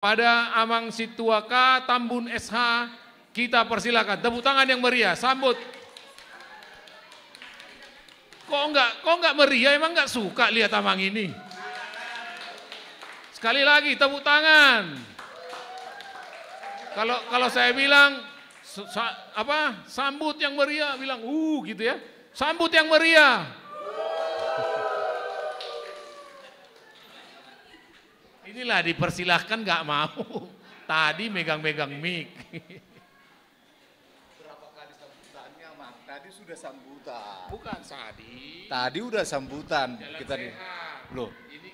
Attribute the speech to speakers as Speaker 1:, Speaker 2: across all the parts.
Speaker 1: Pada Amang Situaka, Tambun SH, kita persilakan. Tepuk tangan yang meriah, sambut. Kok enggak meriah, emang enggak suka lihat Amang ini? Sekali lagi, tepuk tangan. Kalau saya bilang, sambut yang meriah, bilang, gitu ya. Sambut yang meriah. Inilah dipersilahkan nggak mau. Tadi megang-megang mic.
Speaker 2: Berapa kali sambutannya, Mang? Tadi sudah sambutan.
Speaker 1: Bukan Sadi.
Speaker 2: Tadi udah sambutan.
Speaker 1: Jalan
Speaker 2: Kita nih.
Speaker 1: sehat.
Speaker 2: Loh,
Speaker 1: Ini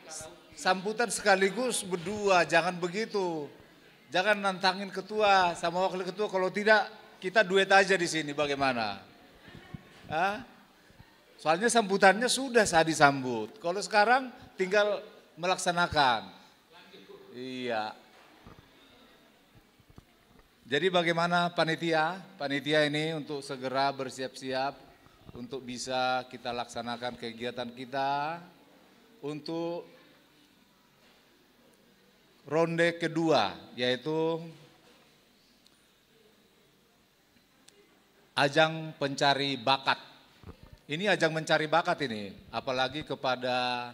Speaker 2: sambutan sekaligus berdua, jangan begitu. Jangan nantangin ketua sama wakil ketua, kalau tidak kita duet aja di sini, bagaimana? Hah? Soalnya sambutannya sudah saya disambut. Kalau sekarang tinggal melaksanakan. Iya. Jadi bagaimana panitia? Panitia ini untuk segera bersiap-siap untuk bisa kita laksanakan kegiatan kita untuk ronde kedua, yaitu ajang pencari bakat. Ini ajang mencari bakat ini, apalagi kepada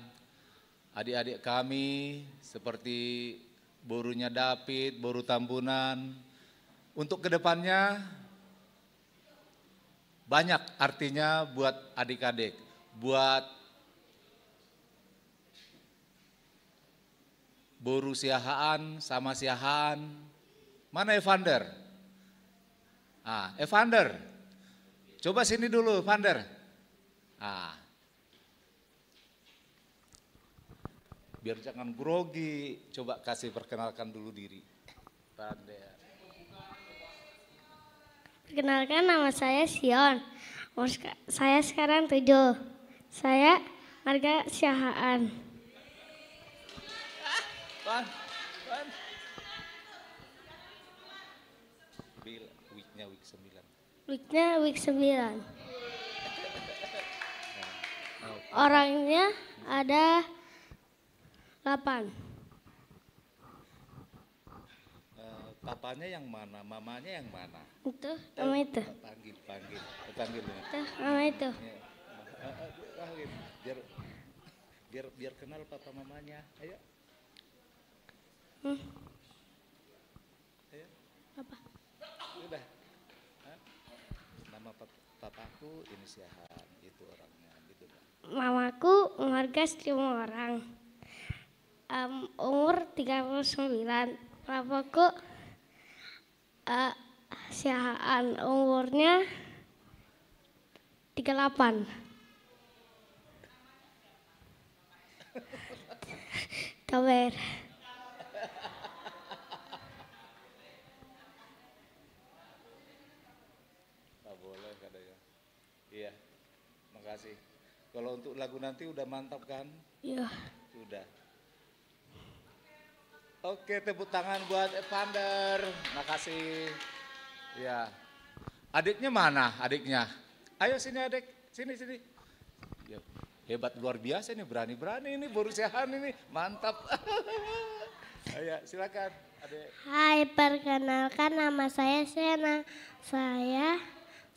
Speaker 2: adik-adik kami seperti Borunya David, Boru Tambunan. Untuk kedepannya banyak artinya buat adik-adik, buat Boru Siahaan sama Siahaan. Mana Evander? Evander. Coba sini dulu, Evander. Biar jangan grogi, coba kasih perkenalkan dulu diri.
Speaker 3: Perkenalkan, nama saya Sion. Saya sekarang 7. Saya marga Siahaan.
Speaker 2: Weeknya week 9.
Speaker 3: Weeknya week 9. Orangnya ada 8.
Speaker 2: Papanya yang mana, mamanya yang mana?
Speaker 3: Itu, sama itu.
Speaker 2: Panggil.
Speaker 3: Itu, sama itu.
Speaker 2: Biar kenal papa mamanya. Ayo. Ayo.
Speaker 3: Apa?
Speaker 2: Udah. Nama papaku ini Siahaan, itu orangnya gitu.
Speaker 3: Mamaku marga semua orang. Umur 39. Papaku Siahaan, umurnya 38. Kabar.
Speaker 2: Nggak boleh katanya. Iya, makasih. Kalau untuk lagu nanti udah mantap kan?
Speaker 3: Iya.
Speaker 2: Sudah. Oke, tepuk tangan buat Evander. Makasih. Ya. Adiknya mana? Adiknya. Ayo sini adik. Sini. Ya, hebat luar biasa nih, berani-berani ini Boru Siahaan ini. Mantap. Ayo, silakan adik.
Speaker 3: Hai, perkenalkan, nama saya Sena.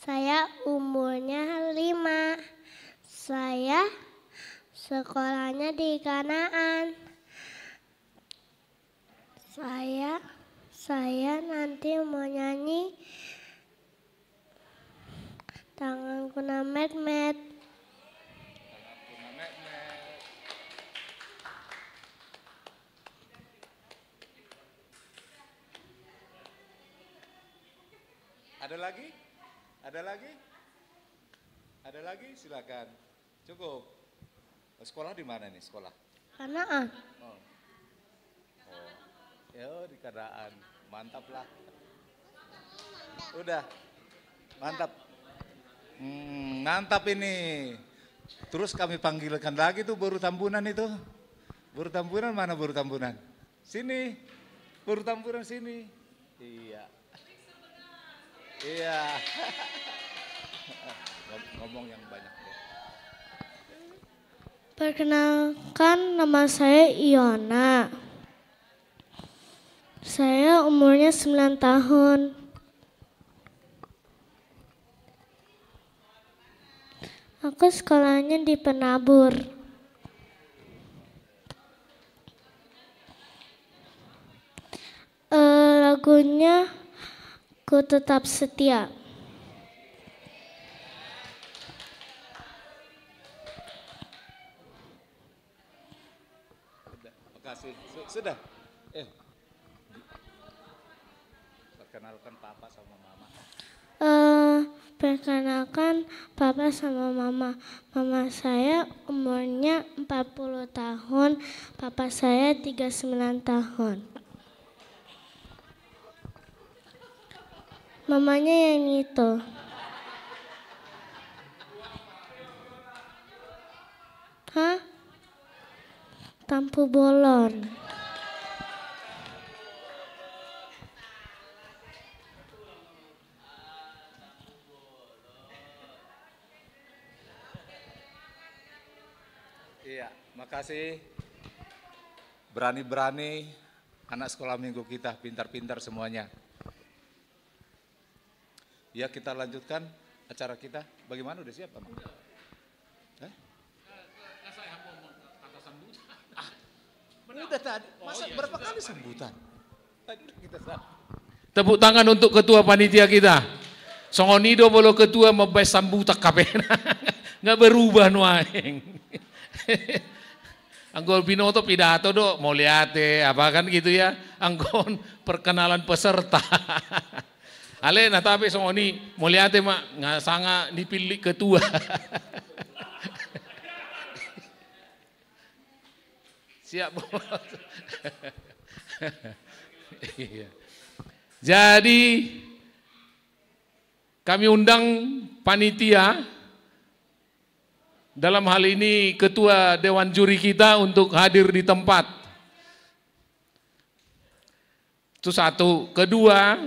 Speaker 3: Saya umurnya 5. Saya sekolahnya di Kanaan. Saya nanti mau nyanyi Tangan Kuna Met-Met.
Speaker 2: Ada lagi? Ada lagi? Silakan. Cukup. Sekolah di mana nih sekolah?
Speaker 3: Kanaan.
Speaker 2: Di Kanaan. Mantap lah. Udah. Mantap. Mantap ini. Terus kami panggilkan lagi tuh Boru Tambunan itu. Boru Tambunan mana Boru Tambunan? Sini. Boru Tambunan sini. Iya. Ngomong yang banyak.
Speaker 3: Perkenalkan, nama saya Iona. Saya umurnya 9 tahun. Aku sekolahnya di Penabur. Lagunya Ku Tetap Setia.
Speaker 2: Makasih. Sudah. Perkenalkan papa sama mama.
Speaker 3: Perkenalkan papa sama mama. Mama saya umurnya 40 tahun, papa saya 39 tahun. Mamanya yang itu. Hah? Tampu Bolon.
Speaker 2: Iya, makasih. Berani-berani anak sekolah minggu kita, pintar-pintar semuanya. Ya, kita lanjutkan acara kita. Bagaimana, udah siap, Pak? Udah tadi, masa berapa kali sambutan? Tadi kita
Speaker 1: Tepuk tangan untuk ketua panitia kita. Songonido bolo ketua mebes sambutak kapena. Nggak berubah nuaeng. Anggon binoto pidato do, mau lihat apa kan gitu ya. Anggon perkenalan peserta. Ale nah tapi songoni mau lihat mak nggak sanga dipilih ketua. Siap bos. Jadi kami undang panitia dalam hal ini ketua dewan juri kita untuk hadir di tempat. Itu satu. Kedua,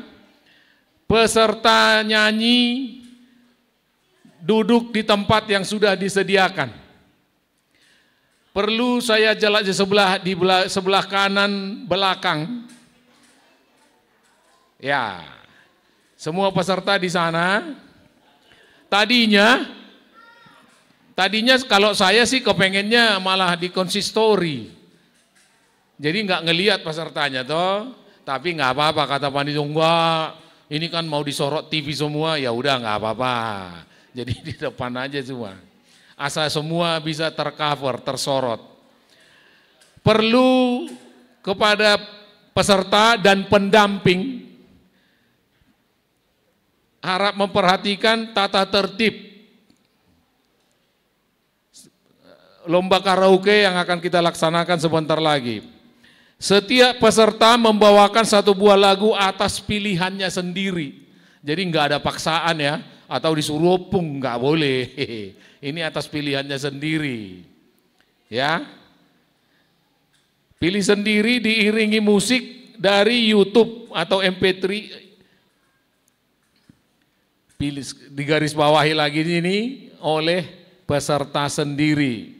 Speaker 1: peserta nyanyi duduk di tempat yang sudah disediakan. Perlu saya jalan di sebelah kanan belakang. Ya, semua peserta di sana. Tadinya kalau saya sih kepengennya malah di konsistori. Jadi nggak ngelihat pesertanya toh, tapi nggak apa-apa kata panitia, enggak, ini kan mau disorot TV semua, ya udah nggak apa-apa. Jadi di depan aja semua. Asal semua bisa tercover, tersorot. Perlu kepada peserta dan pendamping harap memperhatikan tata tertib lomba karaoke yang akan kita laksanakan sebentar lagi. Setiap peserta membawakan satu buah lagu atas pilihannya sendiri. Jadi nggak ada paksaan ya, atau disuruh opung, nggak boleh. Ini atas pilihannya sendiri. Ya. Pilih sendiri diiringi musik dari YouTube atau MP3. Pilih di garis bawahi lagi ini oleh peserta sendiri.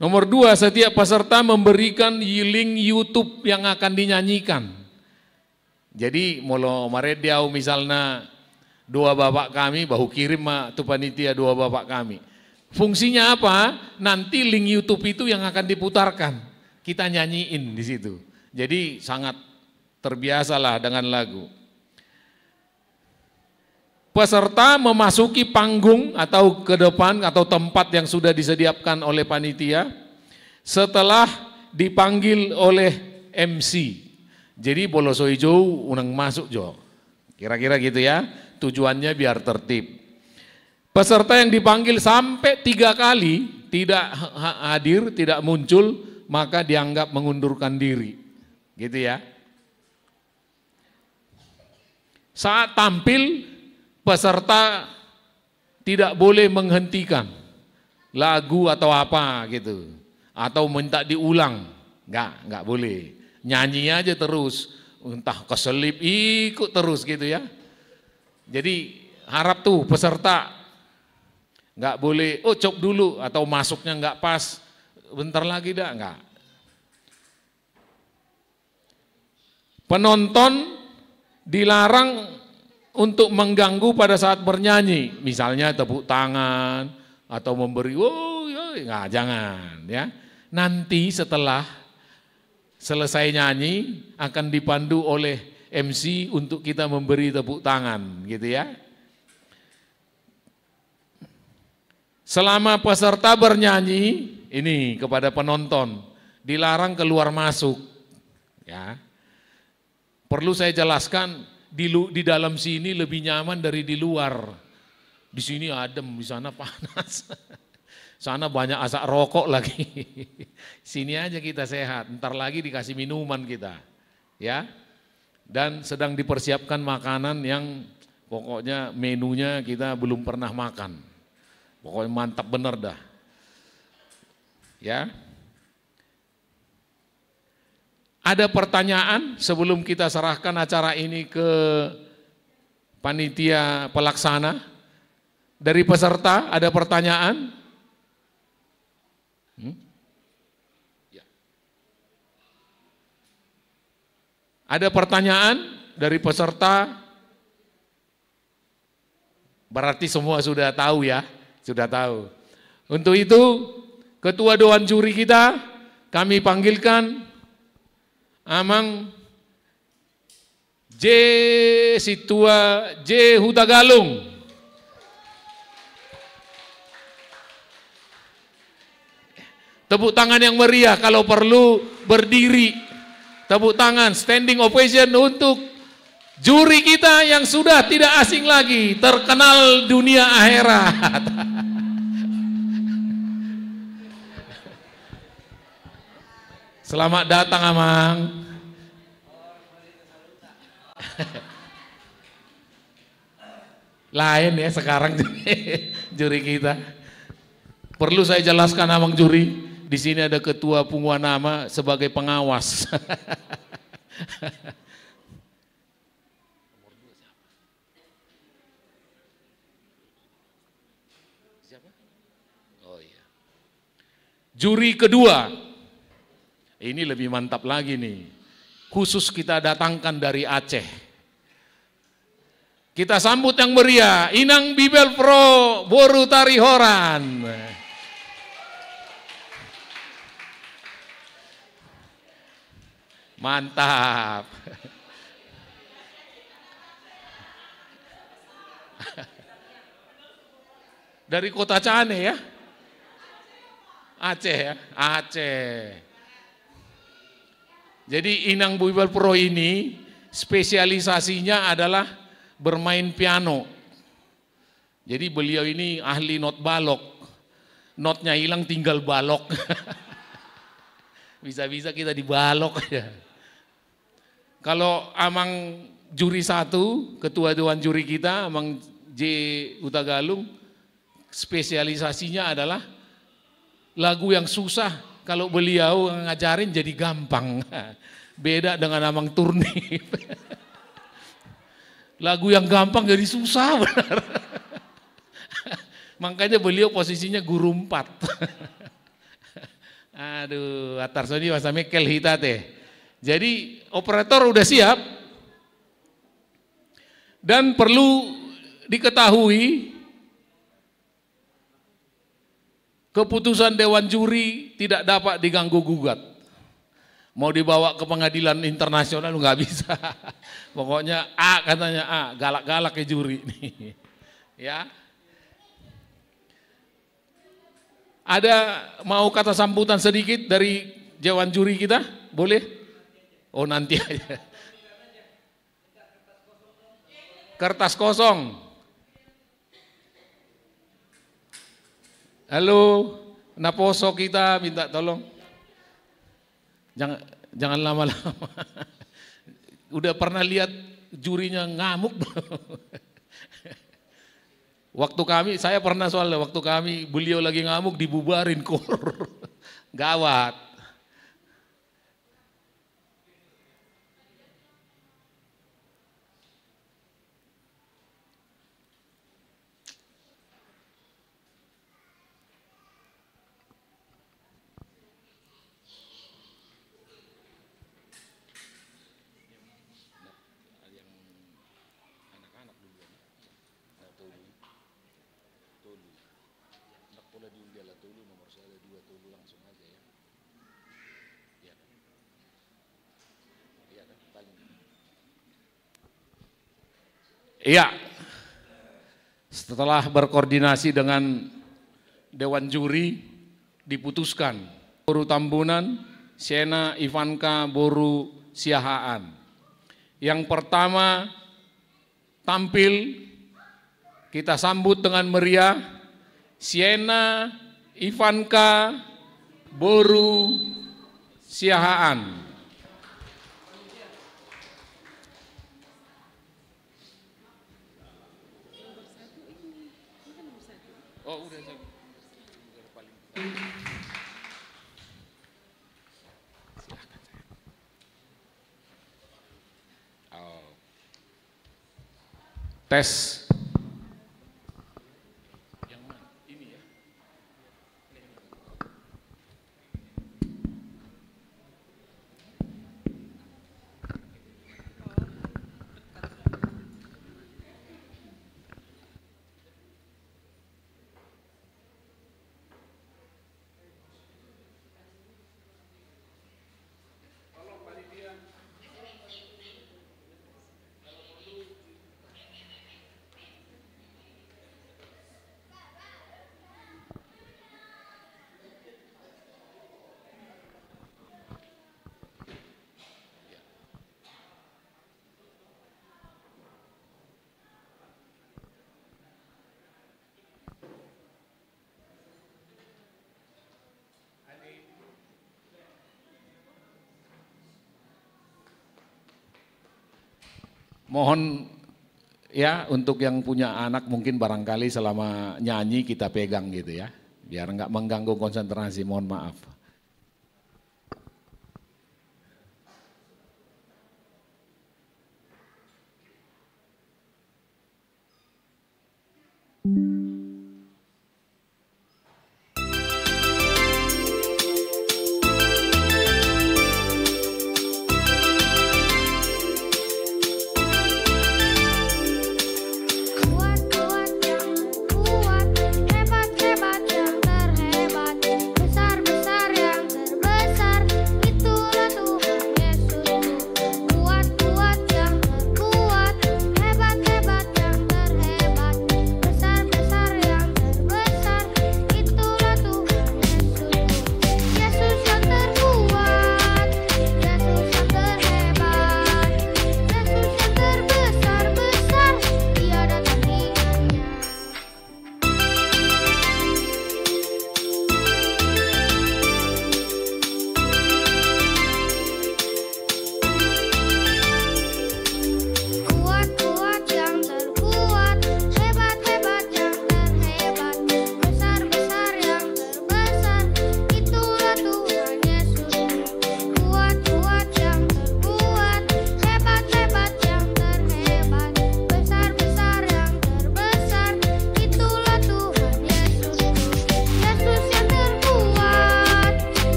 Speaker 1: Nomor 2, setiap peserta memberikan link YouTube yang akan dinyanyikan. Jadi molo marediau misalnya 2 bapak kami bahu kirim tu panitia 2 bapak kami. Fungsinya apa? Nanti link YouTube itu yang akan diputarkan. Kita nyanyiin di situ. Jadi sangat terbiasalah dengan lagu. Peserta memasuki panggung atau ke depan atau tempat yang sudah disediakan oleh panitia setelah dipanggil oleh MC. Jadi boloso hijau unang masuk jo. Kira-kira gitu ya. Tujuannya biar tertib. Peserta yang dipanggil sampai 3 kali tidak hadir, tidak muncul, maka dianggap mengundurkan diri. Gitu ya. Saat tampil peserta tidak boleh menghentikan lagu atau apa gitu, atau minta diulang, enggak boleh. Nyanyi aja terus, entah keselip ikut terus gitu ya. Jadi harap tuh peserta enggak boleh, oh cop dulu atau masuknya enggak pas, bentar lagi dah enggak. Penonton dilarang untuk mengganggu pada saat bernyanyi, misalnya tepuk tangan atau memberi, nggak, jangan ya. Nanti setelah selesai nyanyi akan dipandu oleh MC untuk kita memberi tepuk tangan, gitu ya. Selama peserta bernyanyi, ini kepada penonton, dilarang keluar masuk, ya. Perlu saya jelaskan, di dalam sini lebih nyaman dari di luar. Di sini adem, di sana panas. Sana banyak asap rokok lagi. Sini aja kita sehat, ntar lagi dikasih minuman kita. Ya. Dan sedang dipersiapkan makanan yang pokoknya menunya kita belum pernah makan. Pokoknya mantap bener dah. Ya. Ada pertanyaan sebelum kita serahkan acara ini ke panitia pelaksana? Dari peserta ada pertanyaan? Ya. Ada pertanyaan dari peserta? Berarti semua sudah tahu ya, sudah tahu. Untuk itu, Ketua Dewan Juri kita kami panggilkan Amang J. Situa J. Hutagalung. Tepuk tangan yang meriah, kalau perlu berdiri. Tepuk tangan, standing ovation untuk juri kita yang sudah tidak asing lagi, terkenal dunia akhirat. Selamat datang Amang. Lain ya sekarang juri kita. Perlu saya jelaskan Amang juri, di sini ada ketua punguan nama sebagai pengawas. Oh iya. Juri kedua. Ini lebih mantap lagi nih, khusus kita datangkan dari Aceh. Kita sambut yang meriah, Inang Bibel Pro Boru Tarihoran. Mantap. Dari kota Cane ya? Aceh ya? Aceh. Jadi Inang Bibel Pro ini spesialisasinya adalah bermain piano. Jadi beliau ini ahli not balok. Notnya hilang tinggal balok. Bisa-bisa kita dibalok aja. Kalau Amang juri satu, ketua dewan juri kita, Amang J. Hutagalung, spesialisasinya adalah lagu yang susah. Kalau beliau ngajarin jadi gampang. Beda dengan Amang Turnip. Lagu yang gampang jadi susah benar. Makanya beliau posisinya guru 4. Aduh, atarsoni wasame kel hitate. Jadi operator udah siap. Dan perlu diketahui, keputusan Dewan Juri tidak dapat diganggu gugat. Mau dibawa ke pengadilan internasional nggak bisa. Pokoknya A katanya A, galak-galak ya juri nih. Ya. Ada mau kata sambutan sedikit dari Dewan Juri kita? Boleh? Oh nanti aja. Kertas kosong. Halo, Naposo kita minta tolong. Jangan lama-lama. Udah pernah lihat jurinya ngamuk belum? Waktu kami, saya pernah soalnya waktu kami beliau lagi ngamuk dibubarin kor. Gawat. Iya, setelah berkoordinasi dengan Dewan Juri, diputuskan Boru Tambunan, Siena Ivanka Boru Siahaan. Yang pertama tampil, kita sambut dengan meriah, Siena Ivanka Boru Siahaan. Oh, udah saya. Oh. Tes. Yang mana? Ini ya. Mohon ya untuk yang punya anak mungkin barangkali selama nyanyi kita pegang gitu ya, biar nggak mengganggu konsentrasi, mohon maaf.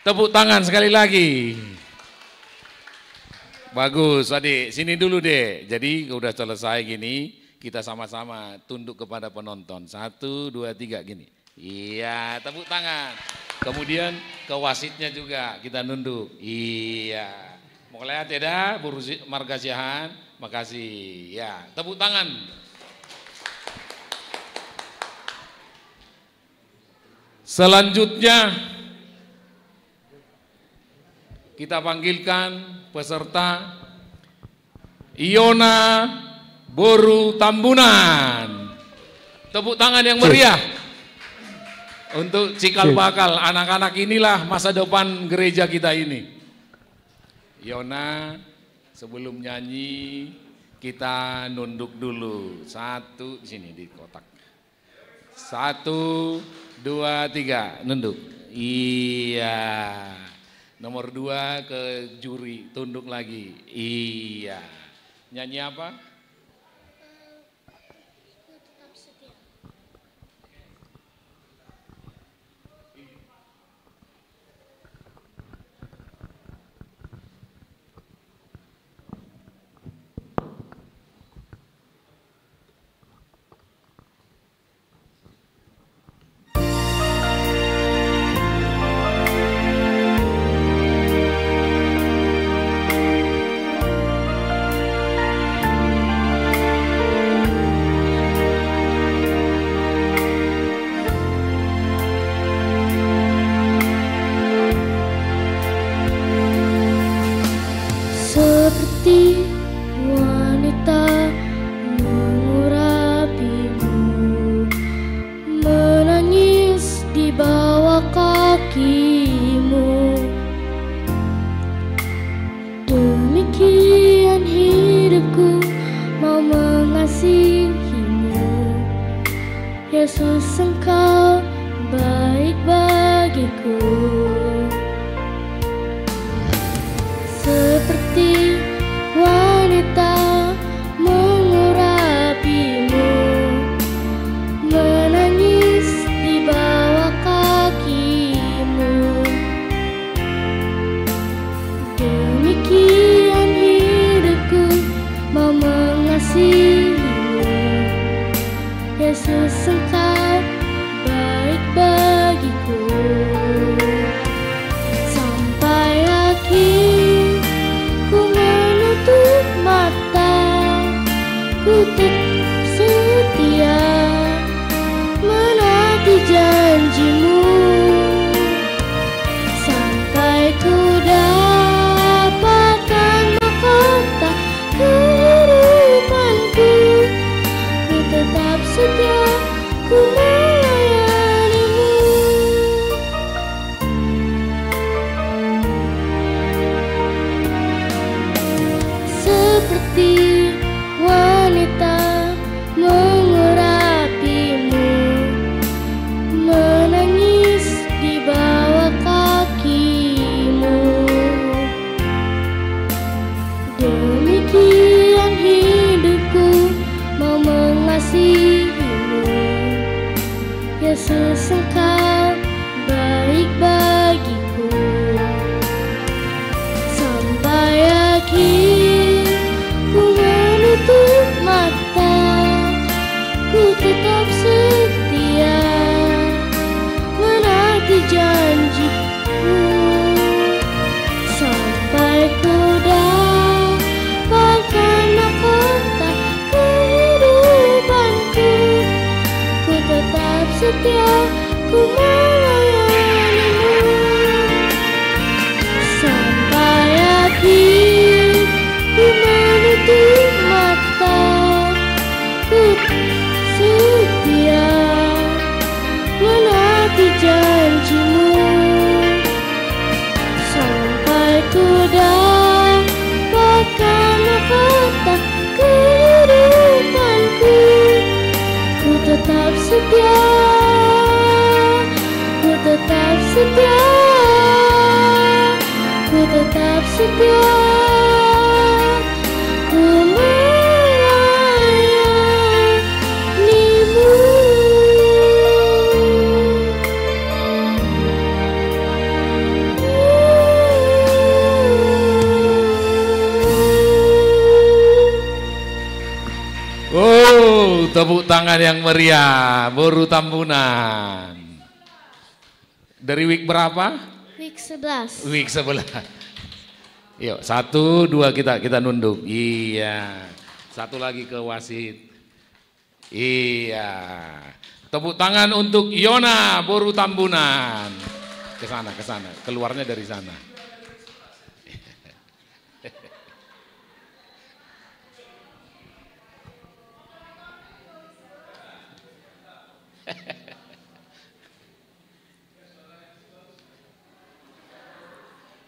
Speaker 1: Tepuk tangan sekali lagi. Bagus adik, sini dulu deh. Jadi udah selesai gini, kita sama-sama tunduk kepada penonton. 1, 2, 3 gini. Iya, tepuk tangan. Kemudian ke wasitnya juga kita nunduk. Iya. Mulai tidak, Bu Marga Siahaan, makasih. Ya, tepuk tangan. Selanjutnya kita panggilkan peserta Iona Boru Tambunan. Tepuk tangan yang meriah untuk cikal bakal anak-anak inilah masa depan gereja kita ini. Iona, sebelum nyanyi kita nunduk dulu. Satu di sini di kotak. 1, 2, 3 nunduk. Iya. Nomor 2 ke juri, tunduk lagi. Iya. Nyanyi apa?
Speaker 4: Seperti wanita mengurapimu, menangis di bawah kakimu. Demikian hidupku mau mengasihimu, Yesus, Engkau baik bagiku. Seperti wanita mengurapimu, menangis di bawah kakimu. Demikian hidupku mau mengasihimu, Yesus, Engkau baik bagiku. Sampai akhir ku menutup mata, ku tetap setia menanti janjimu. Sampai ku dapatkan mahkota kehidupanku, ku tetap setia, ku melayanimu. Seperti wanita mengurapimu, menangis di bawah kakimu. Demikian hidupku mau mengasihimu, Yesus, Engkau baik bagiku. Sampai akhir ku menutup mata, ku tetap setia menanti janjimu. Sampai ku dapatkan mahkota kehidupanku, ku tetap setia, ku melayanimu. Sampai akhir ku menutup mata, ku setia menanti janjimu. Sampai ku dapatkan mahkota kehidupanku, ku tetap setia, ku tetap setia, ku tetap setia, ku melayanimu.
Speaker 1: Oh, tepuk tangan yang meriah, Boru Tambunan. Dari week berapa?
Speaker 4: Week 11.
Speaker 1: Week 11. Yuk, 1, 2 kita nunduk. Iya. Satu lagi ke wasit. Iya. Tepuk tangan untuk Yona Boru Tambunan. Ke sana, keluarnya dari sana.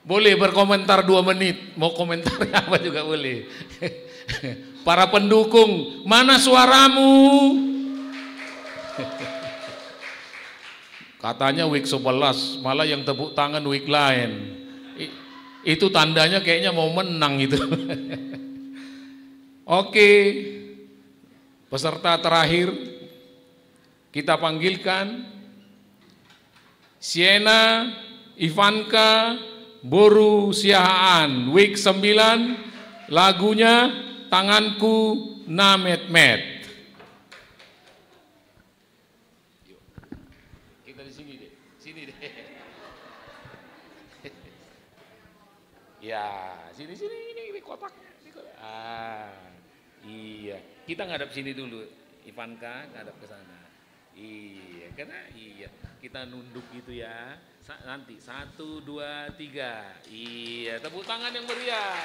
Speaker 1: Boleh berkomentar 2 menit, mau komentar apa juga boleh. Para pendukung, mana suaramu? Katanya week 11, malah yang tepuk tangan week lain. Itu tandanya kayaknya mau menang itu. Oke, peserta terakhir kita panggilkan Siena Ivanka Boru Siahaan, week 9, lagunya Tanganku Namet-met. Kita di sini deh, Ya, sini ini kotak. Iya, kita ngadap sini dulu, Ivanka ngadap ke sana. Iya, karena kita nunduk gitu ya. Nanti 1, 2, 3. Iya, tepuk tangan yang meriah.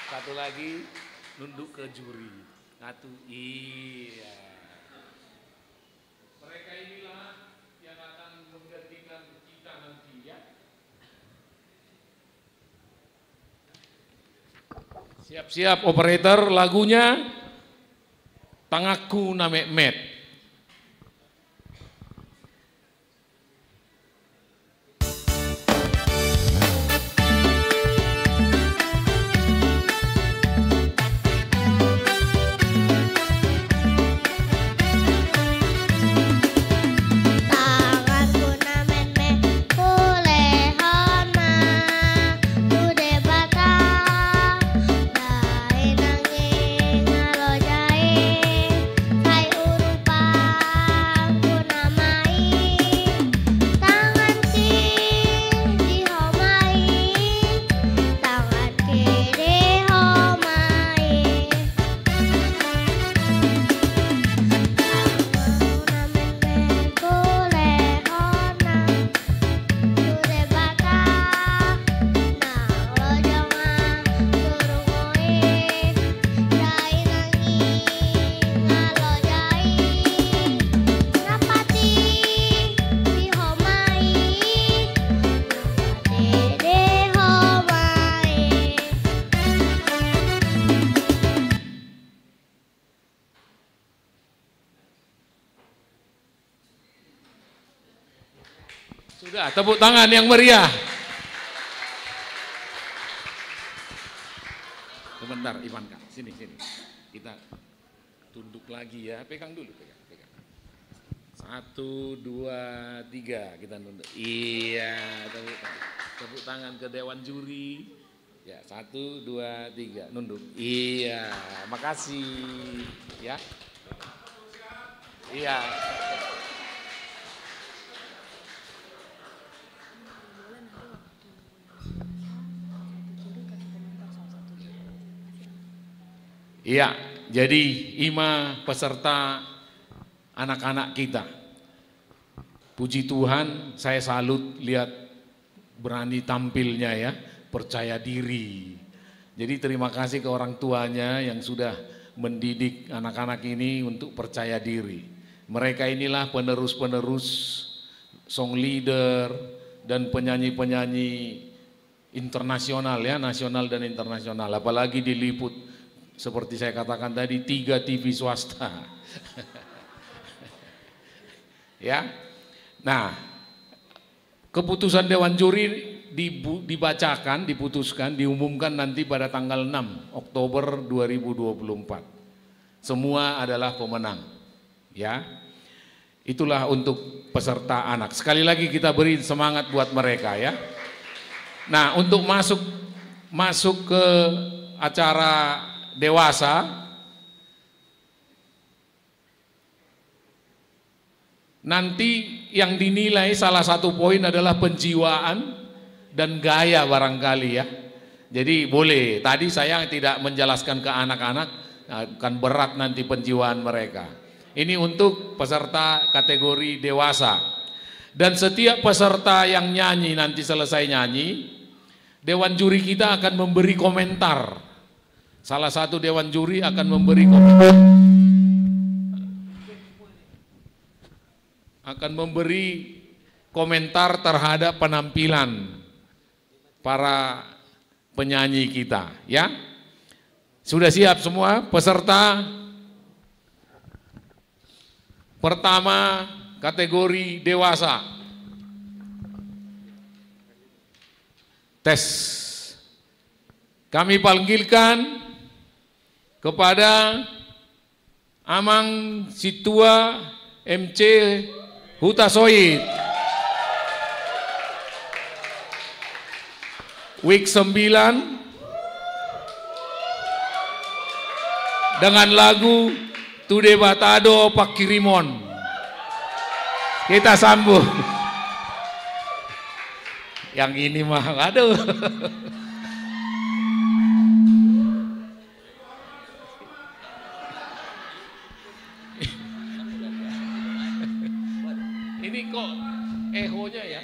Speaker 1: Satu lagi, nunduk ke juri. 1, iya. Mereka inilah yang akan menggantikan kita nanti ya. Siap-siap operator, lagunya Tanganku Namet-met. Sudah, tepuk tangan yang meriah. Sebentar, Ivanka, sini. Kita tunduk lagi ya, pegang dulu, pegang. 1, 2, 3, kita nunduk. Iya, tepuk tangan ke Dewan Juri. Ya, 1, 2, 3, nunduk. Iya, makasih. Ya. Iya. Iya, jadi Ima peserta anak-anak kita. Puji Tuhan, saya salut lihat berani tampilnya ya, percaya diri. Jadi terima kasih ke orang tuanya yang sudah mendidik anak-anak ini untuk percaya diri. Mereka inilah penerus-penerus song leader dan penyanyi-penyanyi internasional ya, nasional dan internasional. Apalagi diliput seperti saya katakan tadi 3 TV swasta. Ya. Nah, keputusan Dewan Juri dibacakan, diputuskan, diumumkan nanti pada tanggal 6 Oktober 2024. Semua adalah pemenang. Ya. Itulah untuk peserta anak. Sekali lagi kita beri semangat buat mereka ya. Nah, untuk masuk ke acara dewasa, Nanti yang dinilai salah satu poin adalah penjiwaan dan gaya barangkali ya. Jadi boleh, tadi saya tidak menjelaskan ke anak-anak, akan berat nanti penjiwaan mereka. Ini untuk peserta kategori dewasa. Dan setiap peserta yang nyanyi nanti selesai nyanyi, dewan juri kita akan memberi komentar. Salah satu dewan juri akan memberi komentar. Akan memberi komentar terhadap penampilan para penyanyi kita, ya. Sudah siap semua peserta? Pertama, kategori dewasa. Tes. Kami panggilkan kepada Amang Situa MC Huta Soid. Week 9 dengan lagu Tude Batado Pak Kirimon. Kita sambung. Yang ini mah, aduh. Ini kok ehonya ya?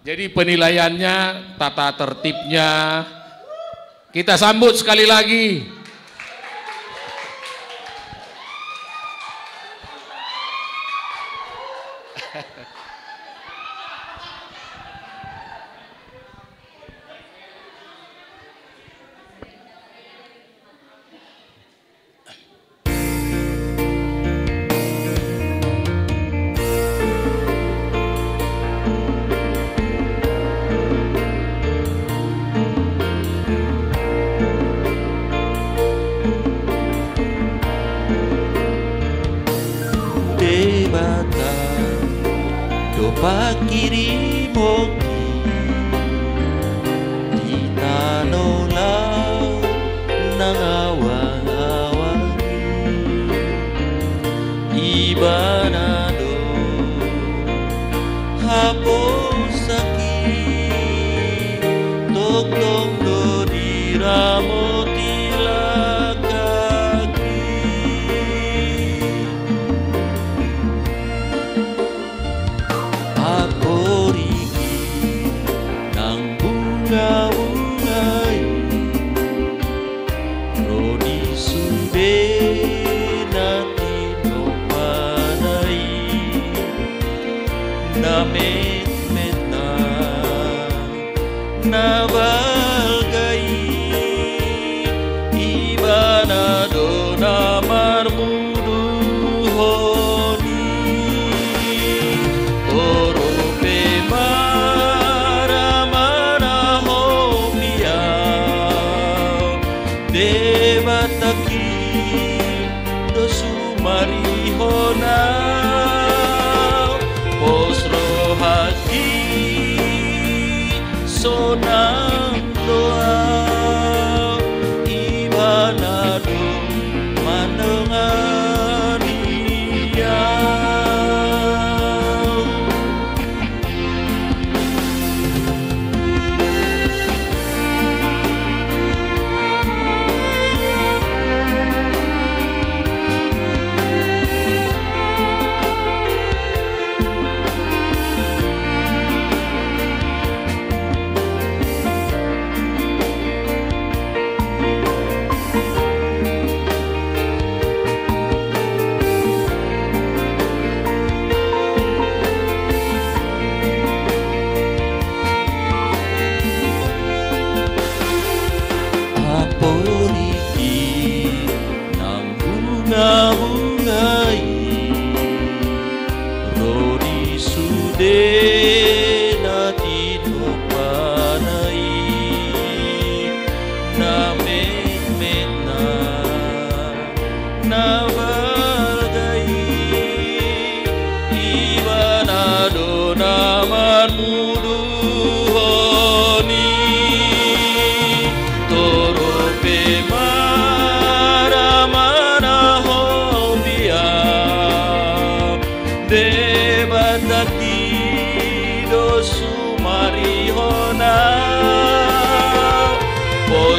Speaker 1: Jadi penilaiannya, tata tertibnya, kita sambut sekali lagi.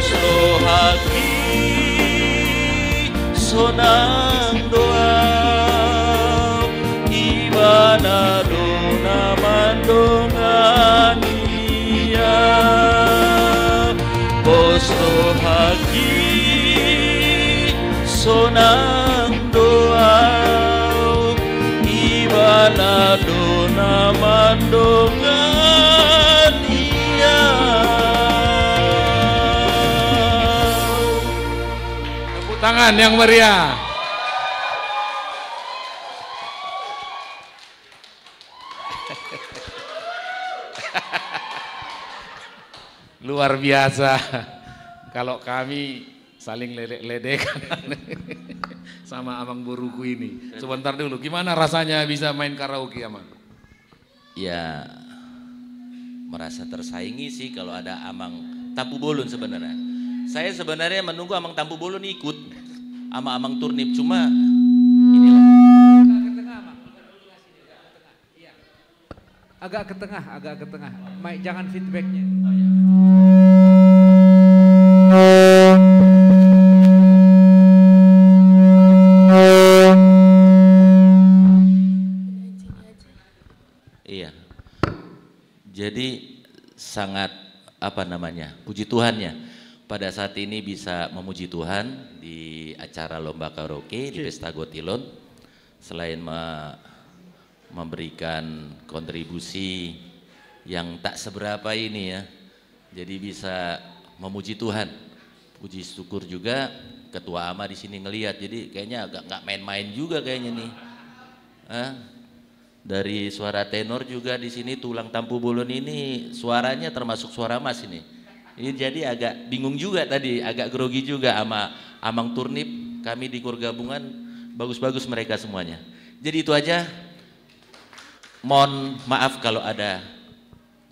Speaker 5: Posto haki sonang doa ibana dona mandongania Posto haki sonang doa ibana dona mandongania
Speaker 1: Tangan yang meriah. Luar biasa. Kalau kami saling ledek-ledekan sama abang buruku ini. Sebentar dulu, gimana rasanya bisa main karaoke, Amang?
Speaker 5: Ya, merasa tersaingi sih kalau ada Amang Tampu Bolon sebenarnya. Saya sebenarnya menunggu Amang Tampu Bolon ikut sama Amang Turnip, cuma inilah.
Speaker 6: Agak ke tengah. Mike, jangan feedbacknya.
Speaker 5: Iya. Jadi sangat puji Tuhan ya. Pada saat ini bisa memuji Tuhan di acara lomba karaoke di Pesta Gotilon, selain memberikan kontribusi yang tak seberapa ini ya, jadi bisa memuji Tuhan. Puji syukur juga Ketua AMA di sini ngelihat, jadi kayaknya agak nggak main-main juga kayaknya nih. Dari suara tenor juga di sini tulang Tampu Bolon ini suaranya termasuk suara Mas ini. Ini jadi agak bingung juga tadi, agak grogi juga sama Amang Turnip. Kami di Kur Gabungan bagus-bagus mereka semuanya. Jadi itu aja. Mohon maaf kalau ada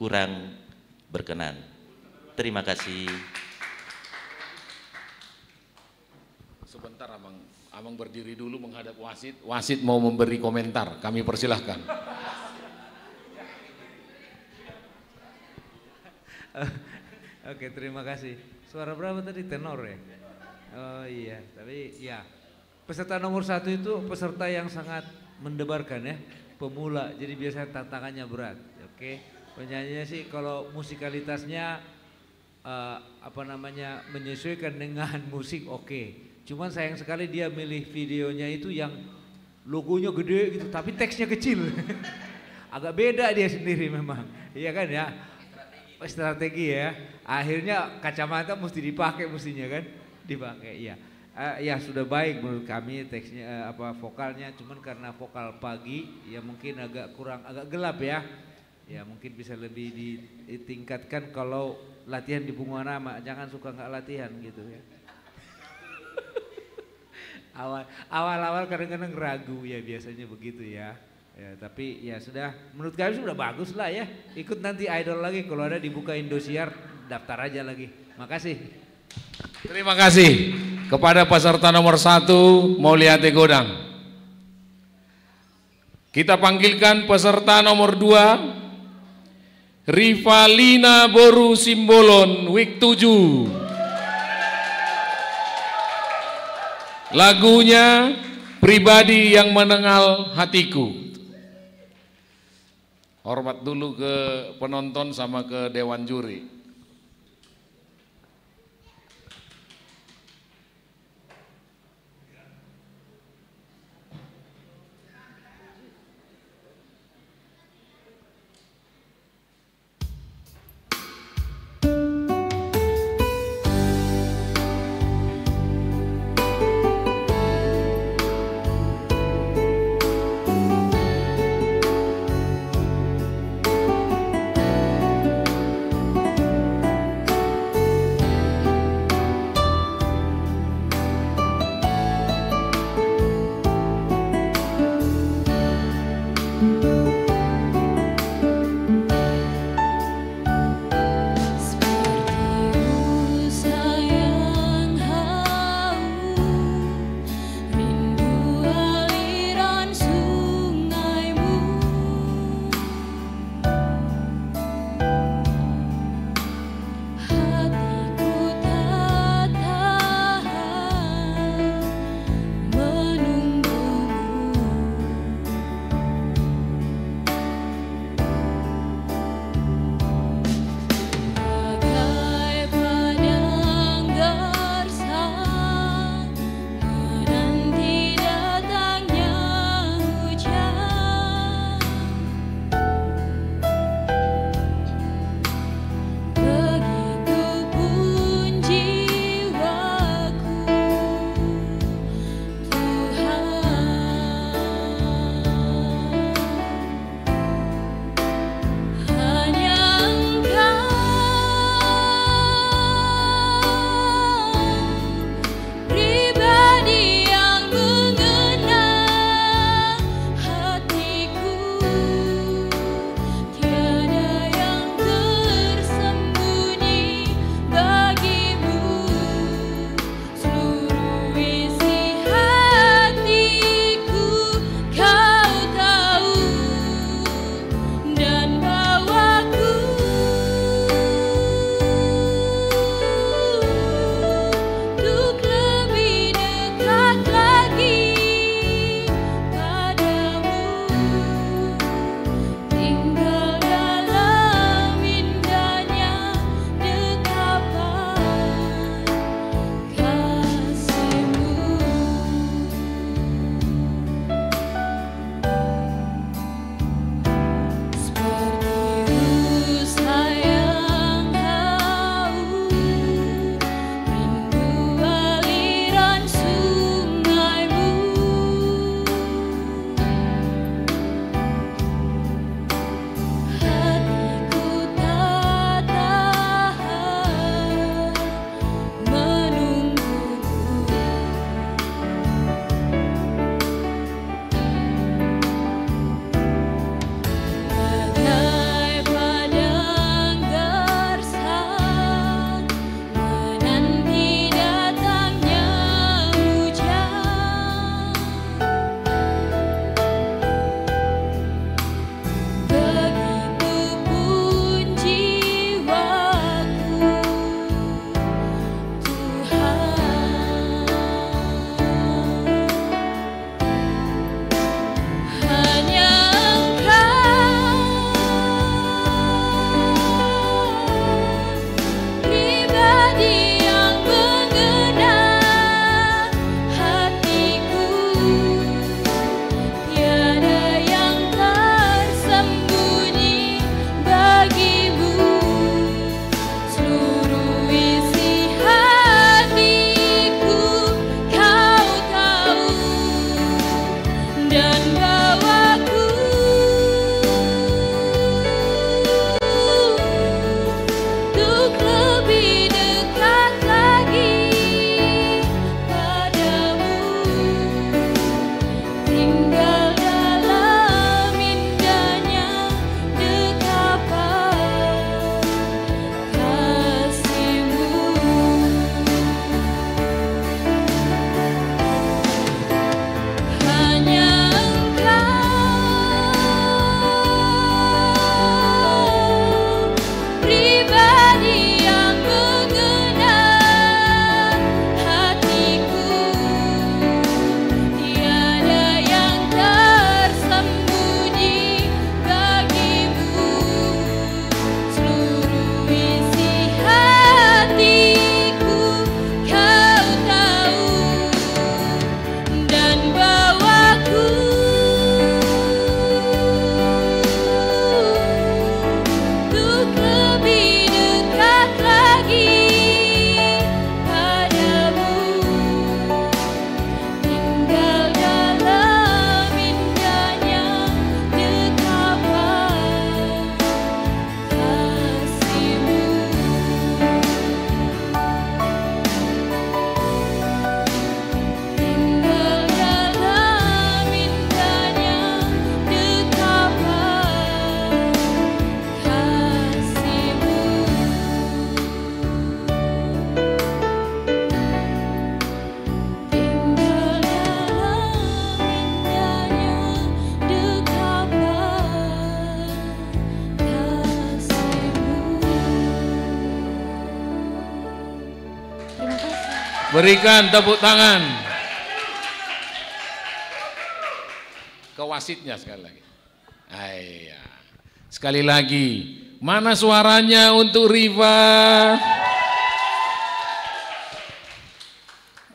Speaker 5: kurang berkenan. Terima kasih.
Speaker 1: Sebentar Amang berdiri dulu menghadap wasit. Wasit mau memberi komentar, kami persilahkan.
Speaker 6: Oke, terima kasih. Suara berapa tadi? Tenor ya? Oh iya, tapi ya. Peserta nomor 1 itu peserta yang sangat mendebarkan ya. Pemula, jadi biasanya tantangannya berat. Oke, penyanyinya sih kalau musikalitasnya menyesuaikan dengan musik oke. Cuman sayang sekali dia milih videonya itu yang logonya gede gitu, tapi teksnya kecil. Agak beda dia sendiri memang, iya kan ya? Strategi ya. Akhirnya kacamata mesti dipakai mestinya kan? Dipakai, iya. Ya sudah baik menurut kami teksnya vokalnya, cuman karena vokal pagi ya mungkin agak gelap ya. Ya mungkin bisa lebih ditingkatkan kalau latihan di Bunga Nama, jangan suka nggak latihan gitu ya. Awal-awal kadang-kadang ragu ya, biasanya begitu ya. Ya tapi ya sudah, menurut kami sudah bagus lah ya. Ikut nanti Idol lagi, kalau ada dibuka Indosiar daftar aja lagi. Makasih.
Speaker 1: Terima kasih kepada peserta nomor 1 Mauliate Godang. Kita panggilkan peserta nomor 2 Rivalina Boru Simbolon Week 7. Lagunya Pribadi yang Menengal Hatiku. Hormat dulu ke penonton sama ke Dewan Juri. Berikan tepuk tangan ke wasitnya sekali lagi. Iya. Sekali lagi, mana suaranya untuk Riva?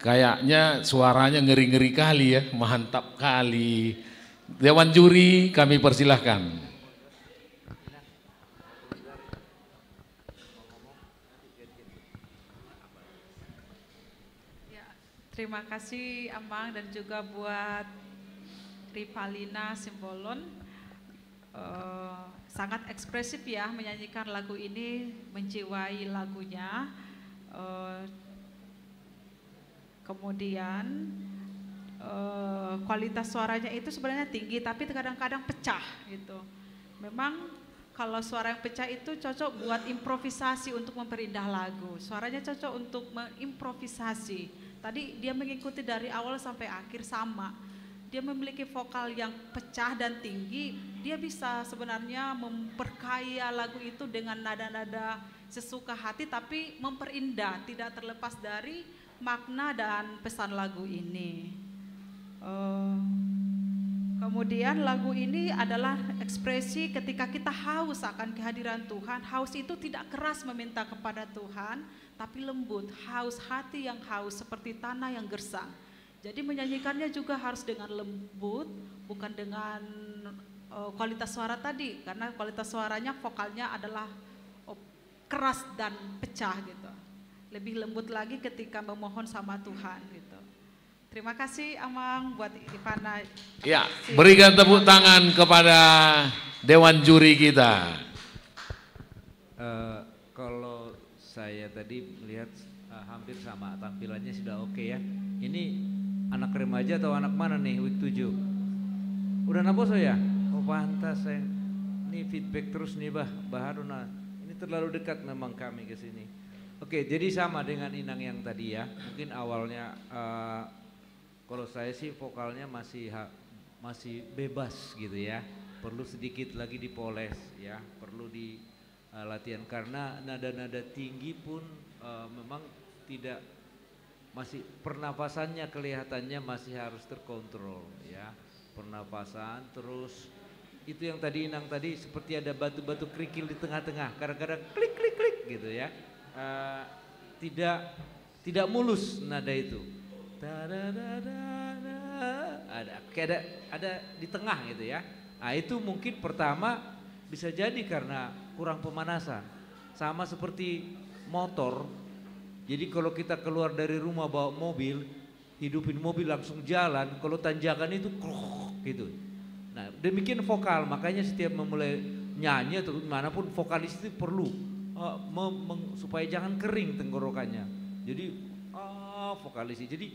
Speaker 1: Kayaknya suaranya ngeri-ngeri kali ya, mantap kali. Dewan juri kami persilahkan.
Speaker 7: Ya, terima kasih Amang dan juga buat Rivalina Simbolon. Sangat ekspresif ya menyanyikan lagu ini, menjiwai lagunya. Kemudian kualitas suaranya itu sebenarnya tinggi tapi kadang-kadang pecah gitu. Memang kalau suara yang pecah itu cocok buat improvisasi untuk memperindah lagu. Suaranya cocok untuk mengimprovisasi. Tadi dia mengikuti dari awal sampai akhir sama. Dia memiliki vokal yang pecah dan tinggi, dia bisa sebenarnya memperkaya lagu itu dengan nada-nada sesuka hati tapi memperindah, tidak terlepas dari makna dan pesan lagu ini. Kemudian lagu ini adalah ekspresi ketika kita haus akan kehadiran Tuhan. Haus itu tidak keras meminta kepada Tuhan, tapi lembut, haus hati yang haus seperti tanah yang gersang. Jadi menyanyikannya juga harus dengan lembut, bukan dengan kualitas suara tadi, karena kualitas suaranya vokalnya adalah keras dan pecah gitu. Lebih lembut lagi ketika memohon sama Tuhan gitu. Terima kasih Amang buat Ivana.
Speaker 1: Ya, berikan tepuk tangan kepada Dewan Juri kita.
Speaker 6: Kalau saya tadi melihat hampir sama, tampilannya sudah oke ya. Ini anak remaja atau anak mana nih week 7? Udah naboso ya? Oh pantas sayang. Ini feedback terus nih Bah Haruna. Ini terlalu dekat memang kami ke sini. Oke, jadi sama dengan Inang yang tadi ya. Mungkin awalnya kalau saya sih vokalnya masih bebas gitu ya. Perlu sedikit lagi dipoles ya. Perlu di latihan karena nada-nada tinggi pun memang tidak, masih pernapasannya kelihatannya masih harus terkontrol ya, pernapasan. Terus itu yang tadi Inang tadi seperti ada batu-batu kerikil di tengah-tengah, kadang-kadang klik klik klik gitu ya, tidak mulus nada itu, ada di tengah gitu ya. Nah itu mungkin pertama bisa jadi karena kurang pemanasan, sama seperti motor. Jadi kalau kita keluar dari rumah bawa mobil, hidupin mobil langsung jalan, kalau tanjakan itu gitu. Nah demikian vokal, makanya setiap memulai nyanyi atau manapun vokalis itu perlu supaya jangan kering tenggorokannya. Jadi vokalis, jadi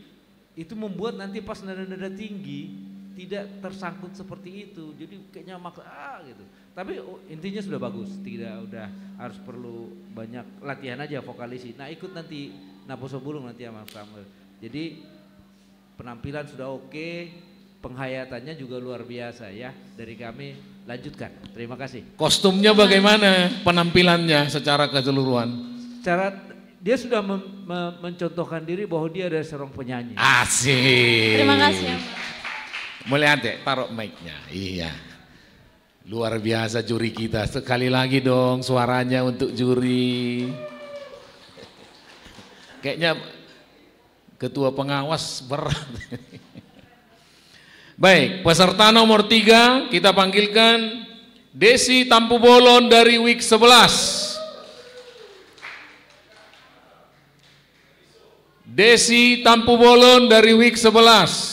Speaker 6: itu membuat nanti pas nada-nada tinggi tidak tersangkut seperti itu, jadi kayaknya gitu. Tapi intinya sudah bagus, tidak udah harus perlu banyak latihan aja vokalisi. Nah ikut nanti Naboso Bulung nanti sama Samuel. Jadi penampilan sudah oke, penghayatannya juga luar biasa ya. Dari kami lanjutkan. Terima kasih.
Speaker 1: Kostumnya bagaimana penampilannya secara keseluruhan?
Speaker 6: Dia sudah mencontohkan diri bahwa dia adalah seorang penyanyi.
Speaker 1: Asik.
Speaker 3: Terima kasih.
Speaker 1: Melihat deh, taruh mic-nya. Iya. Luar biasa juri kita. Sekali lagi dong suaranya untuk juri. Kayaknya ketua pengawas berat. Baik, peserta nomor 3 kita panggilkan Desi Tampu Bolon dari week 11. Desi Tampu Bolon dari week 11.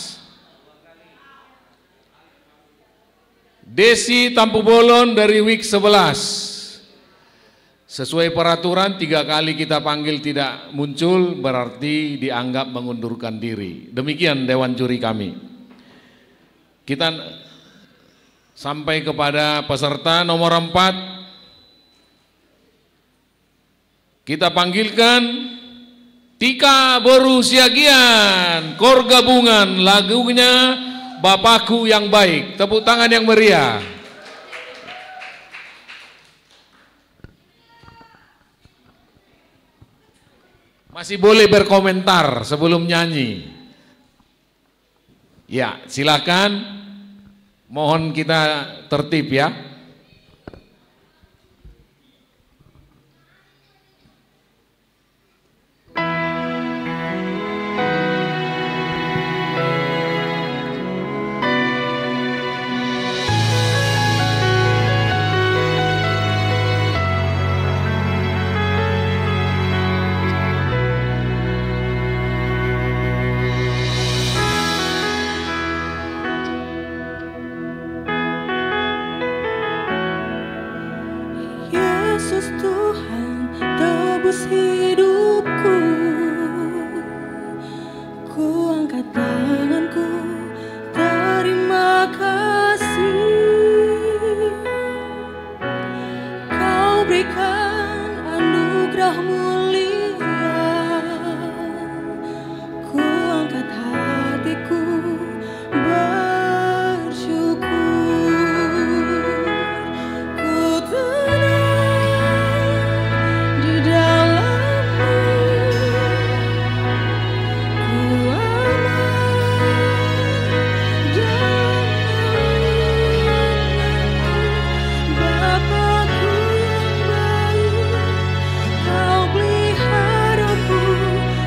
Speaker 1: Desi Tampu Bolon dari week 11. Sesuai peraturan 3 kali kita panggil tidak muncul berarti dianggap mengundurkan diri. Demikian Dewan Juri kami. Kita sampai kepada peserta nomor 4. Kita panggilkan Tika Boru Siagian, Kor Gabungan, lagunya Bapakku yang Baik. Tepuk tangan yang meriah. Masih boleh berkomentar sebelum nyanyi. Ya, silakan. Mohon kita tertib ya.
Speaker 4: Yesus Tuhan tebus hidupku, ku angkat tanganku, terima kasih. Kau berikan anugerah mulia, ku angkat hatiku bersyukur. Ku tenang di dalam-Mu, ku aman dan aman. Bapa-Ku yang baik, Kau peliharaku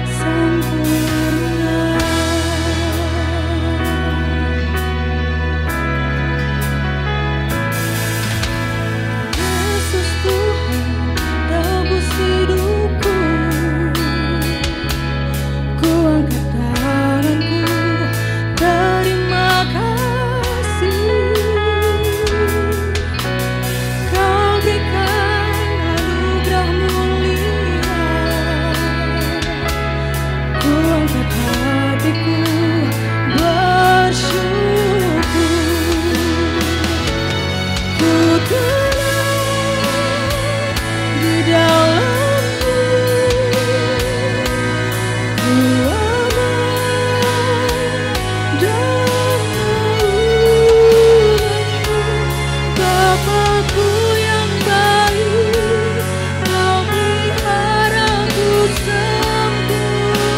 Speaker 4: sempurna. Yesus Tuhan tebus hidupku, ku angkat tanganku, terima kasih. Kau berikan anugerah mulia, ku angkat hatiku bersyukur. Ku tenang di dalam-Mu, ku aman dan aman. Bapa-Ku yang baik, Kau peliharaku sempurna.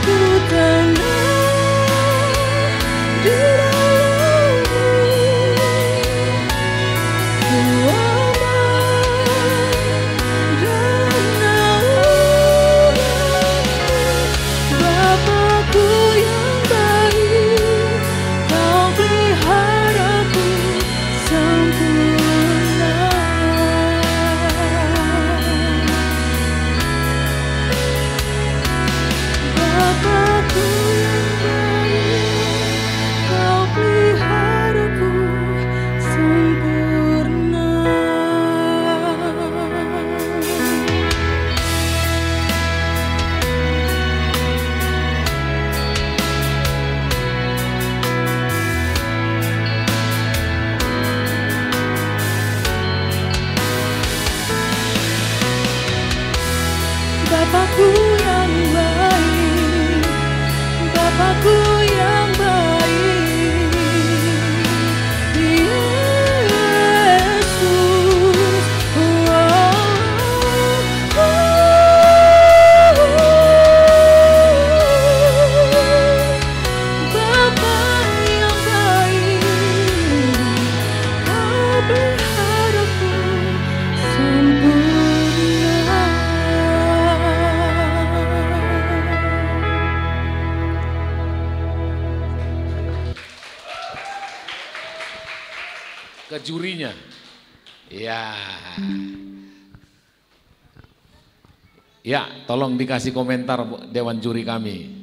Speaker 4: Ku tenang di dalam-Mu, ku aman dan aman. Bapa-Ku yang baik, Kau peliharaku sempurna. Bapa-Ku yang baik, Kau peliharaku sempurna. Bapa-Ku yang baik, Bapa-Ku yang baik, Yesus. Bapa yang baik, Kau peliharaku sempurna.
Speaker 1: Ke jurinya. Ya. Ya, tolong dikasih komentar Dewan Juri kami.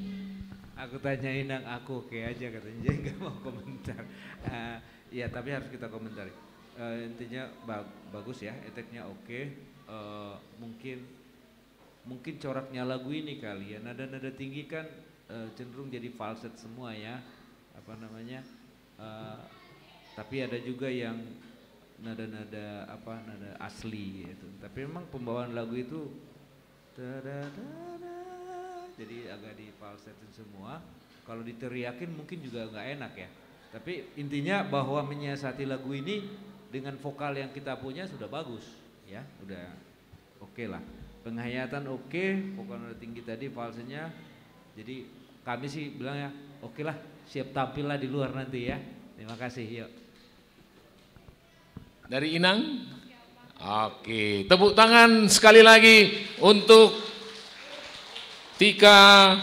Speaker 6: Aku tanyain yang aku oke aja katanya, jadi nggak mau komentar. Ya tapi harus kita komentari. Intinya bagus ya, eteknya oke. Mungkin coraknya lagu ini kali ya, nada-nada tinggi kan cenderung jadi falset semua ya, apa namanya. Tapi ada juga yang nada-nada nada asli gitu. Tapi memang pembawaan lagu itu jadi agak difalsetin semua. Kalau diteriakin mungkin juga nggak enak ya. Tapi intinya bahwa menyiasati lagu ini dengan vokal yang kita punya sudah bagus ya, udah oke lah. Penghayatan oke, vokal nada tinggi tadi falsenya. Jadi kami sih bilang ya, oke lah, siap tampil lah di luar nanti ya. Terima kasih, yuk.
Speaker 1: Dari Inang? Oke, tepuk tangan sekali lagi untuk Tika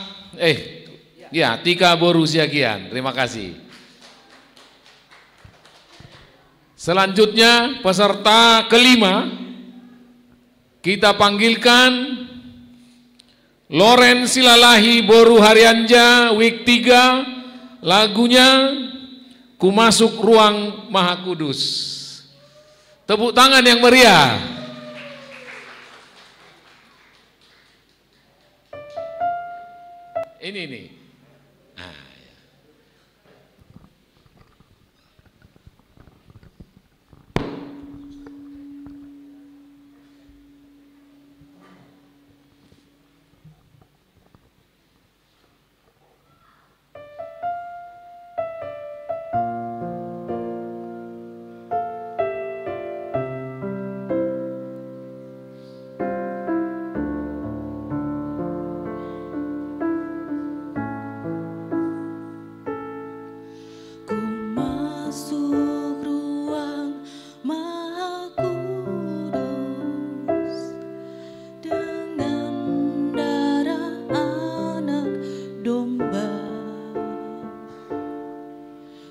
Speaker 1: Borusiagian. Terima kasih. Selanjutnya peserta kelima kita panggilkan Loren Silalahi Boru Haryanja, week 3, lagunya Ku Masuk Ruang Maha Kudus. Tepuk tangan yang meriah. Ini nih.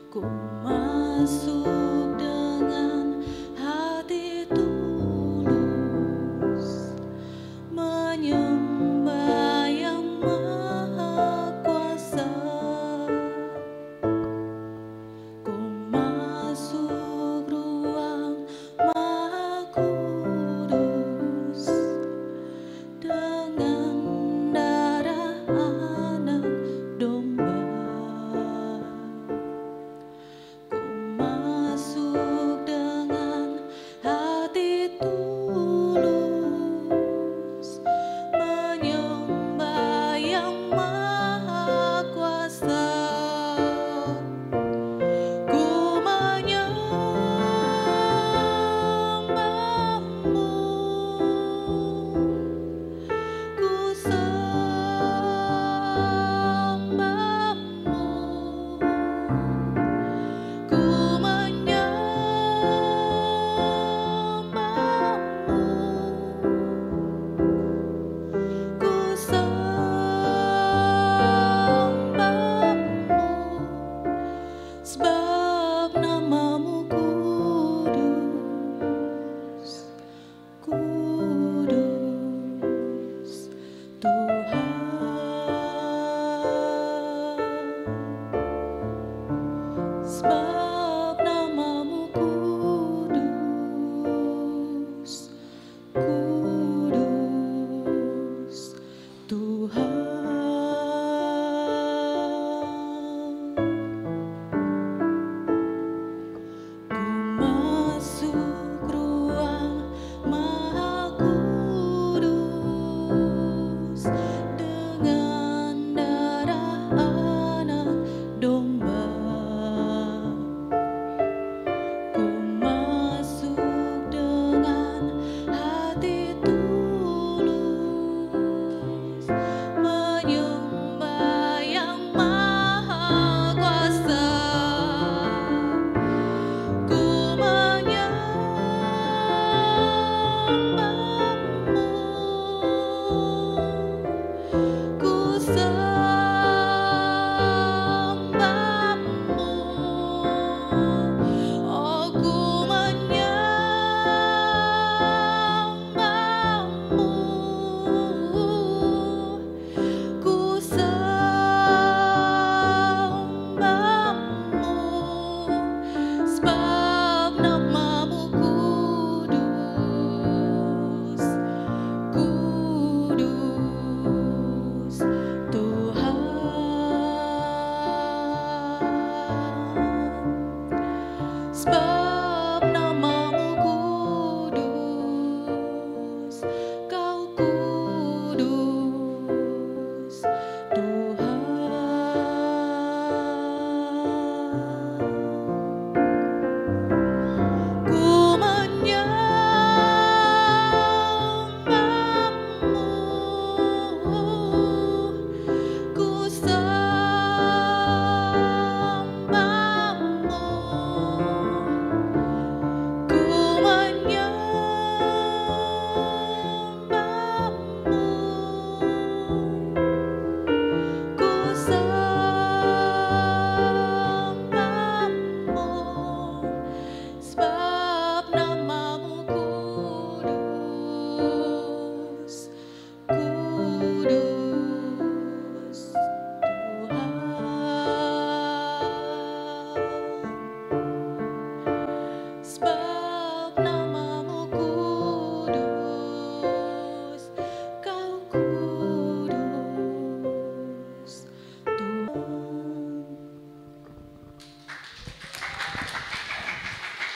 Speaker 4: Ku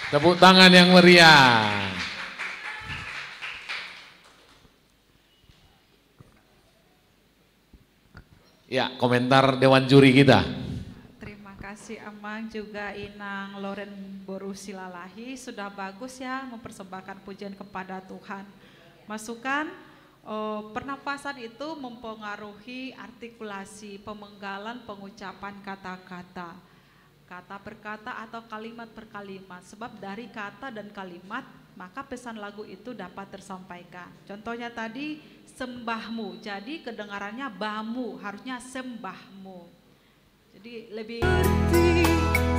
Speaker 1: Tepuk tangan yang meriah. Ya, komentar Dewan Juri kita.
Speaker 7: Terima kasih Amang, juga Inang Loren Boru Silalahi, sudah bagus ya mempersembahkan pujian kepada Tuhan. Masukan, pernapasan itu mempengaruhi artikulasi, pemenggalan, pengucapan kata-kata, kata per kata atau kalimat per kalimat. Sebab dari kata dan kalimat maka pesan lagu itu dapat tersampaikan. Contohnya tadi sembahmu, jadi kedengarannya bamu, harusnya sembahmu. Jadi lebih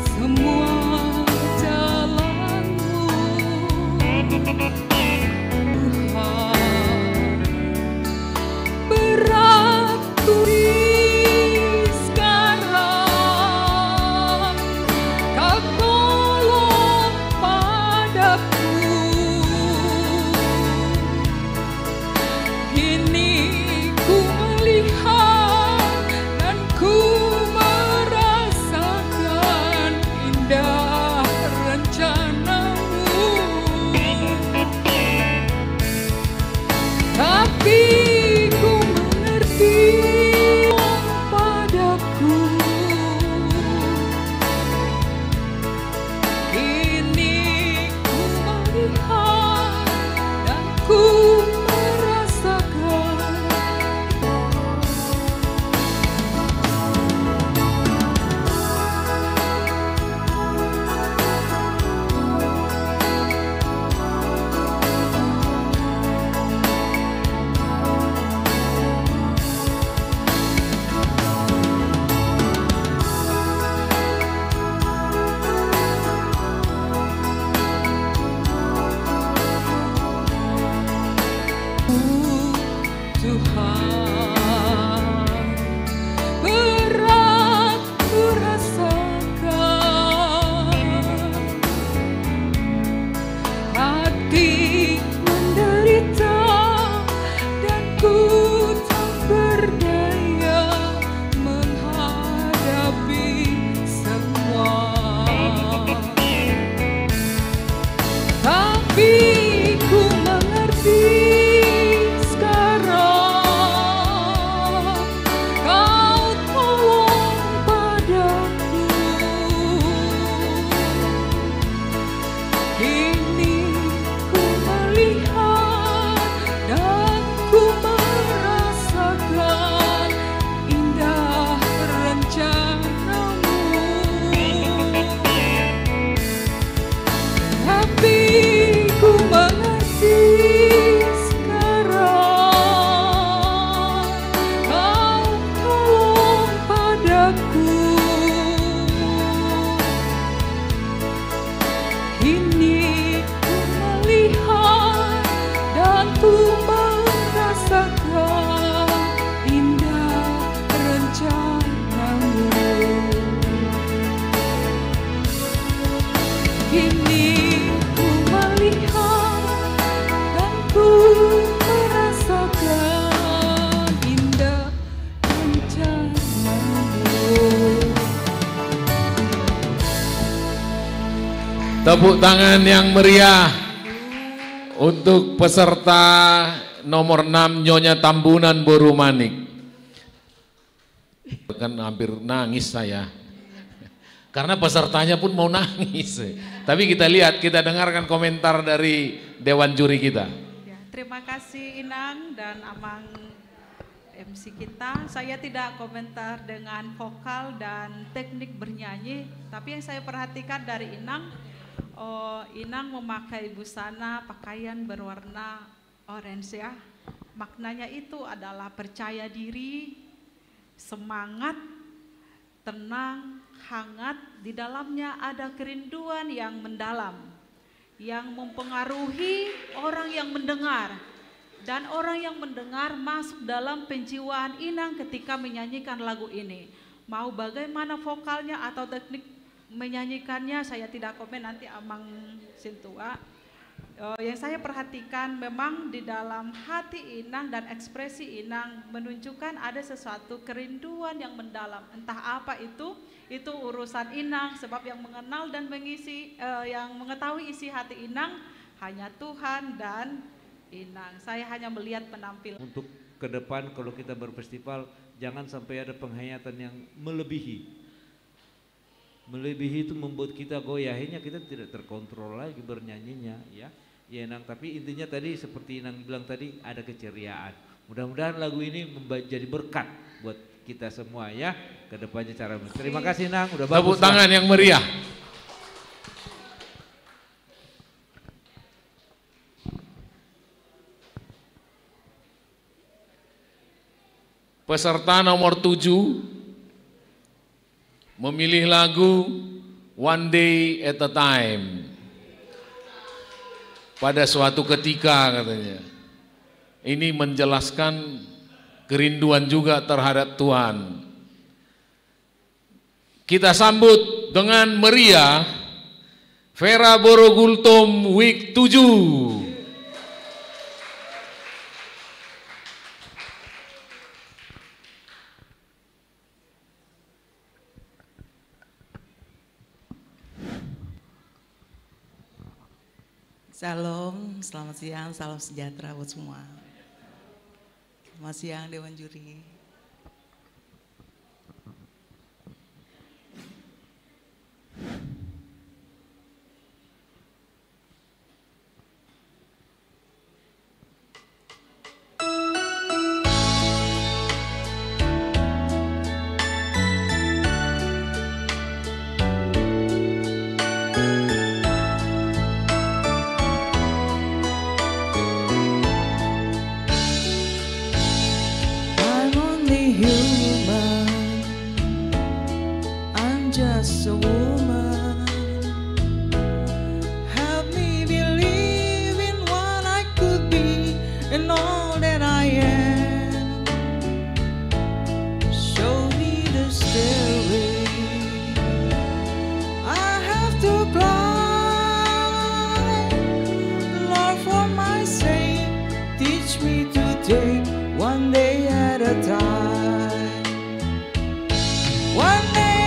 Speaker 4: semua jalanmu, Tuhan, berat tulis sekarang, Kau tolong padaku, kini ku melihat dan ku merasakan indah rencanamu. Tapi ku mengerti padaku, kini ku melihat dan ku merasakan. Tuhan, berat ku rasakan, hati menderita dan ku tak berdaya menghadapi semua. Tapi ku mengerti sekarang, Kau tolong padaku, kini ku melihat dan ku merasakan indah rencanamu. Tapi ku mengerti sekarang, Kau tolong padaku, kini ku melihat dan ku merasakan indah rencanamu. Kini ku melihat dan ku merasakan indah rencanamu.
Speaker 1: Tepuk tangan yang meriah untuk peserta nomor 6 Nyonya Tambunan Boru Manik. Kan hampir nangis saya. Karena pesertanya pun mau nangis. Tapi kita lihat, kita dengarkan komentar dari Dewan Juri kita.
Speaker 7: ya, terima kasih Inang dan Amang MC kita. Saya tidak komentar dengan vokal dan teknik bernyanyi, tapi yang saya perhatikan dari Inang, Inang memakai busana pakaian berwarna orange ya. Maknanya itu adalah percaya diri, semangat, tenang, hangat, di dalamnya ada kerinduan yang mendalam, yang mempengaruhi orang yang mendengar. Dan orang yang mendengar masuk dalam penjiwaan Inang ketika menyanyikan lagu ini. Mau bagaimana vokalnya atau teknik menyanyikannya saya tidak komen, nanti Amang Sintua. yang saya perhatikan memang di dalam hati Inang dan ekspresi Inang menunjukkan ada sesuatu kerinduan yang mendalam. Entah apa itu urusan Inang, sebab yang mengenal dan yang mengetahui isi hati Inang hanya Tuhan dan Inang. Saya hanya melihat penampilan.
Speaker 6: Untuk ke depan kalau kita berfestival jangan sampai ada penghayatan yang melebihi. Melebihi itu membuat kita goyah, akhirnya kita tidak terkontrol lagi bernyanyinya, ya. Ya Inang, tapi intinya tadi seperti Inang bilang tadi ada keceriaan. Mudah-mudahan lagu ini jadi berkat buat kita semua ya ke depannya cara. Terima kasih Inang, udah bagus.
Speaker 1: Tepuk tangan yang meriah. Peserta nomor 7 memilih lagu One Day at a Time. Pada suatu ketika katanya. Ini menjelaskan kerinduan juga terhadap Tuhan. Kita sambut dengan meriah Vera Borogultom Week 7.
Speaker 8: Shalom, selamat siang, salam sejahtera buat semua. Selamat siang Dewan Juri.
Speaker 9: Just a woman, help me believe in what I could be and all that I am. Show me the stairway I have to climb. Lord, for my sake, teach me to take one day at a time. One day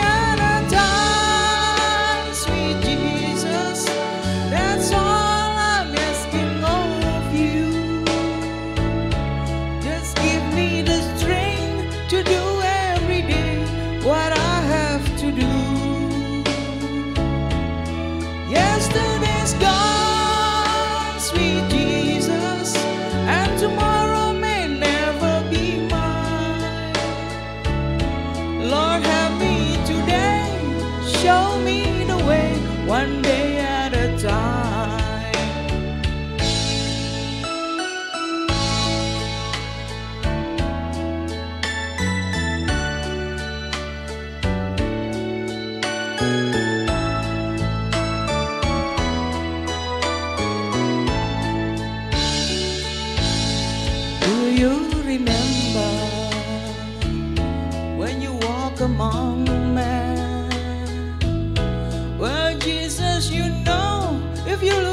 Speaker 9: yesterday's gone, sweet Jesus, and tomorrow may never be mine. Lord, help me today, show me the way, one day at a time. Remember when you walk among men, well, Jesus, you know, if you look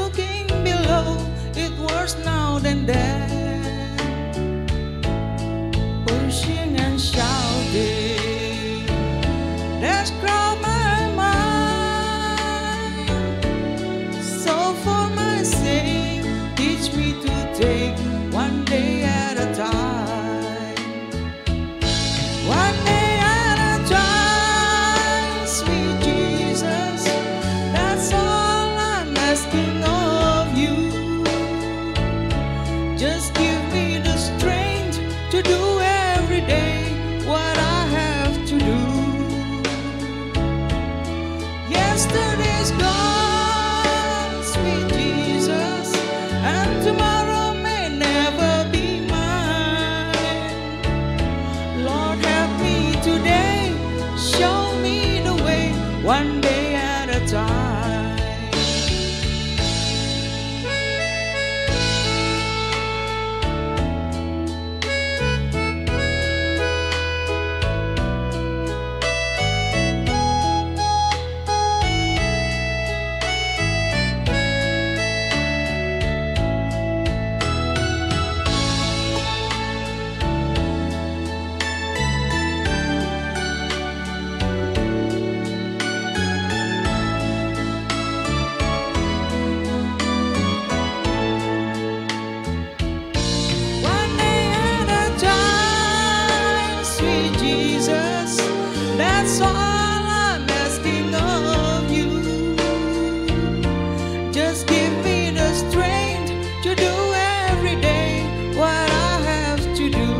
Speaker 9: Just give me the strength to do every day what I have to do.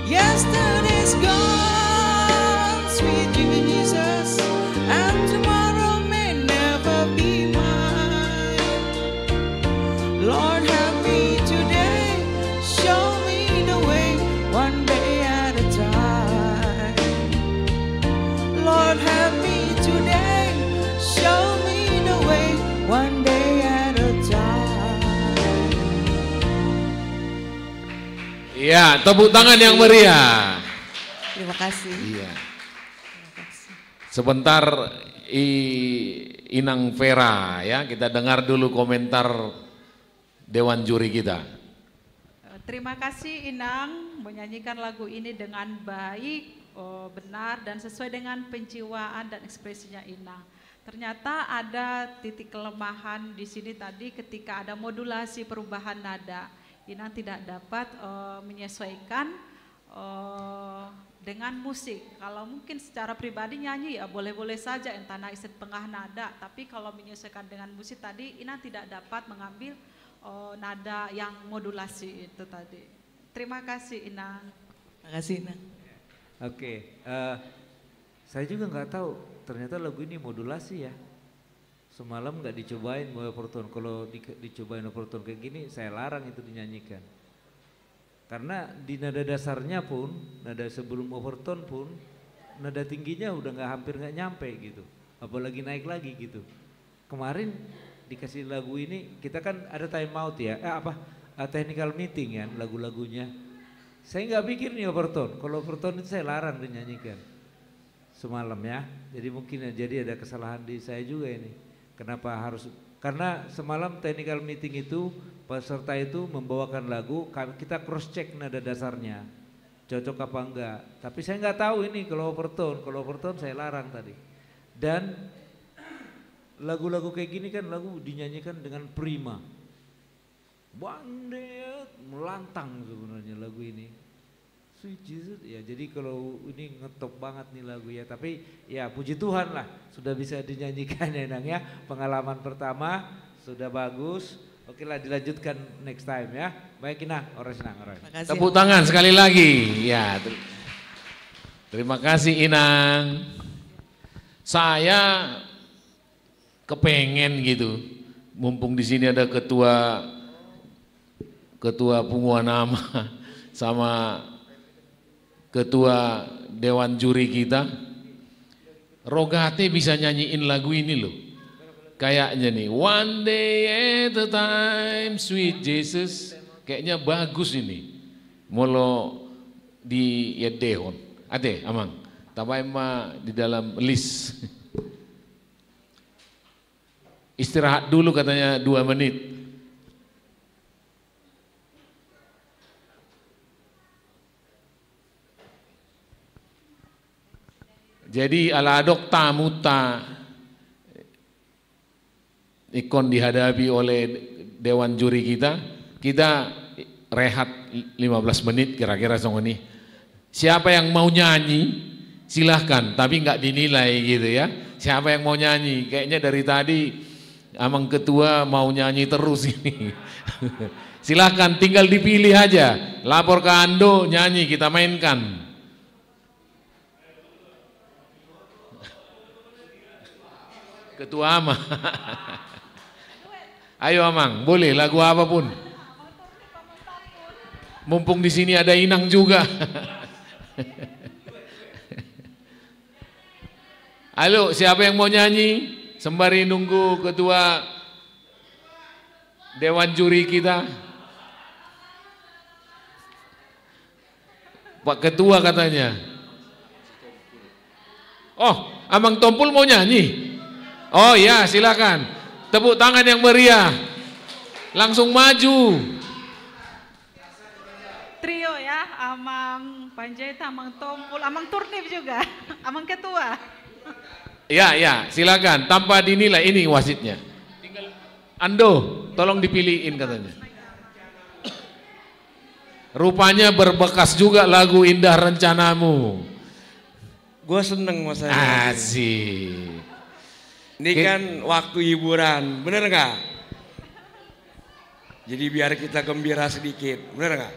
Speaker 9: Yesterday's gone, sweet Jesus, and tomorrow may never be mine. Lord, help me today, show me the way, one day at a time. Lord, help me today, show me the way, one day at a time.
Speaker 1: Ya, tepuk tangan yang meriah.
Speaker 8: Terima kasih.
Speaker 1: Iya. Sebentar Inang Vera ya, kita dengar dulu komentar Dewan Juri kita.
Speaker 7: Terima kasih Inang menyanyikan lagu ini dengan baik, benar dan sesuai dengan penjiwaan dan ekspresinya Inang. Ternyata ada titik kelemahan di sini tadi ketika ada modulasi perubahan nada. Inang tidak dapat menyesuaikan dengan musik. Kalau mungkin secara pribadi nyanyi ya boleh-boleh saja entah naik setengah nada, tapi kalau menyesuaikan dengan musik tadi Inang tidak dapat mengambil nada yang modulasi itu tadi. Terima kasih Inang.
Speaker 8: Terima kasih Inang.
Speaker 6: Oke, saya juga nggak tahu ternyata lagu ini modulasi ya. Semalam nggak dicobain mau overtone. Kalau dicobain overtone kayak gini saya larang itu dinyanyikan. Karena di nada dasarnya pun, nada sebelum overtone pun, nada tingginya udah hampir nggak nyampe gitu. Apalagi naik lagi gitu. Kemarin dikasih lagu ini, kita kan ada time out ya, technical meeting ya lagu-lagunya. Saya nggak pikir nih overtone, kalau overtone itu saya larang dinyanyikan semalam ya. Jadi mungkin jadi ada kesalahan di saya juga ini. Kenapa harus, karena semalam technical meeting itu peserta itu membawakan lagu, kita cross check nada dasarnya, cocok apa enggak. Tapi saya nggak tahu ini kalau overtone saya larang tadi. Dan lagu-lagu kayak gini kan lagu dinyanyikan dengan prima, bandet melantang sebenarnya lagu ini. Sweet Jesus ya, jadi kalau ini ngetop banget nih lagu ya, tapi ya puji Tuhan lah sudah bisa dinyanyikan ya Nang ya. Pengalaman pertama sudah bagus. Oke lah dilanjutkan next time ya. Baik Inang, ores Nang, ores.
Speaker 1: Tepuk tangan sekali lagi. Ya. Terima kasih Inang. Saya kepengen gitu. Mumpung di sini ada ketua punguan nama sama ketua Dewan Juri kita, Rogate bisa nyanyiin lagu ini loh. Kayaknya nih, one day at a time, sweet Jesus. Kayaknya bagus ini. Molo di Yedehon. Ade, amang. Tapai ma di dalam list. Istirahat dulu katanya 2 menit. Jadi aladok tamuta ikon dihadapi oleh Dewan Juri kita rehat 15 menit kira-kira song ini. Siapa yang mau nyanyi silahkan, tapi nggak dinilai gitu ya. Siapa yang mau nyanyi, kayaknya dari tadi Amang Ketua mau nyanyi terus ini. Silahkan tinggal dipilih aja, lapor ke Ando nyanyi kita mainkan. Ketua Amang. Ayo Amang, boleh lagu apapun. Mumpung di sini ada Inang juga. Halo, siapa yang mau nyanyi? Sembari nunggu ketua Dewan Juri kita. Pak Ketua katanya. Oh, Amang Tompul mau nyanyi? Oh ya, silakan. Tepuk tangan yang meriah. Langsung maju.
Speaker 7: Trio ya, Amang Panjaitan, Amang Tompul, Amang Turnip juga, Amang Ketua.
Speaker 1: Ya, silakan. Tanpa dinilai, ini wasitnya. Ando, tolong dipilihin katanya. Rupanya berbekas juga lagu Indah Rencanamu.
Speaker 10: Gue seneng mas.
Speaker 1: Asik.
Speaker 10: Ini kan waktu hiburan, bener nggak? Jadi biar kita gembira sedikit, bener nggak?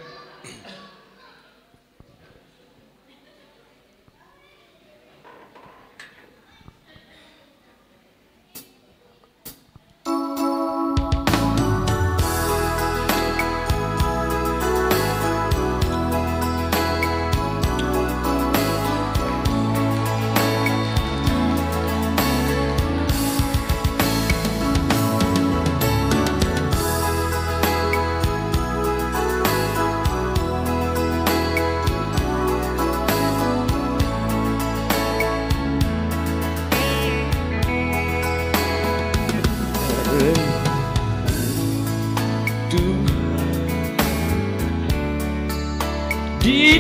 Speaker 9: Di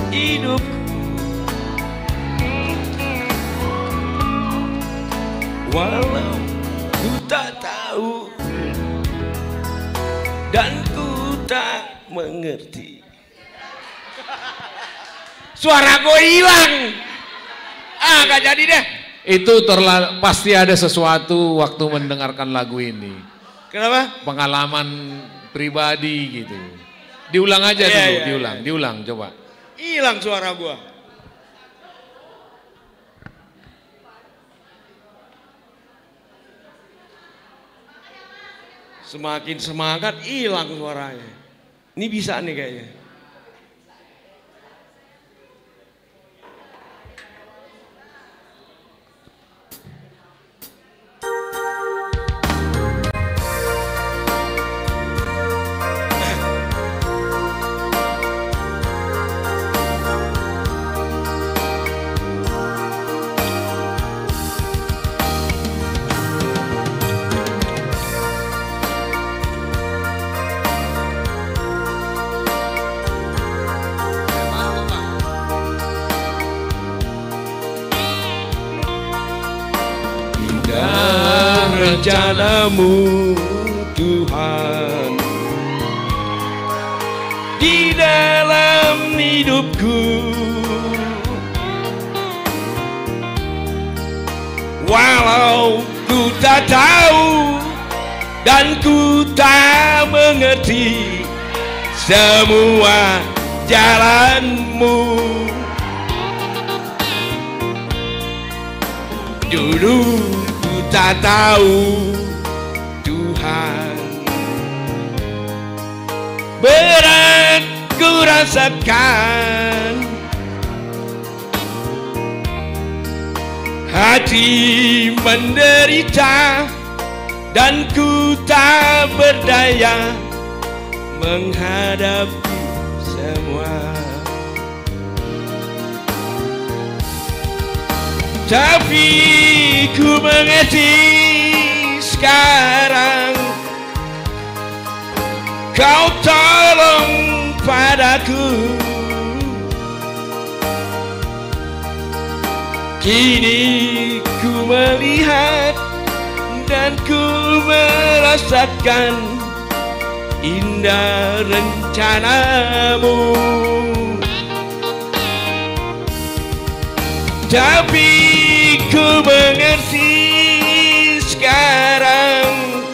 Speaker 9: hidupku, walau ku tak tahu dan ku tak mengerti.
Speaker 10: Suara gue hilang. Gak jadi deh.
Speaker 1: Itu pasti ada sesuatu waktu mendengarkan lagu ini.
Speaker 10: Kenapa?
Speaker 1: Pengalaman pribadi gitu. Diulang aja dulu, diulang coba.
Speaker 10: Hilang suara gua. Semakin semangat hilang suaranya. Ini bisa nih kayaknya.
Speaker 9: Rencanamu Tuhan di dalam hidupku, walau ku tak tahu dan ku tak mengerti semua jalanmu. Dulu ku tak tahu Tuhan, berat ku rasakan, hati menderita dan ku tak berdaya menghadapi semua. Tapi ku mengerti sekarang, Kau tolong padaku. Kini ku melihat dan ku merasakan indah rencanamu. Tapi ku mengerti sekarang,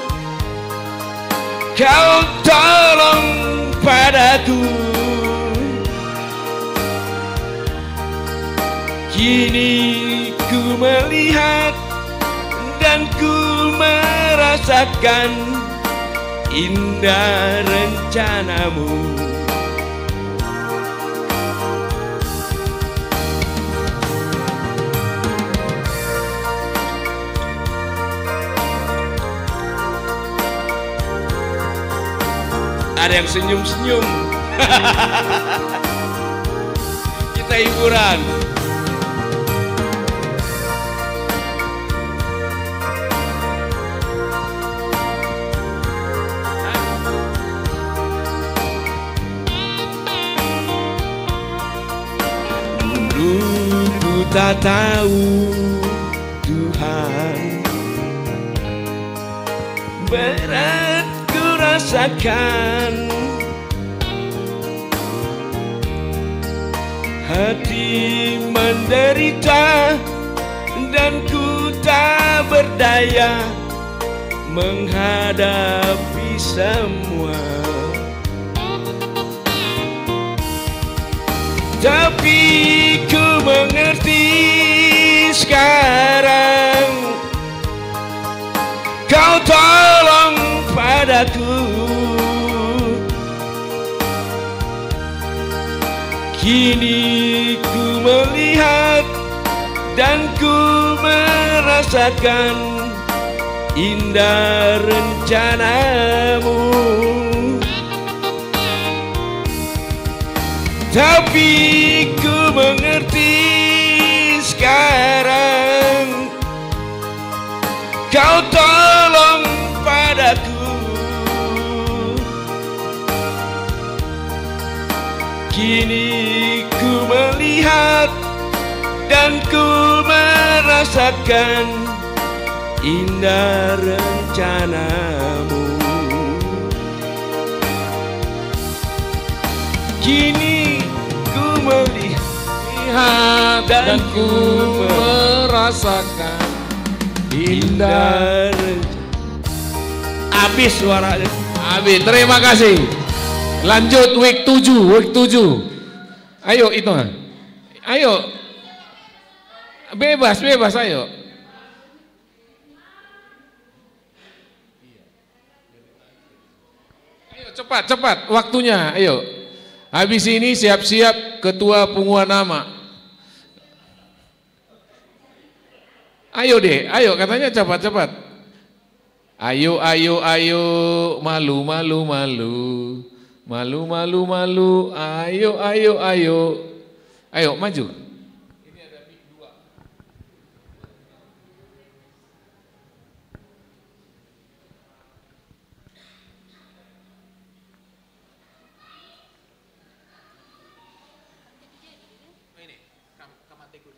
Speaker 9: Kau tolong padaku. Kini ku melihat dan ku merasakan indah rencanamu. Ada yang senyum-senyum. Kita hiburan. Dulu ku tak tahu Tuhan, berat ku rasakan, hati menderita dan ku tak
Speaker 10: berdaya menghadapi semua. Tapi ku mengerti sekarang, Kau tolong padaku. Kini ku melihat dan ku merasakan indah rencanamu. Tapi ku mengerti sekarang, Kau tolong padaku. Kini ku melihat dan ku merasakan indah rencanamu. Kini ku melihat dan ku merasakan indah rencana. Habis suaranya.
Speaker 1: Habis, terima kasih. Lanjut week 7. Ayo itu. Ayo. Bebas ayo. Ayo cepat waktunya, ayo. Habis ini siap-siap ketua penguat nama. Ayo deh, ayo katanya cepat. Ayo, malu. Ayo maju. Ini ada mic 2. Ini kamateku.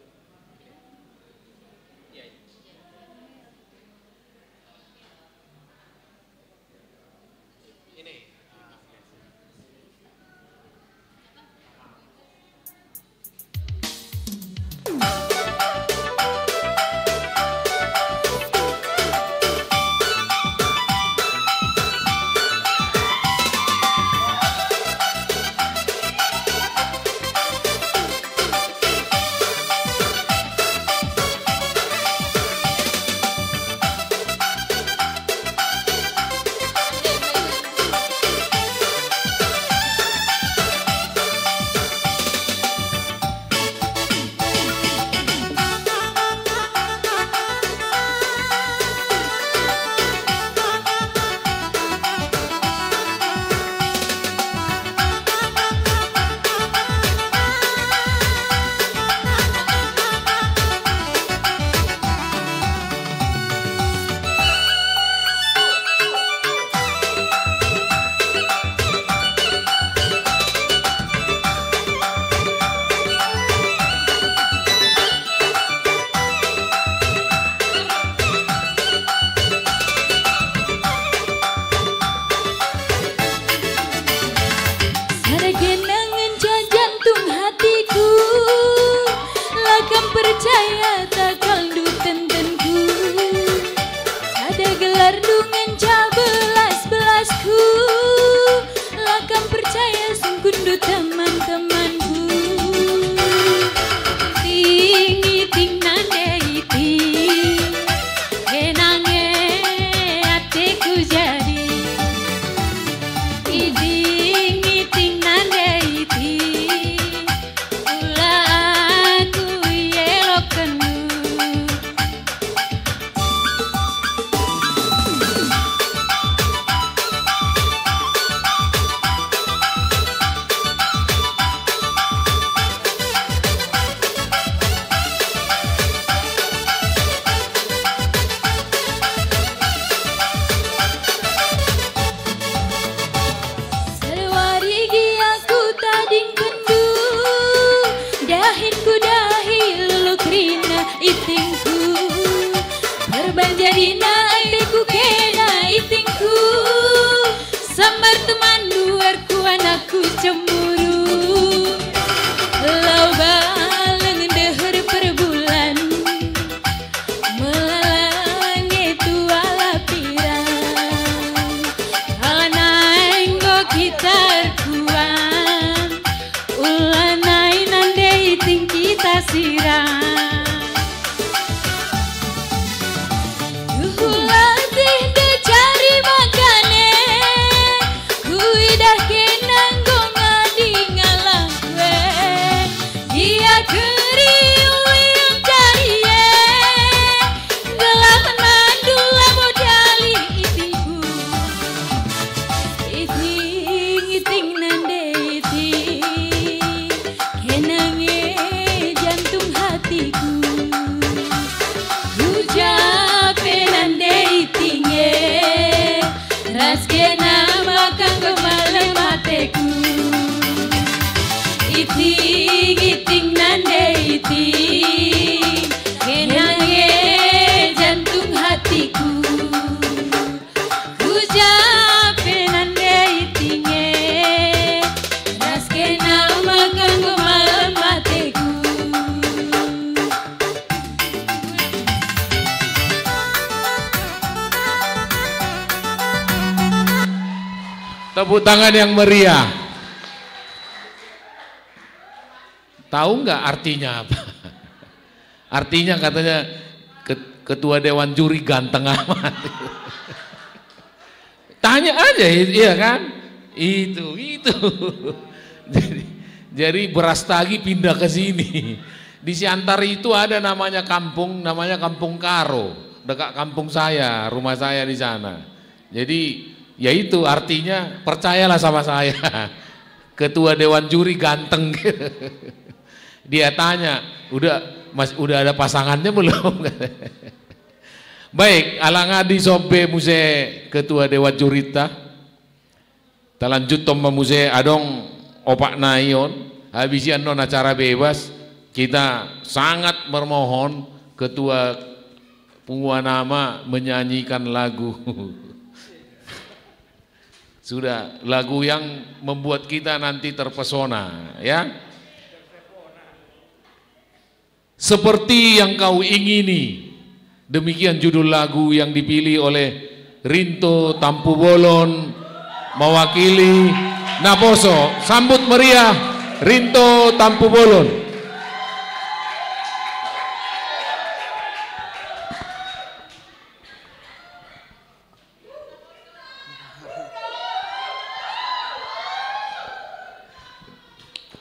Speaker 4: Melalangnya
Speaker 1: Tepuk tangan yang meriah. Tahu nggak artinya apa? Artinya katanya ketua dewan juri ganteng amat. Tanya aja, iya kan? Itu. Jadi beras tagi pindah ke sini. Di Siantar itu ada namanya Kampung Karo, dekat kampung saya, rumah saya di sana. Jadi ya itu artinya percayalah sama saya. Ketua dewan juri ganteng. Dia tanya, udah ada pasangannya belum? Baik, alangadi sobe muse ketua dewan jurita. Talanjut tomba muse adong opak naion. Habisian non acara bebas. Kita sangat bermohon ketua pengumuman nama menyanyikan lagu. Sudah lagu yang membuat kita nanti terpesona, ya. Seperti yang kau ingini, demikian judul lagu yang dipilih oleh Rinto Tampu Bolon mewakili Naposo. Sambut meriah Rinto Tampu Bolon.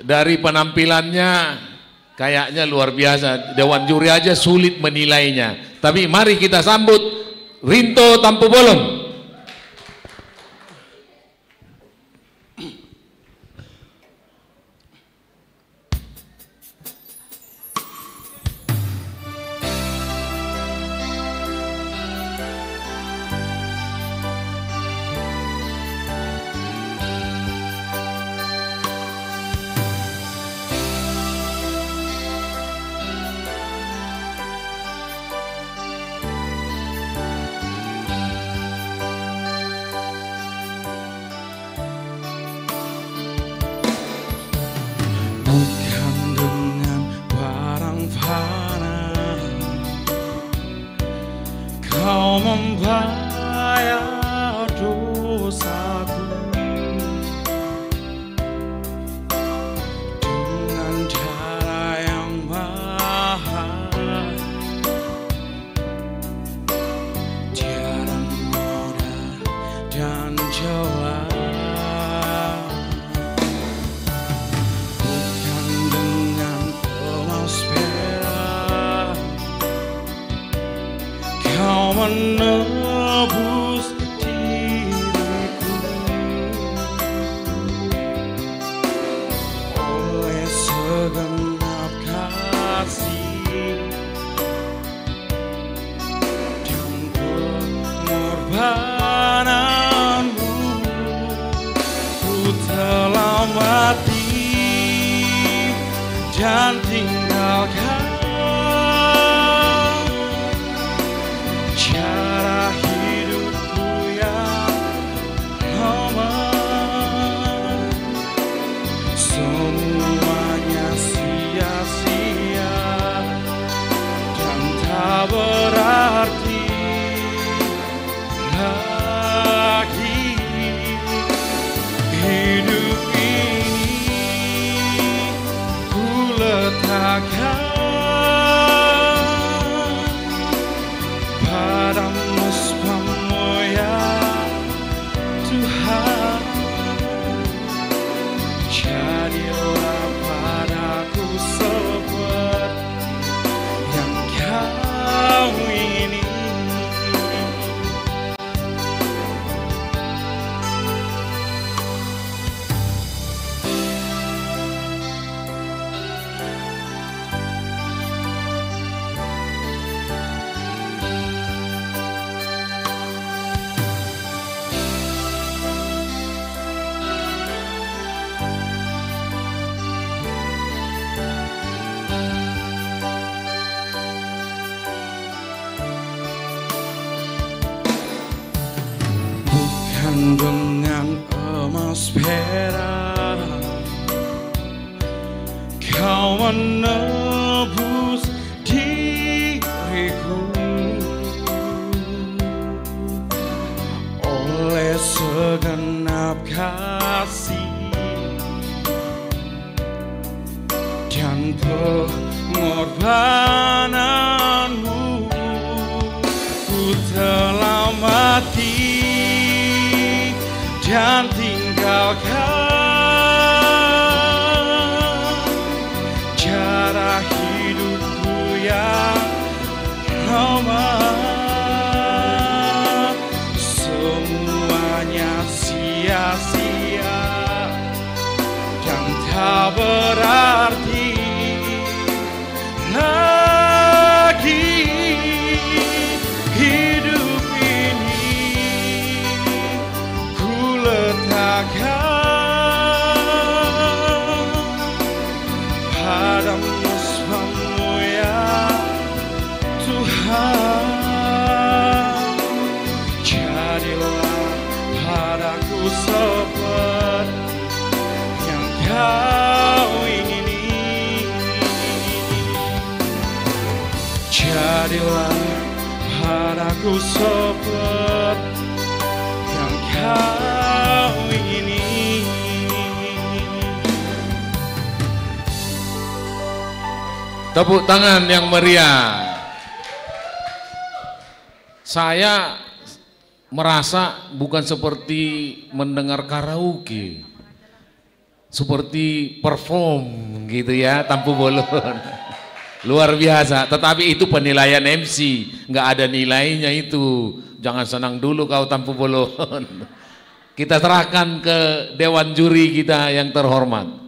Speaker 1: Dari penampilannya kayaknya luar biasa, dewan juri aja sulit menilainya. Tapi mari kita sambut Rinto Tampu Bolon.
Speaker 9: Kau membayar dosaku dengan cara yang mahal. Tiada mudah dan jelas, bukan dengan emas perak kau menebus diriku. Oleh segenap kasih dan pengorbananmu, ku telah mati dan tinggalkan cara hidupku yang aman. Semuanya sia-sia dan tak berarti lagi. Hidup ini ku letakkan padamu sepamu ya Tuhan. Jadilah padaku seperti yang kau ingini. Dengan emas perak kau menebus diriku. Oleh segenap sebab kasih dan pengorbananmu. Ku telah mati dan tinggalkan cara hidupku yang lama. Semuanya sia-sia dan tak berarti lagi. Hidup ini ku letakkan padamu semua ya Tuhan. Jadilah padaku seperti yang kau ingini. Jadilah padaku seperti yang kau ingini.
Speaker 1: Tepuk tangan yang meriah. Saya merasa bukan seperti mendengar karaoke, seperti perform gitu ya, Tampu Bolon. Luar biasa, tetapi itu penilaian MC, nggak ada nilainya itu. Jangan senang dulu kau Tampu Bolon. Kita serahkan ke Dewan Juri kita yang terhormat.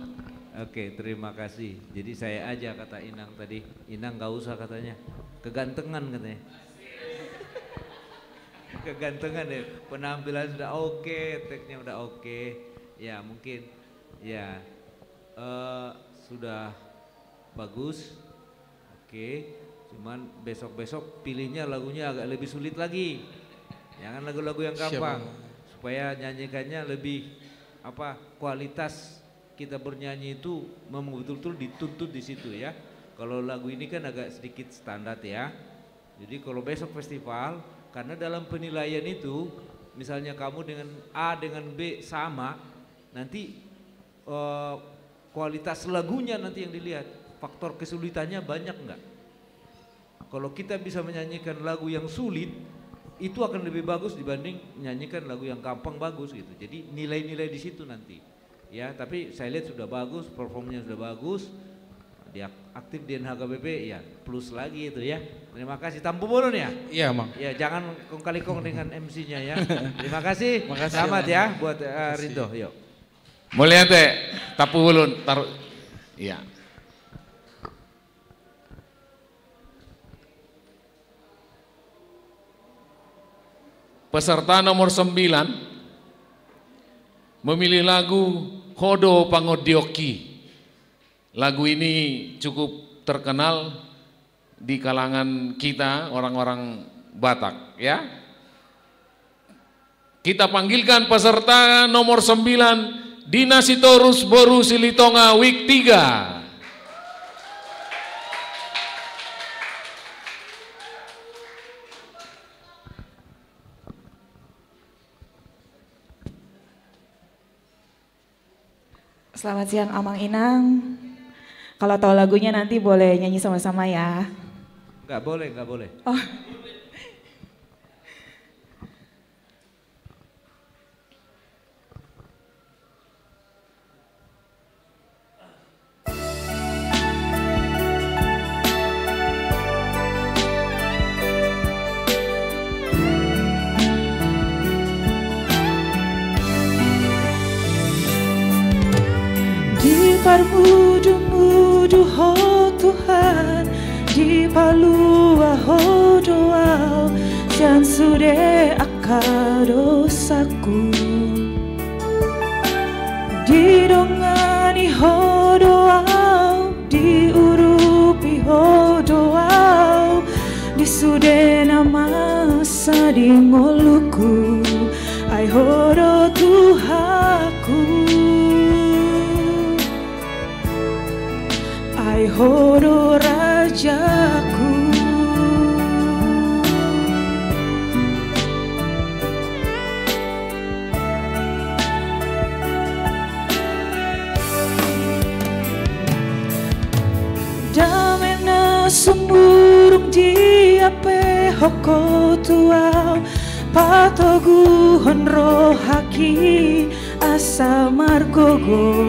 Speaker 6: Oke, terima kasih. Jadi saya aja kata Inang tadi. Inang nggak usah katanya, kegantengan katanya. Kegantengan ya, penampilan sudah oke, take-nya udah oke. Ya mungkin ya sudah bagus. Oke, cuman besok-besok pilihnya lagunya agak lebih sulit lagi. Jangan lagu-lagu yang gampang. Supaya nyanyikannya lebih kualitas kita bernyanyi itu memang betul-betul dituntut di situ ya. Kalau lagu ini kan agak sedikit standar ya. Jadi kalau besok festival, karena dalam penilaian itu misalnya kamu dengan A dengan B sama, nanti kualitas lagunya nanti yang dilihat. Faktor kesulitannya banyak enggak? Kalau kita bisa menyanyikan lagu yang sulit, itu akan lebih bagus dibanding menyanyikan lagu yang gampang bagus gitu. Jadi nilai-nilai di situ nanti. Ya, tapi saya lihat sudah bagus, performnya sudah bagus. Dia aktif di NHKBP ya, plus lagi itu ya. Terima kasih. Tampu Bolon ya?
Speaker 9: Iya, Mang.
Speaker 6: Ya, jangan kong kali kong dengan MC-nya ya. Terima kasih. Selamat ya buat Rinto. Yuk.
Speaker 1: Mulia teh, Tampu Bolon taruh. Iya. Peserta nomor 9 memilih lagu Hodo Pangodioki. Lagu ini cukup terkenal di kalangan kita orang-orang Batak ya. Kita panggilkan peserta nomor 9 Dina Sitorus Boru Silitonga Week 3.
Speaker 11: Selamat siang Amang Inang. Kalau tahu lagunya nanti boleh nyanyi sama-sama ya.
Speaker 6: Enggak boleh, enggak boleh.
Speaker 11: Oh.
Speaker 12: Parmudu-mudu ho Tuhan, di palua ho doa, sian sude akadosaku. Di dongani ho doa, di urupi ho doa, di sude namasa di ngoluku, ai hodo Tuhaku. Ai hodo rajaku. sumurung dia pe hoko tuau patogu honro haki asa margogo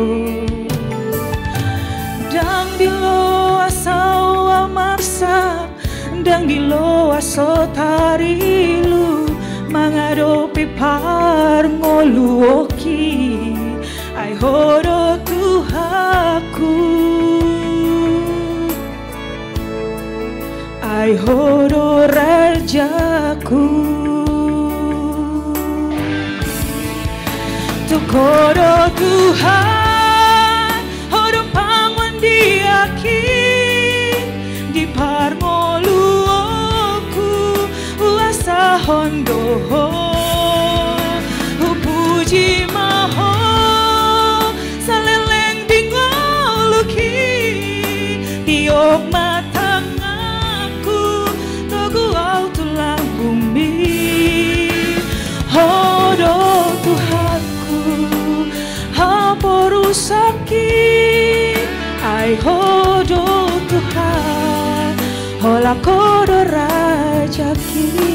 Speaker 12: dang dilo asau amarsa dang dilo aso tarilu mangadopi par ngolu oki ai horo Tuhaku ai horo rajaku Tukoro Tuhan horo pangon diaki di parngolu oku uasa hondoho upuji maho saleleng dingoluki tiok matangaku togu au tulang bumi hodo Tuhanku haporusaki ai hodo Tuhan hola kodo rajaki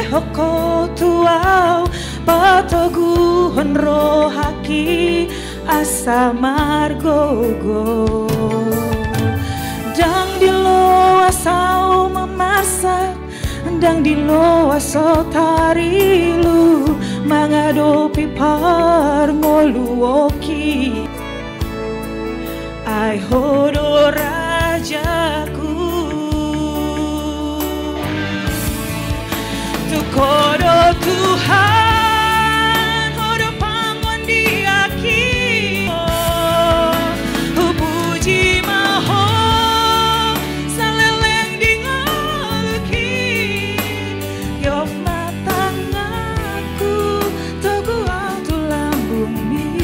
Speaker 12: hoko tuau patogu honro haki asa margogo dang dilo asau memasak dang dilo aso tarilu mangadopi par ngolu oki ai hodo rajaku Tukoro Tuhan horo pangon diaki upuji maho saleleng dingoluki yop matangaku togu au tulang bumi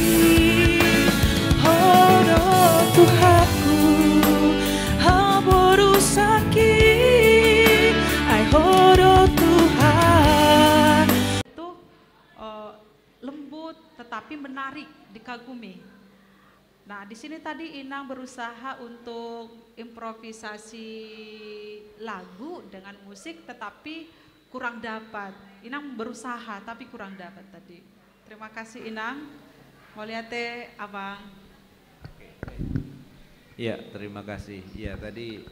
Speaker 12: horo Tuhanku haborusaki ai horo
Speaker 7: lembut tetapi menarik, dikagumi. Nah, di sini tadi Inang berusaha untuk improvisasi lagu dengan musik tetapi kurang dapat. Inang berusaha tapi kurang dapat tadi. Terima kasih Inang. Mau lihat Abang.
Speaker 6: Ya, terima kasih. Ya, tadi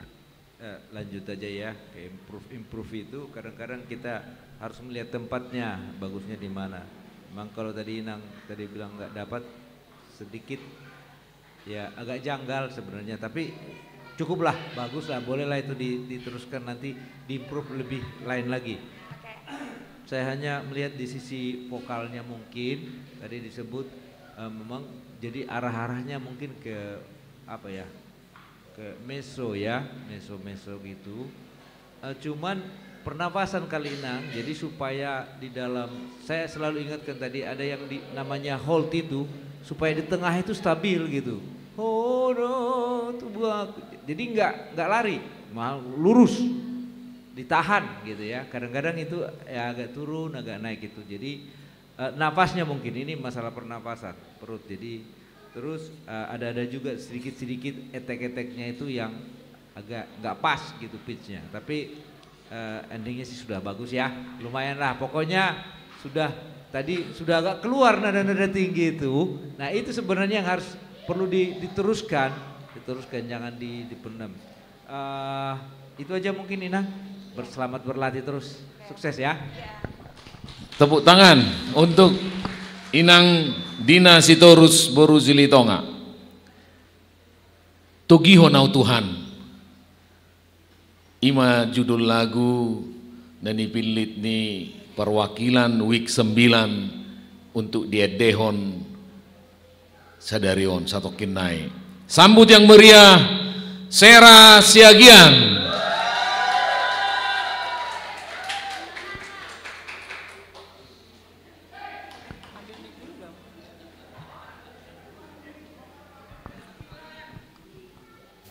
Speaker 6: lanjut aja ya ke improve itu kadang-kadang kita harus melihat tempatnya bagusnya di mana. Memang kalau tadi Inang tadi bilang nggak dapat sedikit ya agak janggal sebenarnya, tapi cukuplah, baguslah, bolehlah itu diteruskan nanti diimprove lebih lain lagi. Saya hanya melihat di sisi vokalnya mungkin tadi disebut memang jadi arah-arahnya mungkin ke apa ya, ke meso ya, meso gitu. Cuman pernapasan kali Inang, jadi supaya di dalam, saya selalu ingatkan tadi ada yang namanya hold itu, supaya di tengah itu stabil gitu. Jadi nggak lari, malah lurus, ditahan gitu ya. Kadang-kadang itu ya agak turun, agak naik gitu. Jadi napasnya mungkin ini masalah pernapasan perut. Jadi terus ada juga sedikit-sedikit etek-eteknya itu yang agak nggak pas gitu pitchnya. Tapi endingnya sih sudah bagus ya, lumayan lah. Pokoknya tadi sudah agak keluar nada-nada tinggi itu. Nah itu sebenarnya yang harus perlu diteruskan, jangan dipendam. Itu aja mungkin Inang. Selamat berlatih terus, sukses ya.
Speaker 1: Tepuk tangan untuk Inang Dina Sitorus Boruzilitonga. Tugihonau Tuhan. Ima judul lagu dan dipilit ni perwakilan week 9 untuk dia dehon sadarion satu kinai Sambut yang meriah Sera Siagian.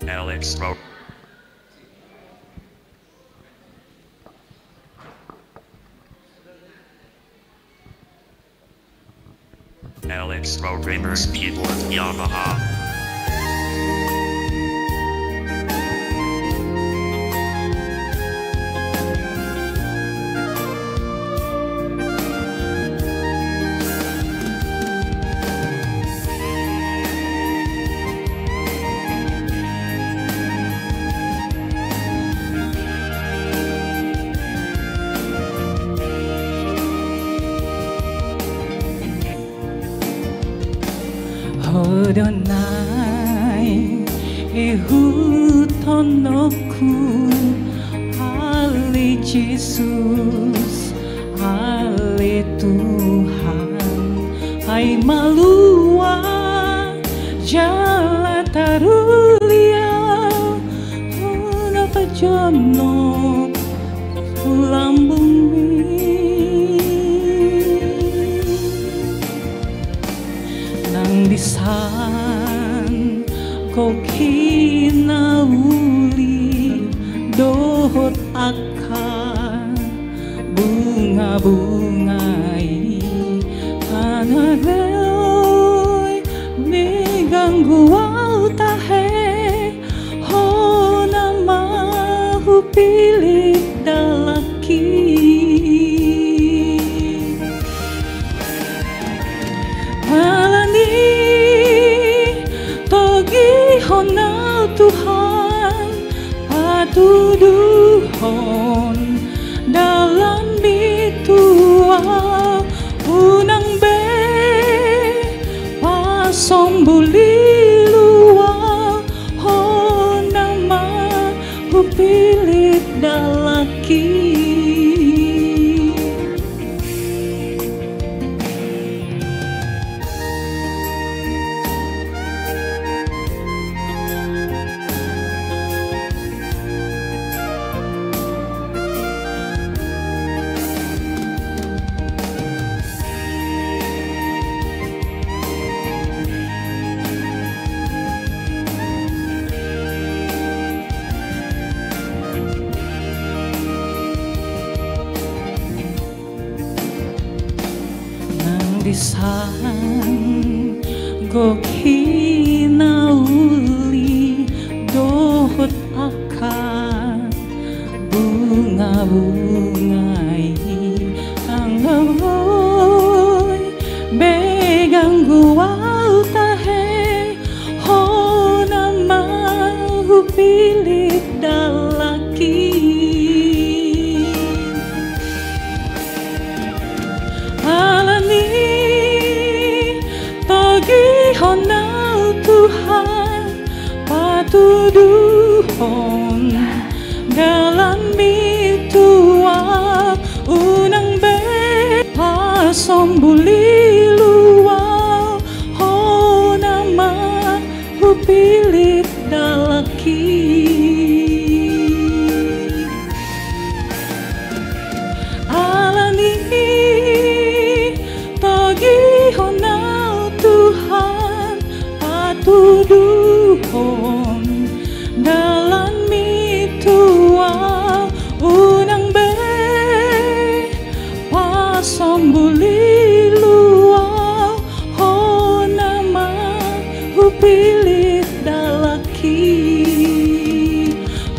Speaker 13: Alex Rowe. Alex Programmers Keyboard Yamaha.
Speaker 12: Adonai Ehutonoku Ale Yesus Ale Tuhan Hai malua Jala tarulia Napa jono lambung Bisan ko kinauli dohot akan bunga-bungai tanagaoy meganggu au tahe ho nama hupilit dalaki Honau Tuhan patuduhon dalam bitua unang be pasombuli lua honama hupilit dalaki Bisan go kinauli dohot akan bunga-bungai tanggawoy beganggu au tahe ho nama hupilit dalaki Honau Tuhan patuduhon dalam bitua unang be pasombuli lua honama hupilit dalaki alani togi honau Tuhan patuduhon dalam mitua unang be pasombuli lua honama hupilit dalaki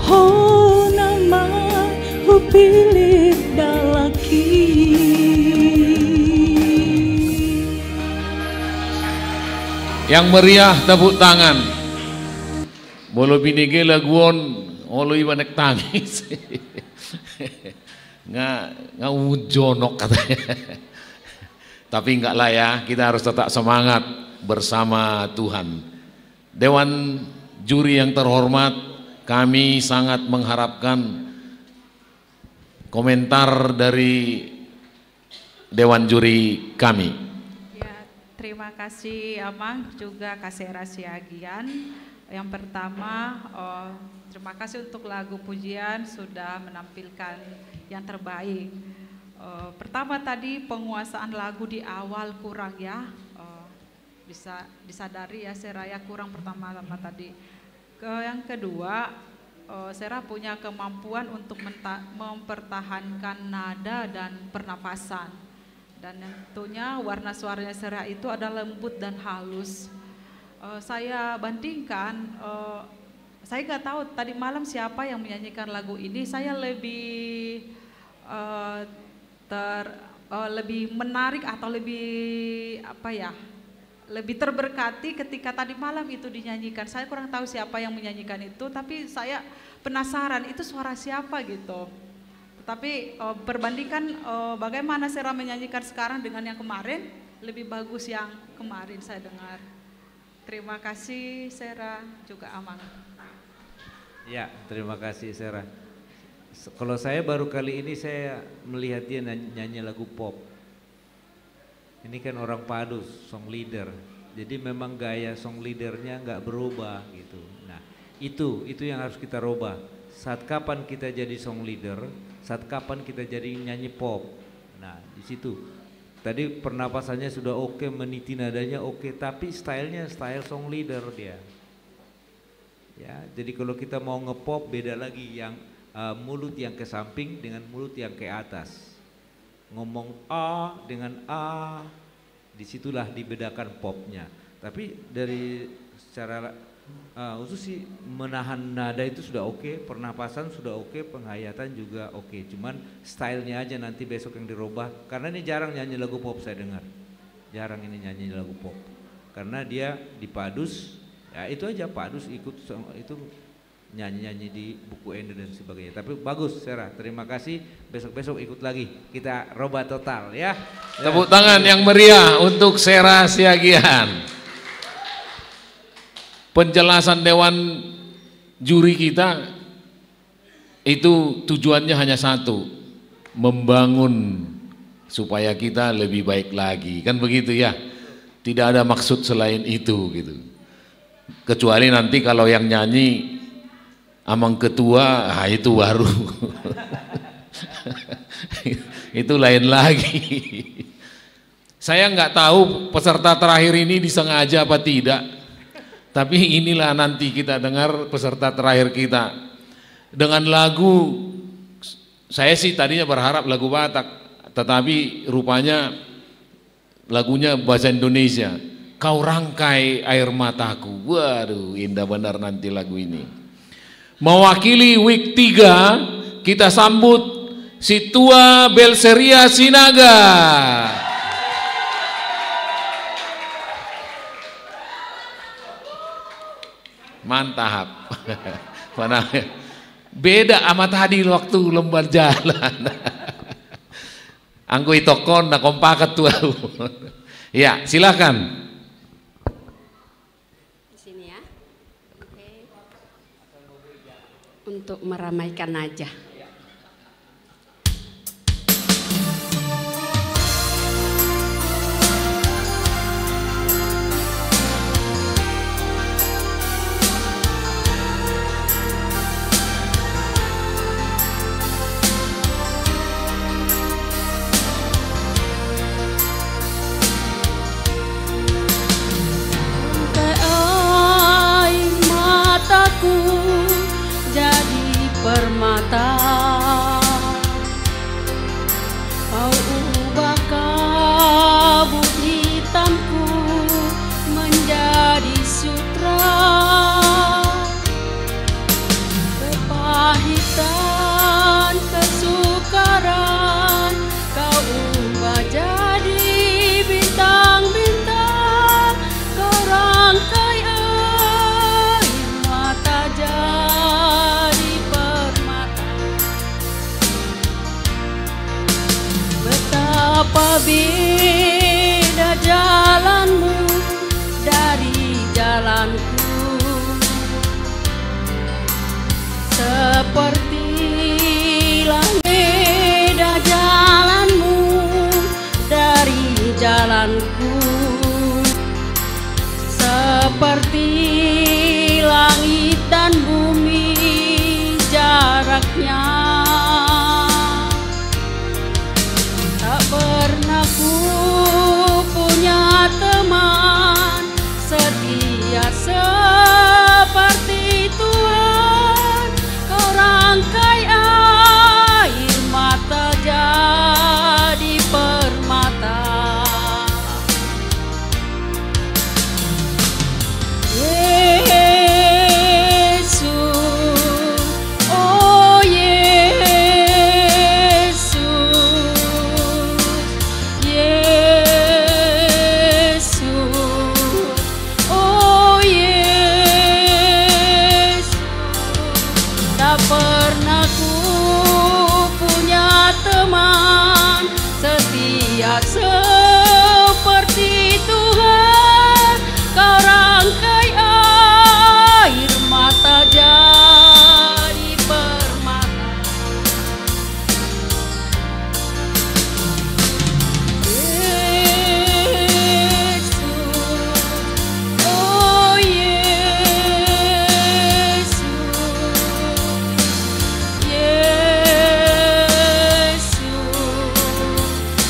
Speaker 12: honama hupilit dalaki.
Speaker 1: Yang meriah tepuk tangan. Bolo binige laguon olo ibanek tangis. Nggak ujonok katanya. Tapi enggak lah ya, kita harus tetap semangat bersama Tuhan. Dewan juri yang terhormat, kami sangat mengharapkan komentar dari Dewan juri kami.
Speaker 7: Terima kasih Amang juga Kasera Siagian. Yang pertama, terima kasih untuk lagu pujian sudah menampilkan yang terbaik. Pertama tadi penguasaan lagu di awal kurang ya, bisa disadari ya Sera ya, kurang pertama-tama tadi. Yang kedua, Sera punya kemampuan untuk mempertahankan nada dan pernafasan. Dan tentunya warna suaranya Sera itu adalah lembut dan halus. Saya bandingkan, saya nggak tahu tadi malam siapa yang menyanyikan lagu ini. Saya lebih lebih menarik atau lebih apa ya, lebih terberkati ketika tadi malam itu dinyanyikan. Saya kurang tahu siapa yang menyanyikan itu, tapi saya penasaran itu suara siapa gitu. Tetapi perbandingkan bagaimana Sera menyanyikan sekarang dengan yang kemarin, lebih bagus yang kemarin saya dengar. Terima kasih Sera, juga Amang.
Speaker 6: Ya, terima kasih Sera. Kalau saya baru kali ini saya melihat dia nyanyi lagu pop. Ini kan orang Padus, song leader. Jadi memang gaya song leadernya nggak berubah gitu. Nah, itu yang harus kita rubah. Saat kapan kita jadi song leader, saat kapan kita jadi nyanyi pop. Nah, di situ. Tadi pernapasannya sudah oke, meniti nadanya oke, tapi stylenya style song leader dia. Ya, jadi kalau kita mau ngepop beda lagi, yang mulut yang ke samping dengan mulut yang ke atas. Ngomong A dengan A, disitulah dibedakan popnya. Tapi dari secara khusus sih menahan nada itu sudah oke, pernapasan sudah oke, penghayatan juga oke. Cuman stylenya aja nanti besok yang dirubah. Karena ini jarang nyanyi lagu pop saya dengar. Jarang ini nyanyi lagu pop. Karena dia di Padus, ya itu aja Padus ikut itu nyanyi-nyanyi di buku Ende dan sebagainya. Tapi bagus Sera, terima kasih. Besok-besok ikut lagi. Kita robah total ya.
Speaker 1: Tepuk tangan yang meriah untuk Sera Siagian. Penjelasan dewan juri kita itu tujuannya hanya satu, membangun supaya kita lebih baik lagi, kan begitu ya. Tidak ada maksud selain itu gitu. Kecuali nanti kalau yang nyanyi Amang Ketua, itu baru itu lain lagi. Saya nggak tahu peserta terakhir ini disengaja apa tidak. Tapi inilah nanti kita dengar peserta terakhir kita dengan lagu. Saya sih tadinya berharap lagu Batak, tetapi rupanya lagunya bahasa Indonesia. Kau rangkai air mataku. Waduh, indah benar nanti lagu ini. Mewakili week 3 kita sambut si Tua Belseria Sinaga. Mantap. Beda sama tadi waktu lembar jalan. Anggo itokon na kompakat tuh. Ya, silakan.
Speaker 14: Di sini ya. Oke. Untuk meramaikan aja.
Speaker 12: Jadi permata, kau ubah kabut hitamku menjadi sutra, kepahitan, kesukaran kau ubah jadi bintang-bintang, kau rangkai jadi permata. Betapa beda jalanmu dari jalanku, seperti beda jalanmu dari jalanku, seperti setia seperti Tuhan, kau rangkai air mata jadi permata. Yesus, oh Yesus, Yesus,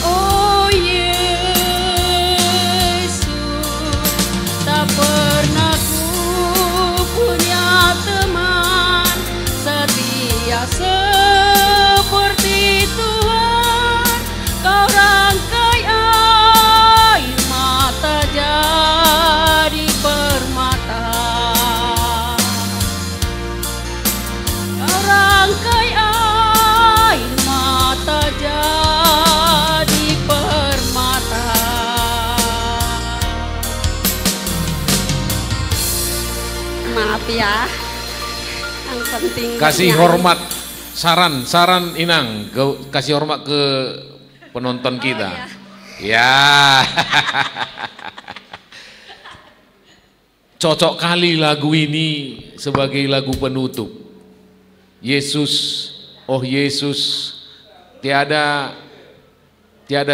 Speaker 12: oh Yesus, tak pernah ku punya teman setia seperti Tuhan, kau rangkai air mata jadi permata. Kau rangkai air mata jadi permata.
Speaker 14: Maaf ya, yang penting
Speaker 1: Kasih
Speaker 14: bernyanyi.
Speaker 1: hormat, saran Inang, kasih hormat ke penonton kita. Ya. Cocok kali lagu ini sebagai lagu penutup. Yesus, oh Yesus, tiada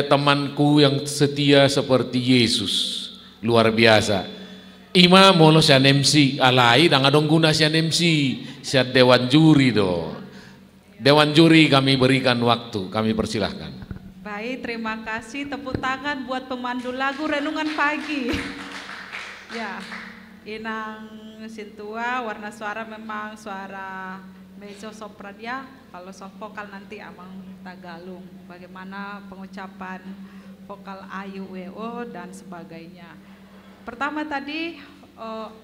Speaker 1: temanku yang setia seperti Yesus. Luar biasa. Ima molo sian MC alai dang adong guna sian MC sian dewan juri do. Dewan juri kami berikan waktu, kami persilahkan.
Speaker 7: Baik, terima kasih. Tepuk tangan buat pemandu lagu Renungan Pagi. Ya, Inang Sintua, warna suara memang suara mezzo sopran ya. Kalau soft vokal nanti Amang Tagalung. Bagaimana pengucapan vokal Ayu WO dan sebagainya. Pertama tadi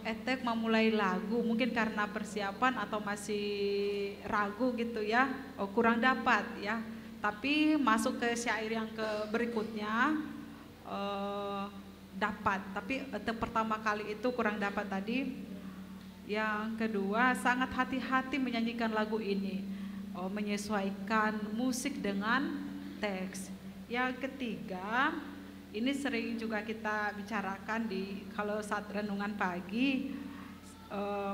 Speaker 7: Etek memulai lagu mungkin karena persiapan atau masih ragu gitu ya, kurang dapat ya. Tapi masuk ke syair yang berikutnya dapat. Tapi pertama kali itu kurang dapat tadi. Yang kedua sangat hati-hati menyanyikan lagu ini, menyesuaikan musik dengan teks. Yang ketiga, ini sering juga kita bicarakan kalau saat renungan pagi,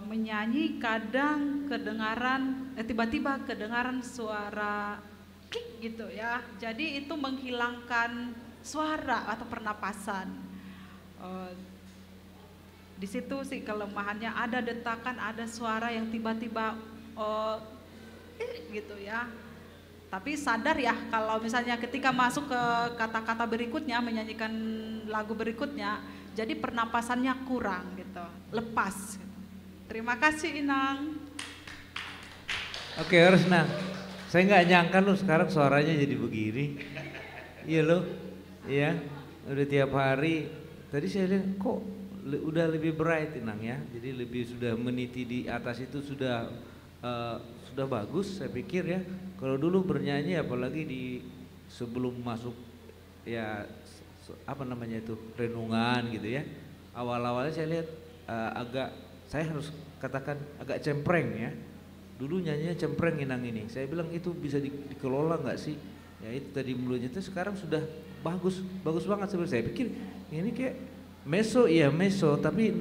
Speaker 7: menyanyi kadang kedengaran tiba-tiba kedengaran suara klik gitu ya. Jadi itu menghilangkan suara atau pernapasan. Di situ sih kelemahannya, ada detakan, ada suara yang tiba-tiba gitu ya. Tapi sadar ya kalau misalnya ketika masuk ke kata-kata berikutnya, menyanyikan lagu berikutnya, jadi pernapasannya kurang gitu, lepas gitu. Terima kasih Inang.
Speaker 6: Oke, Resna, saya nggak nyangka lu sekarang suaranya jadi begini. Iya lo, iya, udah tiap hari. Tadi saya lihat kok udah lebih bright Inang ya, jadi lebih sudah meniti di atas itu sudah bagus saya pikir ya. Kalau dulu bernyanyi apalagi di sebelum masuk ya apa namanya itu renungan gitu ya, awal-awalnya saya lihat saya harus katakan agak cempreng ya. Dulu nyanyinya cempreng Inang ini, saya bilang itu bisa dikelola nggak sih ya, itu tadi mulutnya itu sekarang sudah bagus banget sebenarnya. Saya pikir ini kayak meso, iya meso, tapi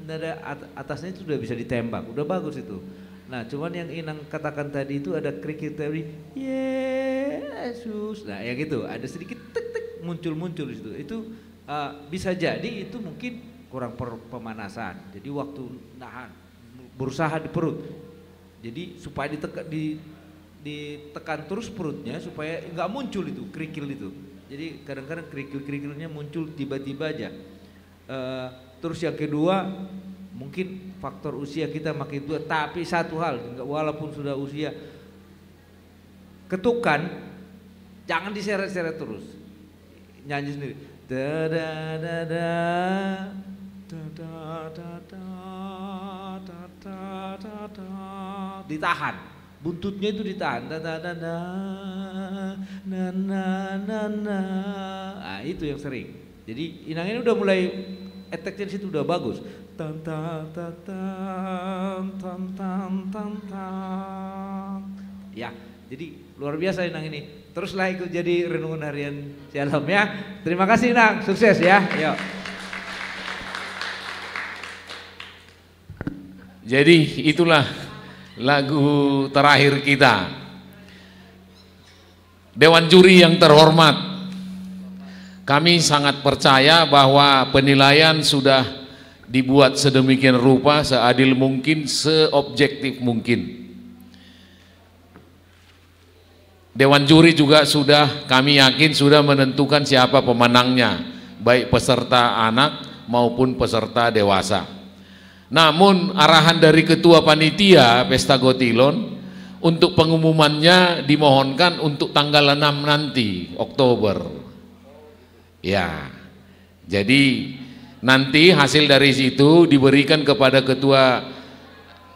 Speaker 6: nada atasnya itu sudah bisa ditembak, udah bagus itu. Nah cuman yang Inang katakan tadi itu ada krikil tadi Yesus, nah ya gitu, ada sedikit tek muncul di situ. Itu bisa jadi itu mungkin kurang pemanasan, jadi waktu nahan berusaha di perut, jadi supaya ditekan terus perutnya supaya nggak muncul itu krikil itu. Jadi kadang-kadang krikilnya muncul tiba-tiba aja. Terus yang kedua mungkin faktor usia kita makin tua, tapi satu hal, walaupun sudah usia, ketukan jangan diseret-seret terus, nyanyi sendiri, ditahan, buntutnya itu ditahan, nah itu yang sering. Jadi Inang ini udah mulai eteknya di situ udah bagus. Ya, Jadi luar biasa Inang ini. Teruslah ikut jadi renungan harian Shalom ya. Terima kasih Inang, sukses ya. Yuk.
Speaker 1: Jadi itulah lagu terakhir kita. Dewan juri yang terhormat, kami sangat percaya bahwa penilaian sudah dibuat sedemikian rupa, seadil mungkin, seobjektif mungkin. Dewan juri juga sudah, kami yakin sudah menentukan siapa pemenangnya, baik peserta anak maupun peserta dewasa. Namun arahan dari ketua panitia Pesta Gotilon untuk pengumumannya dimohonkan untuk tanggal 6 nanti, Oktober. Ya, jadi nanti hasil dari situ diberikan kepada ketua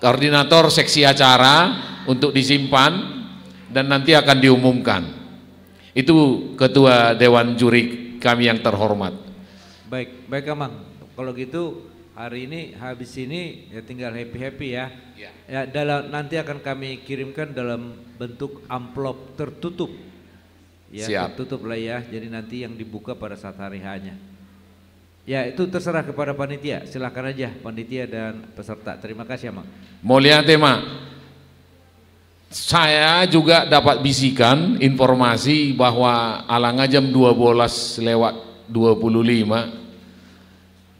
Speaker 1: koordinator seksi acara untuk disimpan dan nanti akan diumumkan. Itu ketua dewan juri kami yang terhormat.
Speaker 6: Baik, baik Amang. Kalau gitu hari ini habis ini ya tinggal happy ya. Ya nanti akan kami kirimkan dalam bentuk amplop tertutup. Ya,
Speaker 1: Siap.
Speaker 6: tertutup lah ya. Jadi nanti yang dibuka pada saat hari H-nya. Ya itu terserah kepada panitia. Silakan aja panitia dan peserta. Terima kasih Amang.
Speaker 1: Mulia tema. Saya juga dapat bisikan informasi bahwa alangan jam 12:25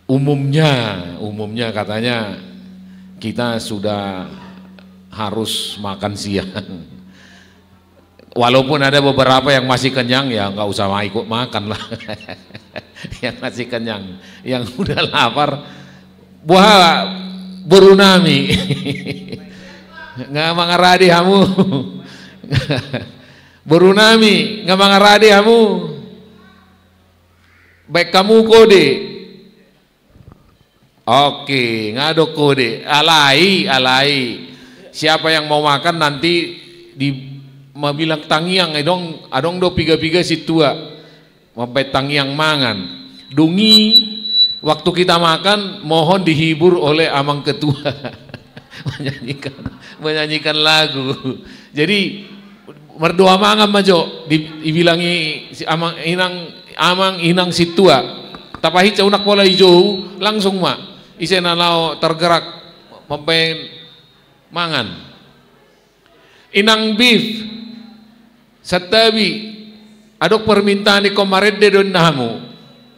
Speaker 1: umumnya katanya kita sudah harus makan siang. Walaupun ada beberapa yang masih kenyang ya nggak usah ikut makan lah. Yang masih kenyang, yang udah lapar buah berunami. Nggak mangaradi kamu. Berunami nggak mangaradi kamu. Baik kamu kode. Oke, ngado kode. Alai. Siapa yang mau makan nanti mau bilang tangiang adong do piga-piga situa. Sampai tangiang mangan. Dungi waktu kita makan mohon dihibur oleh amang ketua. menyanyikan lagu. Jadi merdoa mangan majo dibilangi si amang inang situa. Tapahi caunak pola hijau langsung mak isena lao tergerak mempen mangan. Inang beef satabi adok permintaan di kemarin de don namu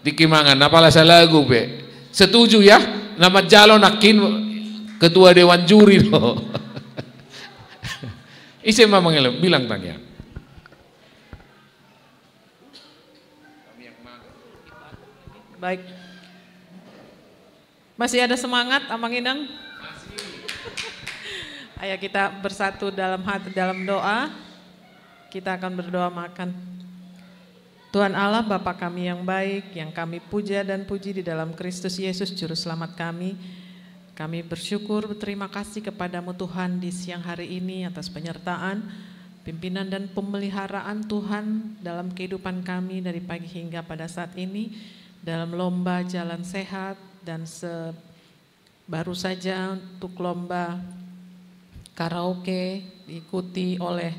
Speaker 1: dikimangan apalah sa lagu be. Setuju ya? Nama jalo nakin ketua dewan juri loh. Isi memang bilang tanya.
Speaker 15: Baik. Masih ada semangat Amang Inang? Ayo kita bersatu dalam hati, dalam doa. Kita akan berdoa makan. Tuhan Allah Bapa kami yang baik, yang kami puja dan puji di dalam Kristus Yesus Juru Selamat kami. Kami bersyukur, berterima kasih kepadamu Tuhan di siang hari ini atas penyertaan, pimpinan dan pemeliharaan Tuhan dalam kehidupan kami dari pagi hingga pada saat ini, dalam lomba jalan sehat dan baru saja untuk lomba karaoke diikuti oleh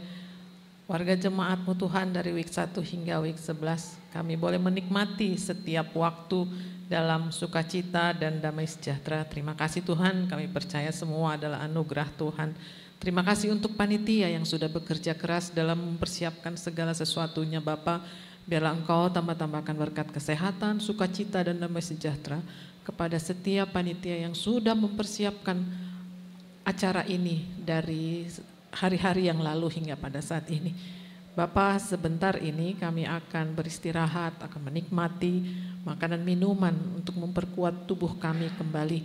Speaker 15: warga jemaatmu Tuhan dari week 1 hingga week 11. Kami boleh menikmati setiap waktu dalam sukacita dan damai sejahtera. Terima kasih Tuhan, kami percaya semua adalah anugerah Tuhan. Terima kasih untuk panitia yang sudah bekerja keras dalam mempersiapkan segala sesuatunya Bapa. Biarlah Engkau tambah-tambahkan berkat kesehatan, sukacita dan damai sejahtera kepada setiap panitia yang sudah mempersiapkan acara ini dari hari-hari yang lalu hingga pada saat ini. Bapa, sebentar ini kami akan beristirahat, akan menikmati makanan minuman untuk memperkuat tubuh kami kembali.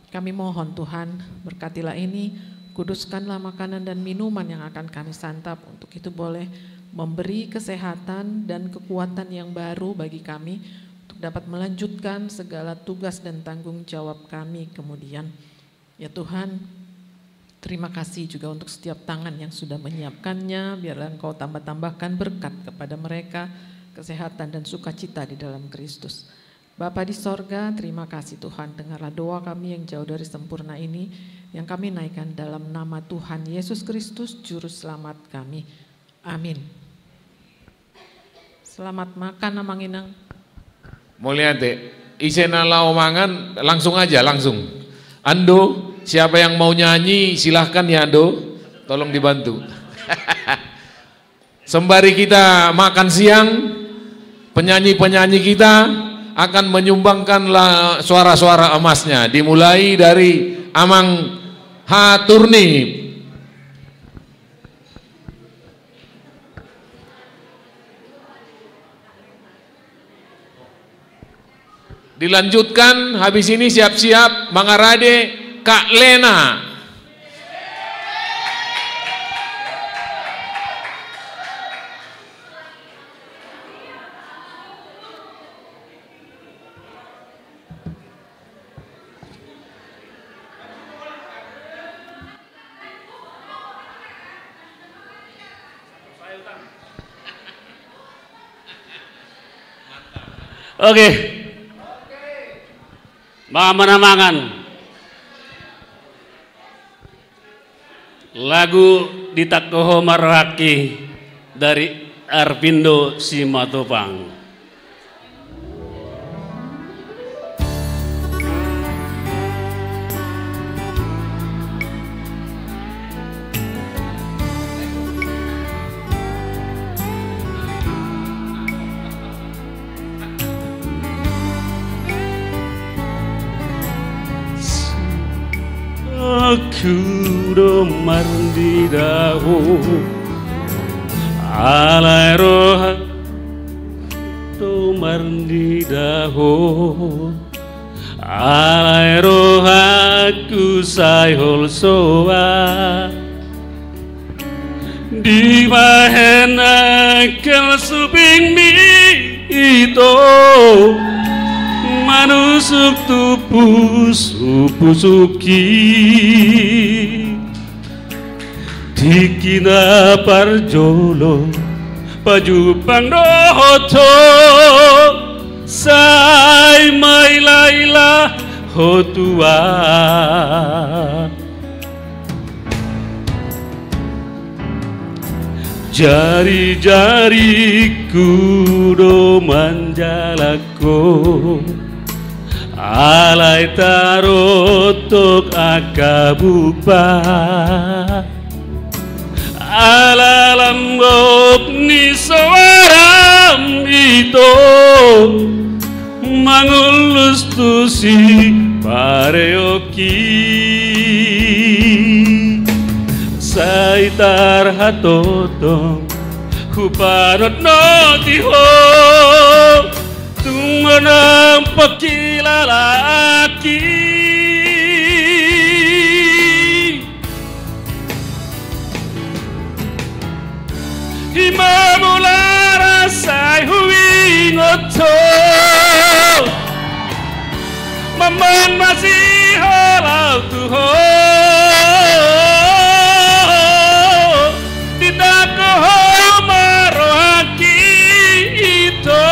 Speaker 15: Kami mohon Tuhan, berkatilah ini, kuduskanlah makanan dan minuman yang akan kami santap, untuk itu boleh memberi kesehatan dan kekuatan yang baru bagi kami untuk dapat melanjutkan segala tugas dan tanggung jawab kami kemudian. Ya Tuhan, terima kasih juga untuk setiap tangan yang sudah menyiapkannya. Biarlah Engkau tambah-tambahkan berkat kepada mereka, kesehatan dan sukacita di dalam Kristus. Bapa di sorga, terima kasih Tuhan. Dengarlah doa kami yang jauh dari sempurna ini, yang kami naikkan dalam nama Tuhan Yesus Kristus, Juru Selamat kami. Amin. Selamat makan Amang Inang.
Speaker 1: Mulia teh, isena lau mangan langsung aja langsung. Ando, siapa yang mau nyanyi silahkan ya Ando, tolong dibantu. Sembari kita makan siang, penyanyi-penyanyi kita akan menyumbangkan suara-suara emasnya, dimulai dari Amang Haturnip. Dilanjutkan, habis ini siap-siap Mangarade Kak Lena.
Speaker 16: Oke. Mangan lagu Ditakoho Marhaki dari Arvindo Simatopang. Aku mardidaho alai roha to mardidaho alai roha ku sai hol soa di mahena kel suping mi ito manusuk tubuh supusuki dikina parjolo pajupang dohoto sai mai laila hotua jari-jariku do manjalako alai tarotok akabupa ala lambok ni sawaram itu mangulus tusi pareoki saitar hatotong kuparot notiho tunganang pakilalaki Imamulara sai huwing oto Maman masih halau tuho Ditakoho marohaki ito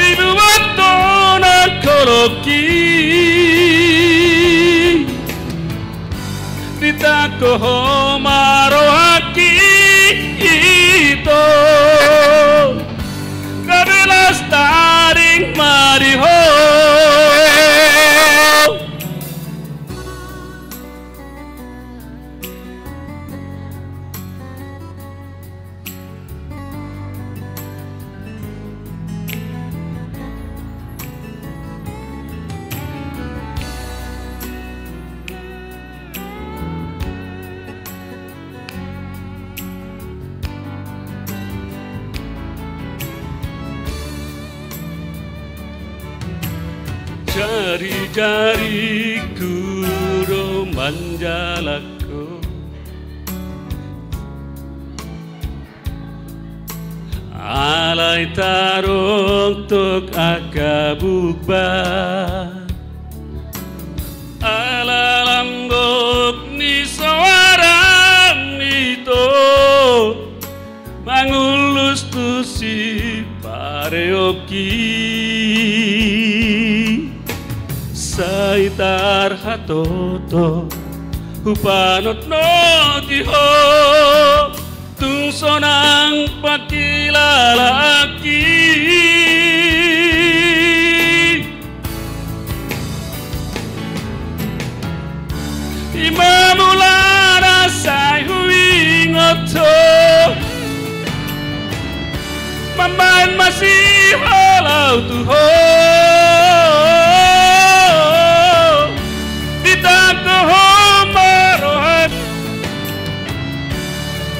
Speaker 16: Dibuat tonak koloki Ditakoho marohaki ito Kabilas taring mariho Jari-jariku do manjalako alai tarong tok akabukba ala langgok ni sawaram itu mangulus tusi pareoki saitar hatoto hupanot no iho tungsonang pakilalaki Imamulana sai hui ngoto Maman masih halau tuho Ditakoho marohat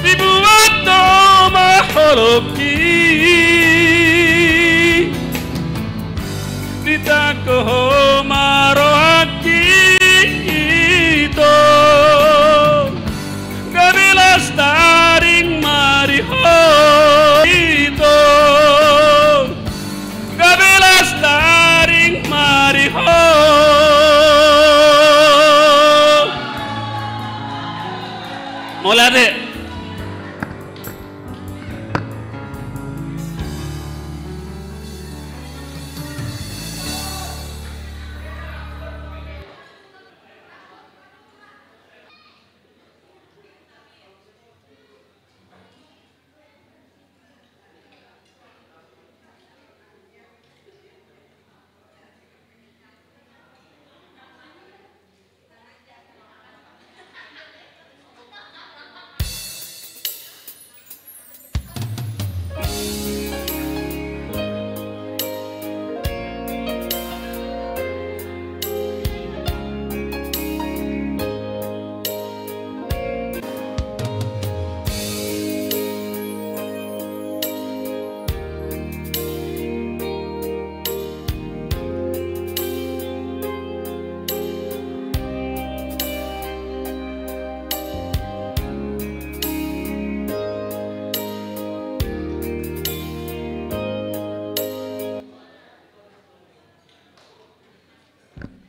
Speaker 16: Dibuat no maholoki Ditakoho marohaki ito Gabilas taring mariho ito Gabilas taring mariho Mulai deh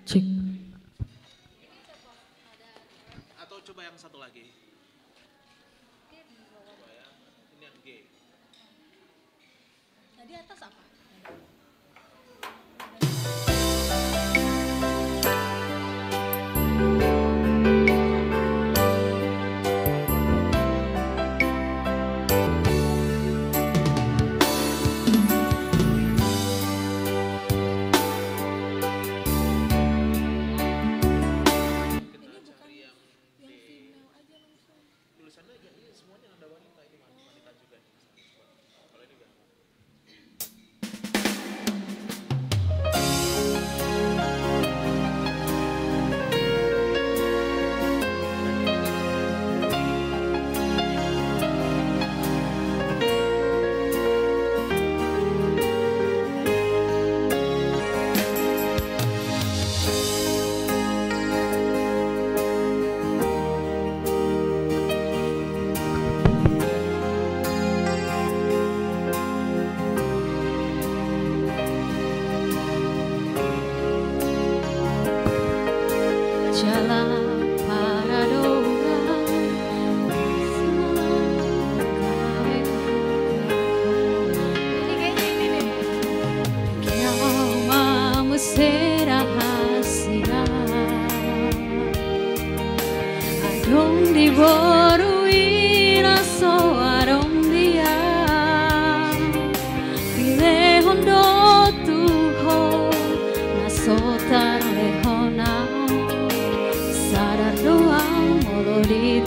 Speaker 15: Cek.
Speaker 17: Atau coba yang satu lagi. Ini yang G.
Speaker 18: Nah, di atas apa?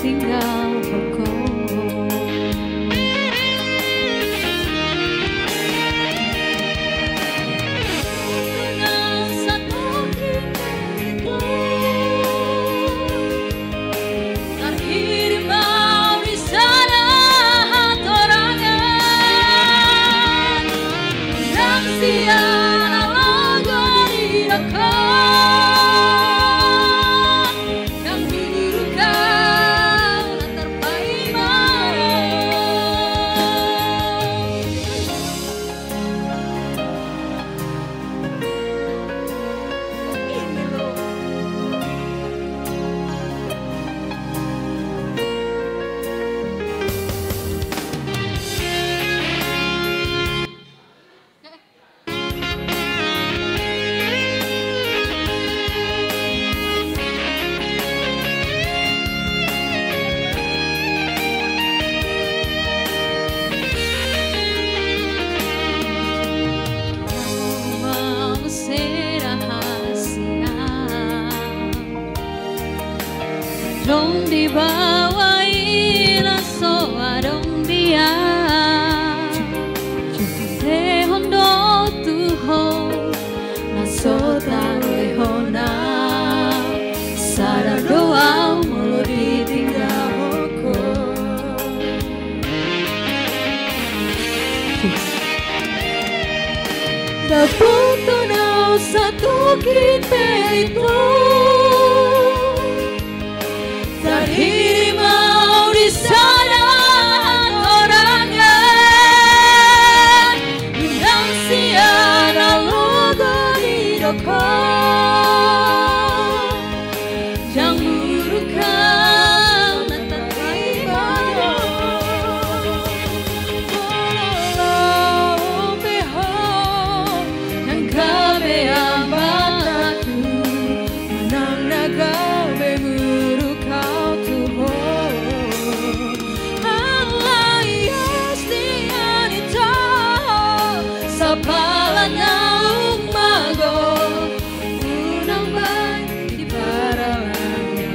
Speaker 18: Dengan
Speaker 12: bawai naso adong dia sehondo tuho naso talehona sadar doa mulut ditinggal hoko Daputo na satu kita itu terhiri mau di sana orangnya yang siana logo di doko yang burukan tak terima walau beho yang kabe ambatu menang naga beguru kau tuho alayas dianita sapalanya umago unang bay di paralannya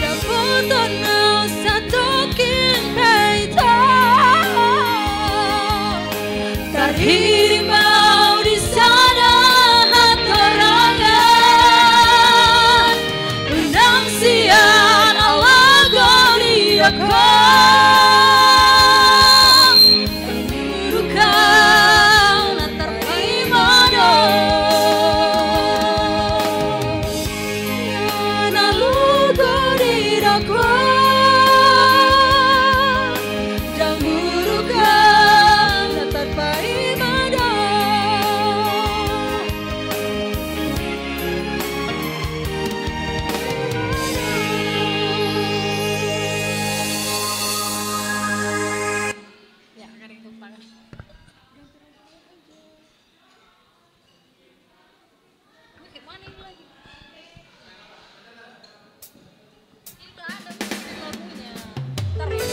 Speaker 12: dapoto na satu kinta terhiri mau di sana hatorangan undang sian alago diakon burukan antar paimano yan alugo didakon jang burukan antar paimano ya garing tumpang gimana ini lagi ini udah ada lagunya ntar ya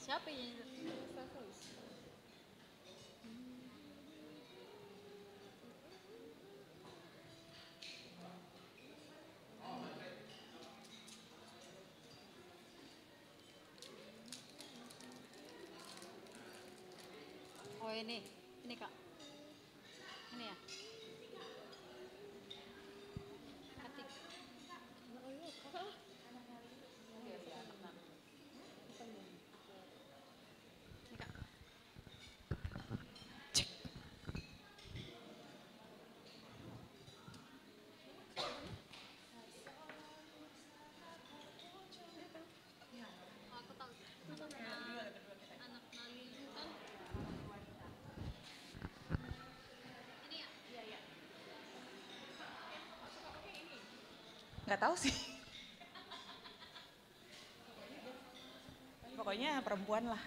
Speaker 12: siapa yang oh ini kak ini ya ketik
Speaker 11: Nggak tahu sih. Pokoknya perempuan lah.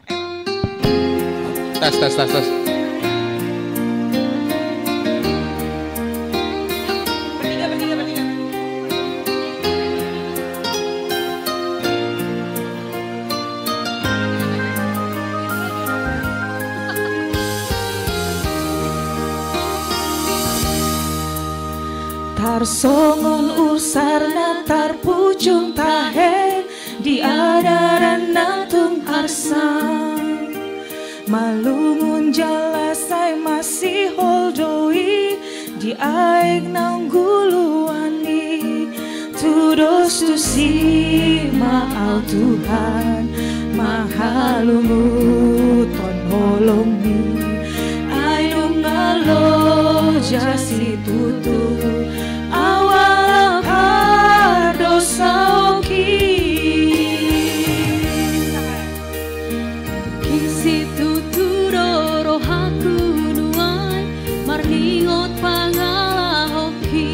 Speaker 1: Tas.
Speaker 11: Bertiga. Tar songon usarna tar pucung tahe di adaran natung arsang malungun jalasai masih holdoi di aik nangguluani tudos tu si maal Tuhan mahalungu ton holongi ainung ngalo jasi tutu awal dosa oki kisi tuturo rohaku nuai marningot pangalahoki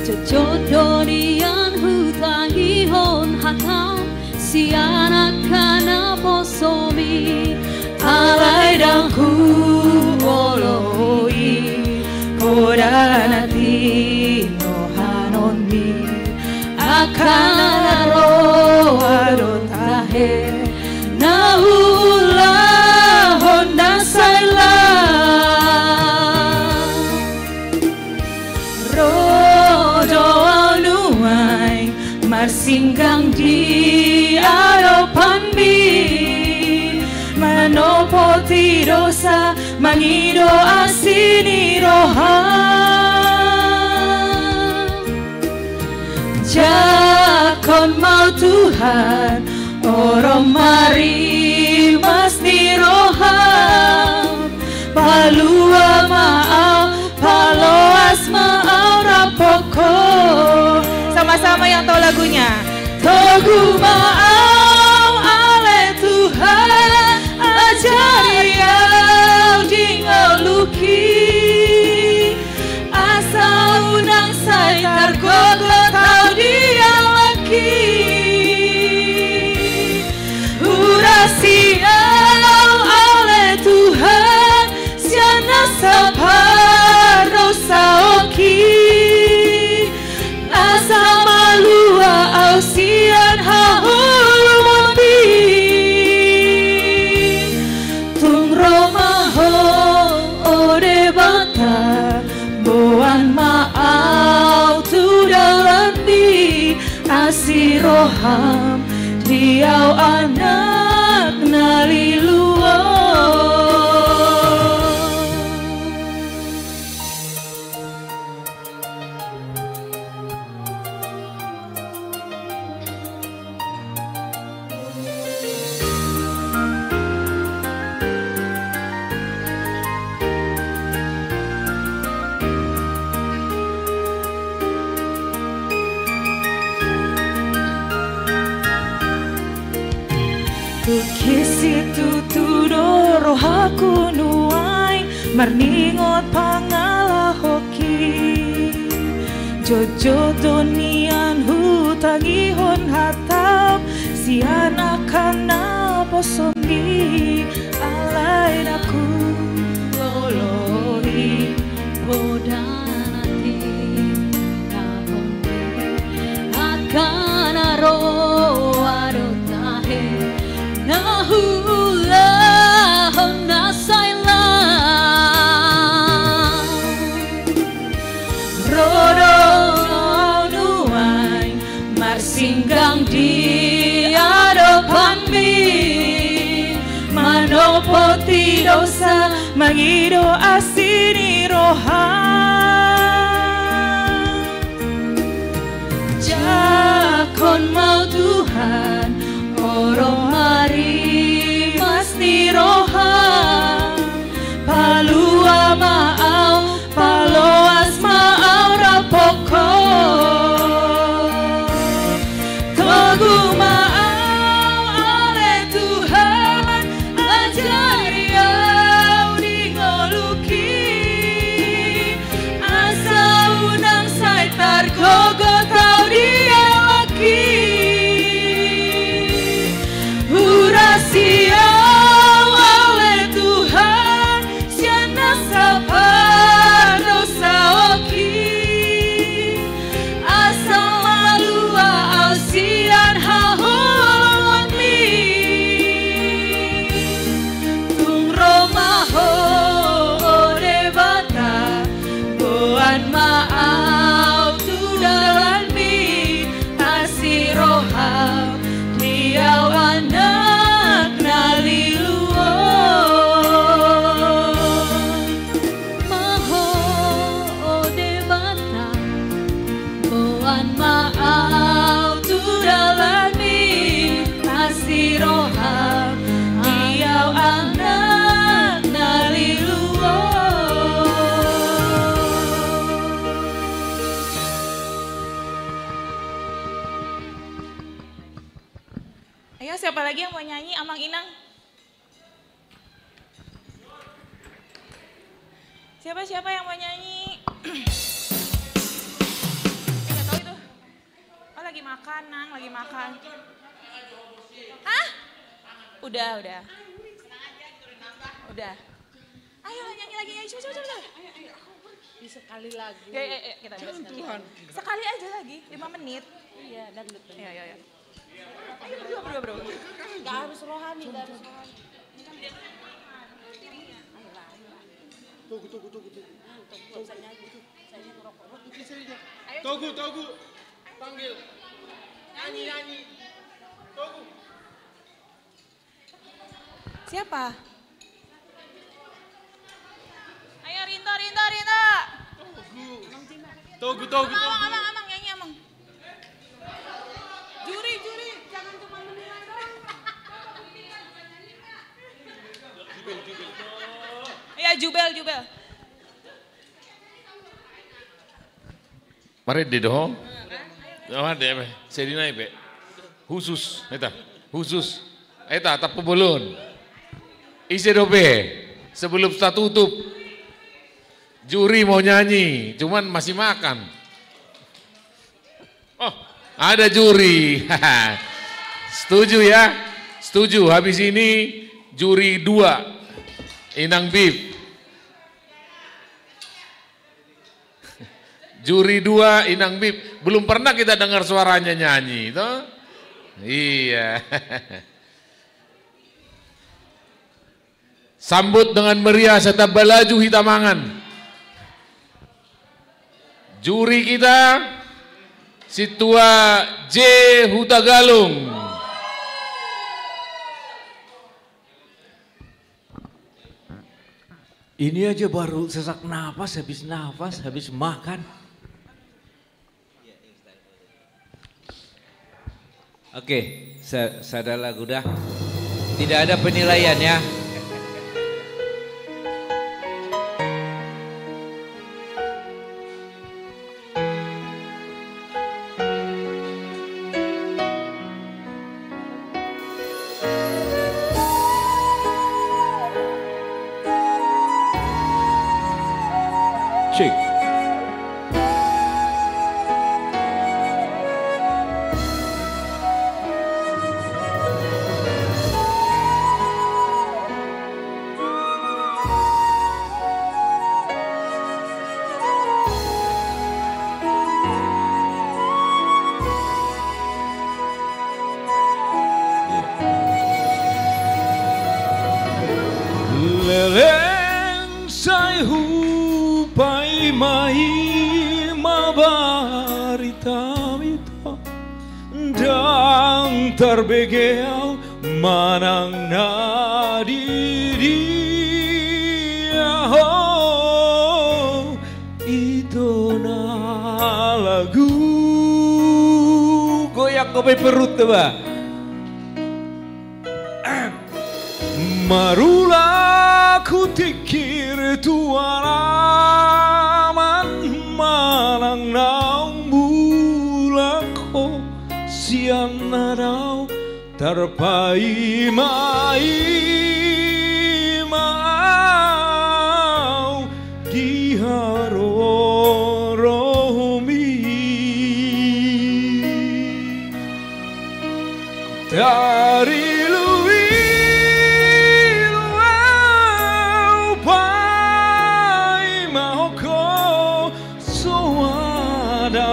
Speaker 11: cocodonian hutahihon hatam
Speaker 4: sianakana posomi alai dan ku oloi kodanati nohanoni akana roadotahe naula honda saila rodoanuai marsinggang di hadapan mi manopoti dosa mangido asini roham jakon mau Tuhan orang mari mas ni roham palua maau paloas maau rapoko.
Speaker 11: Sama-sama yang tahu lagunya.
Speaker 4: Togu maau ale Tuhan ajari au dingoluki asa unang sai targogo tau dia laki urasi au ale Tuhan siana sapar dosa oki asa malua au sian hahulu mundi tung romaho ode bata boan maau tu dalandi asiroham diau anak naliluo.
Speaker 11: Kisi tuturo rohaku nuai marningot pangalahoki jojo donian hutangihon hatap siana kana posomi alai naku loloi
Speaker 4: bodanati kahonde akana roadotahe nahula hona saila rodo nuai marsinggang di hadapan mi manopoti dosa mangido asini roham jakon mau Tuhan orang mari masti roham palua maau paloas maau rapoko togu maau ale Tuhan ajari au dingoluki asa unang sai targogo tau dia laki siau oleh Tuhan siana sapa dosa oki asal malua au sian hahulun mi tung romaho ode bata boan maau tu dalan mi asiroham diau anak naliluo maho ode bata boan maau tu dalani asiroham diau anak naliluo.
Speaker 11: Ayo siapa lagi yang mau nyanyi Amang Inang? Siapa yang mau nyanyi? Nggak tahu itu. Oh lagi makan, Nang, lagi makan. Hah? Udah. Ayo nyanyi lagi, ayo coba.
Speaker 12: Sekali lagi.
Speaker 11: Ya, kita Tuhan. Sekali aja lagi, 5 menit.
Speaker 12: Iya, dangdut.
Speaker 11: Iya. Ayo berdua.
Speaker 12: Gak harus rohani,
Speaker 10: Tunggu. Togu. Panggil. Nyanyi. Togu.
Speaker 11: Siapa? Ayo Rinto.
Speaker 10: Togu.
Speaker 11: Amang, nyanyi Amang. Juri, jangan cuma menilai doang.
Speaker 10: Jubel.
Speaker 11: Iya, Jubel.
Speaker 1: Mari di doh. Ada sedina ibe. Khusus, eta tapu bulun. Isi dobe. Sebelum kita tutup. Juri mau nyanyi, cuman masih makan. Oh, ada juri. Setuju ya? Setuju. Habis ini juri 2. Inang Bib. Juri 2 Inang Bib. Belum pernah kita dengar suaranya nyanyi, toh? Iya. Sambut dengan meriah serta balaju hitamangan. Juri kita si tua J. Hutagalung.
Speaker 6: Ini aja baru sesak nafas, habis makan. Oke, sadar lagu dah. Tidak ada penilaian ya. Cek.
Speaker 9: Leleng sai hupai mai mabarita mita dang terbegeau manang nadiri oh itu na lagu
Speaker 6: Goyak kopi perut tuh, Pak.
Speaker 9: Marulah ku tikir tuaraman manang naung bulako sian narau terpai mai mau diharoromi dari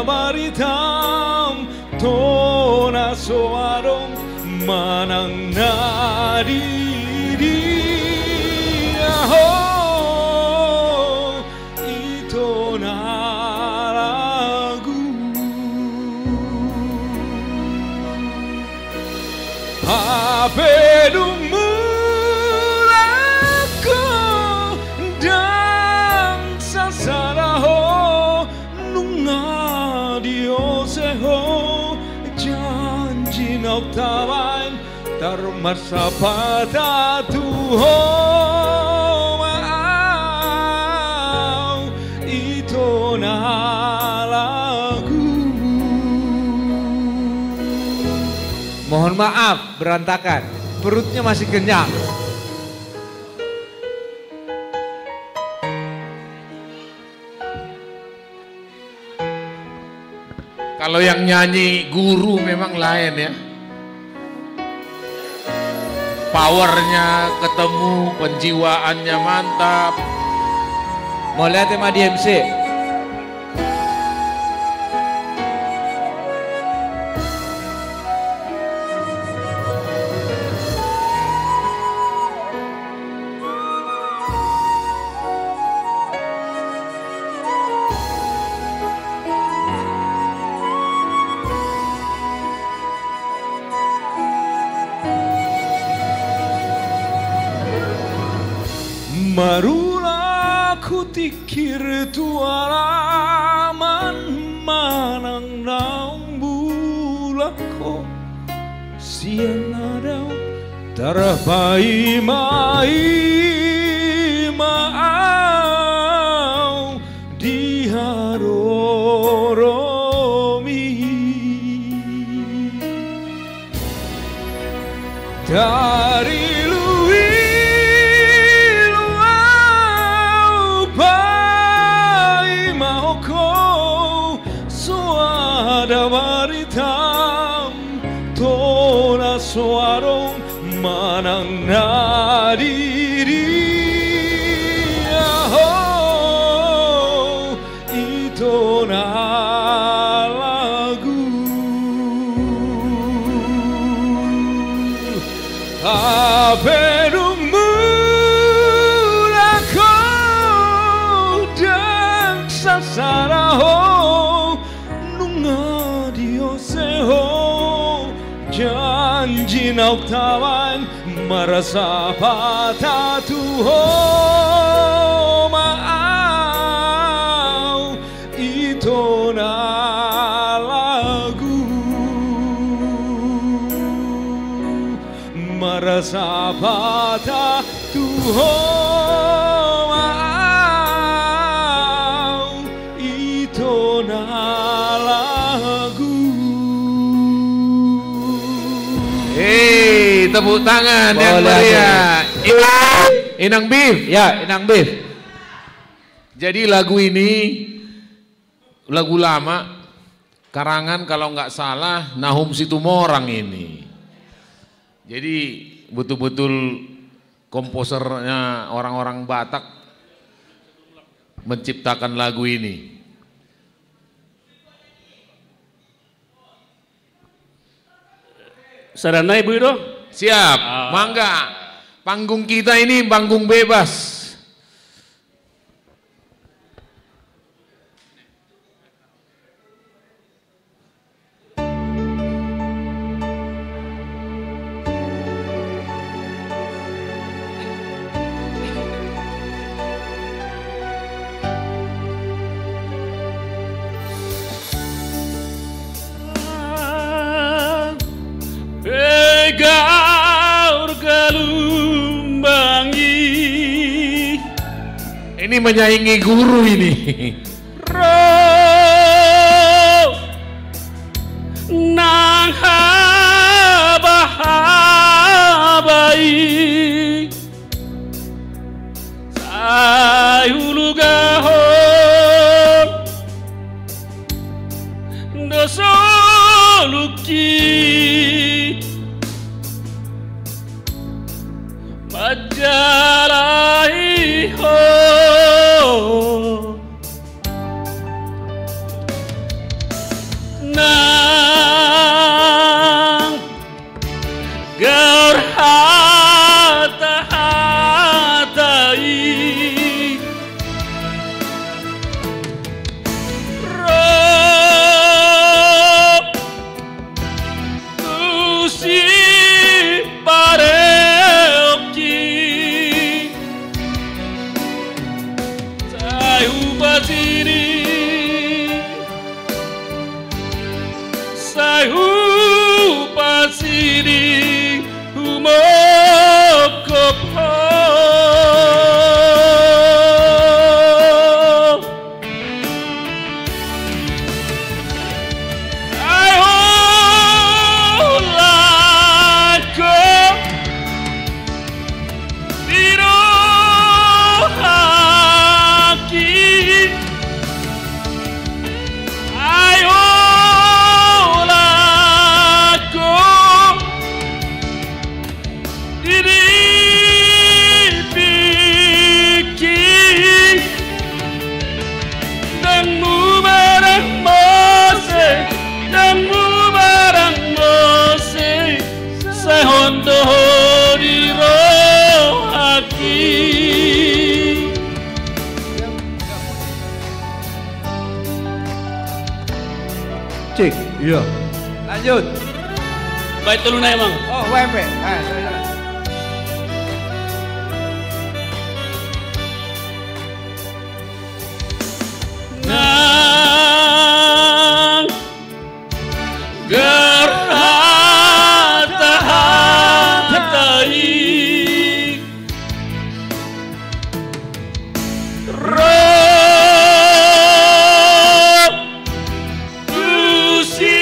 Speaker 9: baritam tona soarong manang nadiri oh itu na lagu apedung mulako dan sasaraho Seho janji noktawan termasa pada Tuhan mau itu na lagu.
Speaker 6: Mohon maaf berantakan, perutnya masih kenyang.
Speaker 1: Kalau yang nyanyi guru memang lain ya. powernya ketemu, penjiwaannya mantap.
Speaker 6: Mau lihat tema DMC?
Speaker 9: Marulah ku tikir tuaraman manang nang bulako sienadau tarapai mai maau diharoromi dari suarong manang nadiri itu na lagu apedumu lako dan sasaraho nunga dioseho janji nautawan merasa patah tuho maau itu na lagu merasa patah tuho maau itu na lagu.
Speaker 1: Hei, tepuk tangan yang meriah. Inang Beef.
Speaker 6: Ya, Inang Beef.
Speaker 1: Jadi lagu ini lagu lama, karangan kalau nggak salah Nahum Situmorang ini. Jadi betul-betul komposernya orang-orang Batak menciptakan lagu ini.
Speaker 16: Sarana Ibu itu?
Speaker 1: Siap, mangga. Panggung kita ini panggung bebas. Ini menyaingi guru ini.
Speaker 16: Nang habahabai sayulugaho dosoluki majalaiho nang gaur hata-hatai roh kusi pareoki sayu basiri sayu pasiri umokopo
Speaker 6: Iya. Lanjut.
Speaker 16: Baik telu na emang.
Speaker 6: Oh, WMP.
Speaker 16: Nang gerhata-hatai roh usi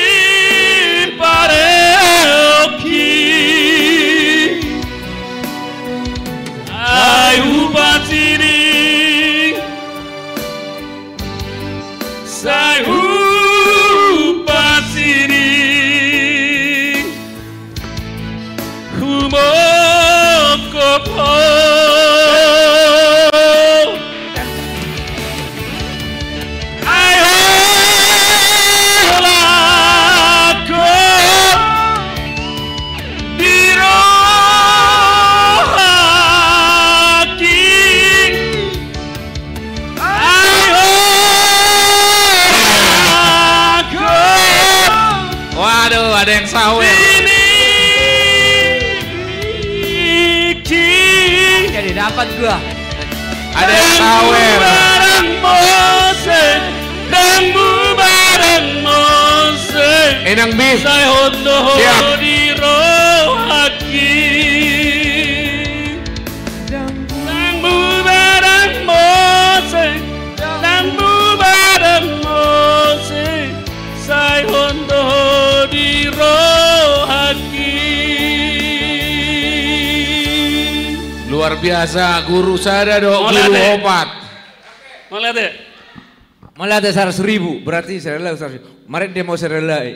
Speaker 16: pareoki ai upatini sai upatini humokopo
Speaker 1: Waduh, ada yang sawer.
Speaker 6: Jadi dapat gua.
Speaker 1: Ada yang sawer. Enang bis. Siap. Luar biasa, guru saya dong, guru opat.
Speaker 16: Mau lihat ya?
Speaker 6: Mau lihat 100.000, berarti saya rela 100.000. Kemarin dia mau saya rela,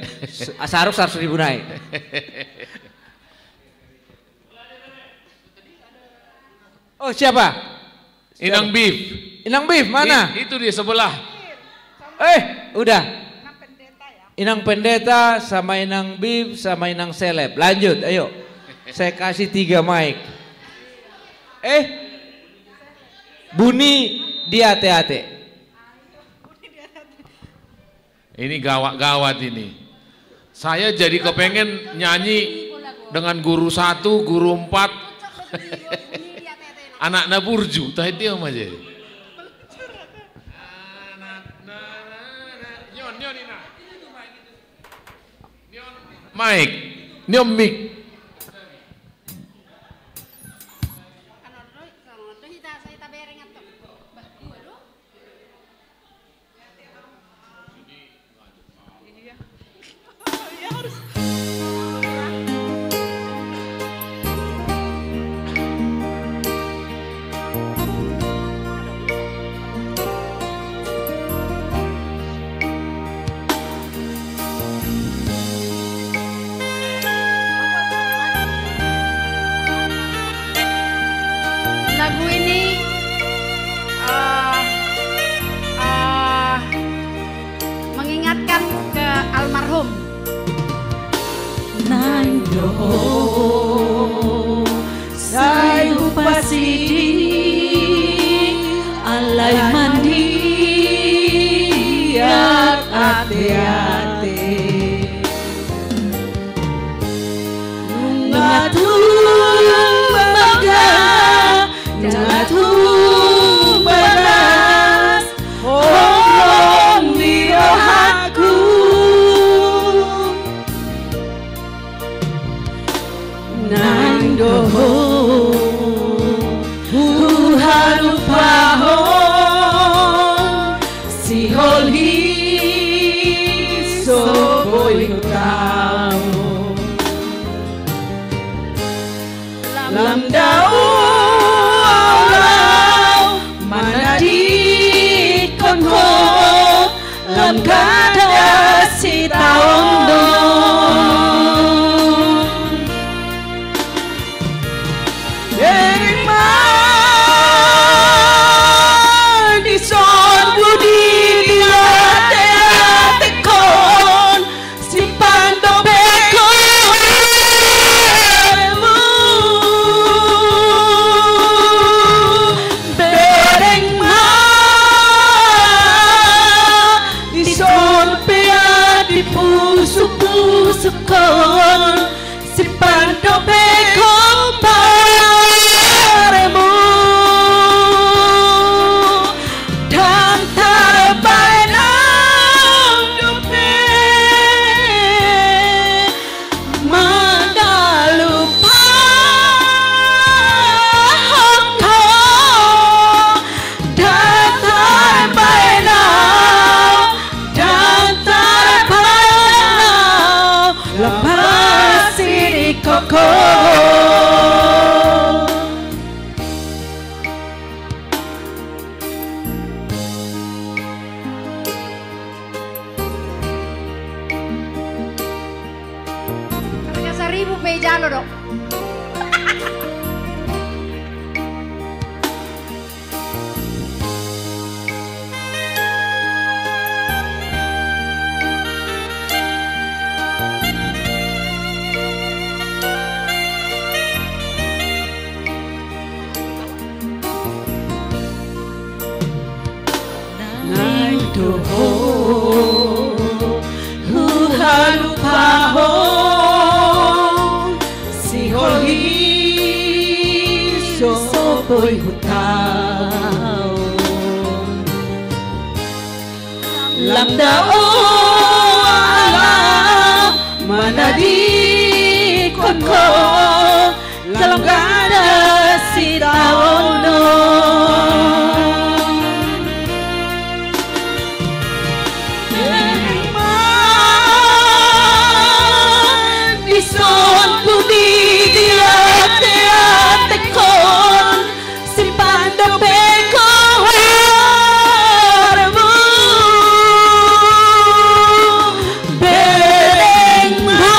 Speaker 6: Saruk 100.000 naik. Oh siapa?
Speaker 1: Inang Beef.
Speaker 6: Inang Beef mana?
Speaker 1: Itu di sebelah.
Speaker 6: Udah. Inang Pendeta sama Inang Beef sama Inang Seleb. Lanjut, ayo. Saya kasih 3 mic. Buni di ate-ate.
Speaker 1: Ini gawat-gawat ini. Saya jadi kepengen nyanyi dengan guru 1, guru 4. Anak-anak burju, tah itu apa aja. Mike, nyom mic.
Speaker 14: Lagu ini mengingatkan ke almarhum.
Speaker 4: Nando sai upasidi alai mandi ate-ate nungatung baga nungatung bagas orang di rohaku Nando
Speaker 14: jalo dok.
Speaker 9: Boy hutao lam dao ala manadi konko dalam gada si taono di son budi dia te kon Simpando peko harmu bereng ma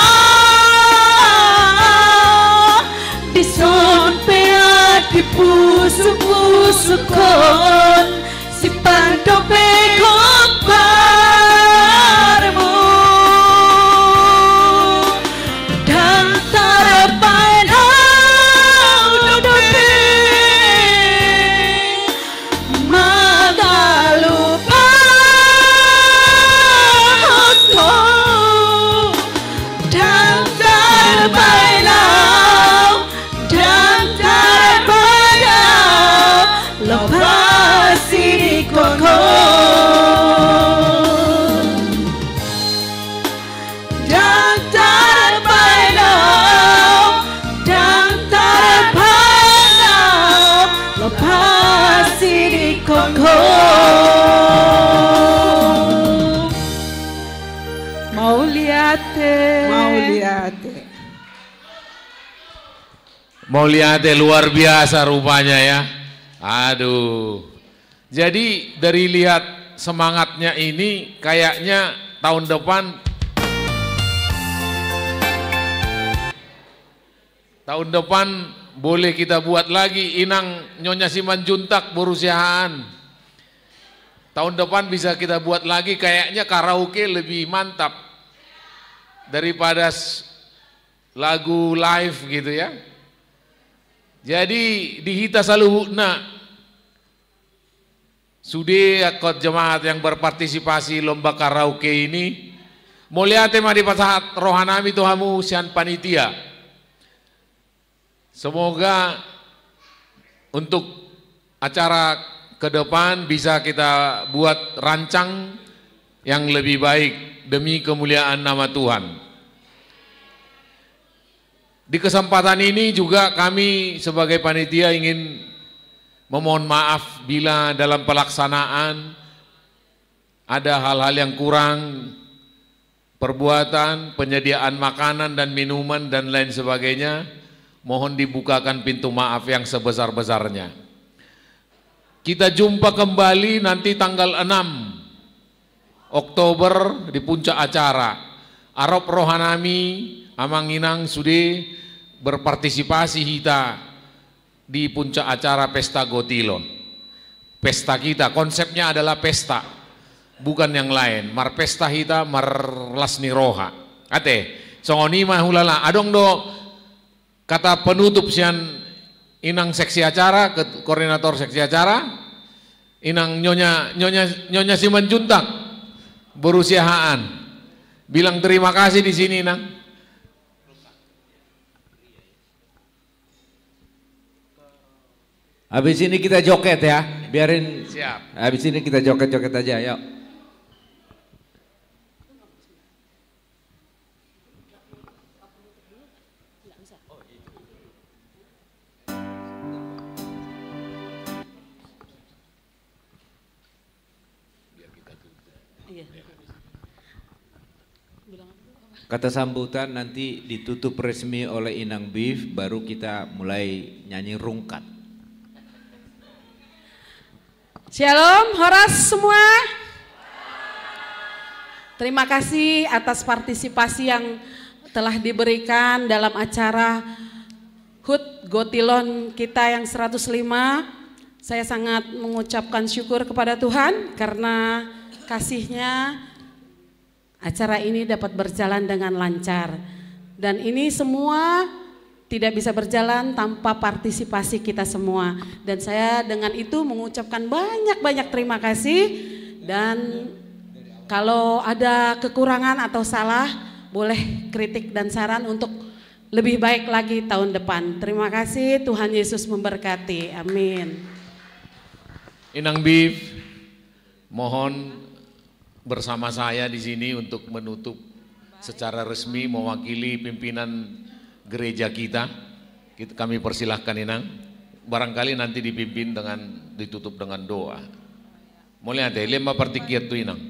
Speaker 9: dison pea di pusuk kon simpando peko harmu dan tarapan
Speaker 1: Mauliate luar biasa rupanya ya. Aduh. Jadi dari lihat semangatnya ini kayaknya tahun depan boleh kita buat lagi Inang Nyonya Simanjuntak berusiaan. Tahun depan bisa kita buat lagi kayaknya karaoke lebih mantap daripada lagu live gitu ya. Jadi di hita saluhuna sudah akot jemaat yang berpartisipasi lomba karaoke ini muliate madi pasahat rohanami tuhamu sian panitia. Semoga untuk acara ke depan bisa kita buat rancang yang lebih baik demi kemuliaan nama Tuhan. Di kesempatan ini juga kami sebagai panitia ingin memohon maaf bila dalam pelaksanaan ada hal-hal yang kurang, perbuatan, penyediaan makanan dan minuman dan lain sebagainya. Mohon dibukakan pintu maaf yang sebesar-besarnya. Kita jumpa kembali nanti tanggal 6 Oktober di puncak acara. Arop rohanami Amanginang sudah berpartisipasi kita di puncak acara Pesta Gotilon. Pesta kita, konsepnya adalah pesta, bukan yang lain. Mar pesta kita, mar lasni roha. Ate, songoni mah hulala. Adong do kata penutup sian Inang seksi acara, koordinator seksi acara, Inang Nyonya Simanjuntak berusiaan. Bilang terima kasih di sini, Nang.
Speaker 6: Habis ini kita joget ya, biarin.
Speaker 1: Siap.
Speaker 6: Habis ini kita joget-joget aja, yuk. Kata sambutan nanti ditutup resmi oleh Inang Beef, baru kita mulai nyanyi rungkat.
Speaker 18: Shalom, horas semua. Terima kasih atas partisipasi yang telah diberikan dalam acara HUT Gotilon kita yang 105. Saya sangat mengucapkan syukur kepada Tuhan karena kasih-Nya acara ini dapat berjalan dengan lancar. Dan ini semua tidak bisa berjalan tanpa partisipasi kita semua. Dan saya dengan itu mengucapkan banyak-banyak terima kasih. Dan kalau ada kekurangan atau salah, boleh kritik dan saran untuk lebih baik lagi tahun depan. Terima kasih, Tuhan Yesus memberkati. Amin.
Speaker 1: Inang Bif, mohon bersama saya di sini untuk menutup secara resmi mewakili pimpinan gereja kita. Kami persilahkan Inang. Barangkali nanti dipimpin ditutup dengan doa. Mulai ada 5 partikiat tuh Inang.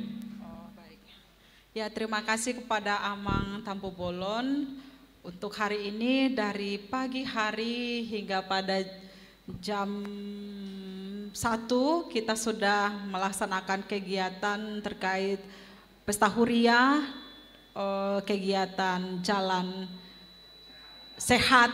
Speaker 7: Ya, terima kasih kepada Amang Tampu Bolon untuk hari ini dari pagi hari hingga pada jam 1 kita sudah melaksanakan kegiatan terkait Pesta Huria, kegiatan jalan sehat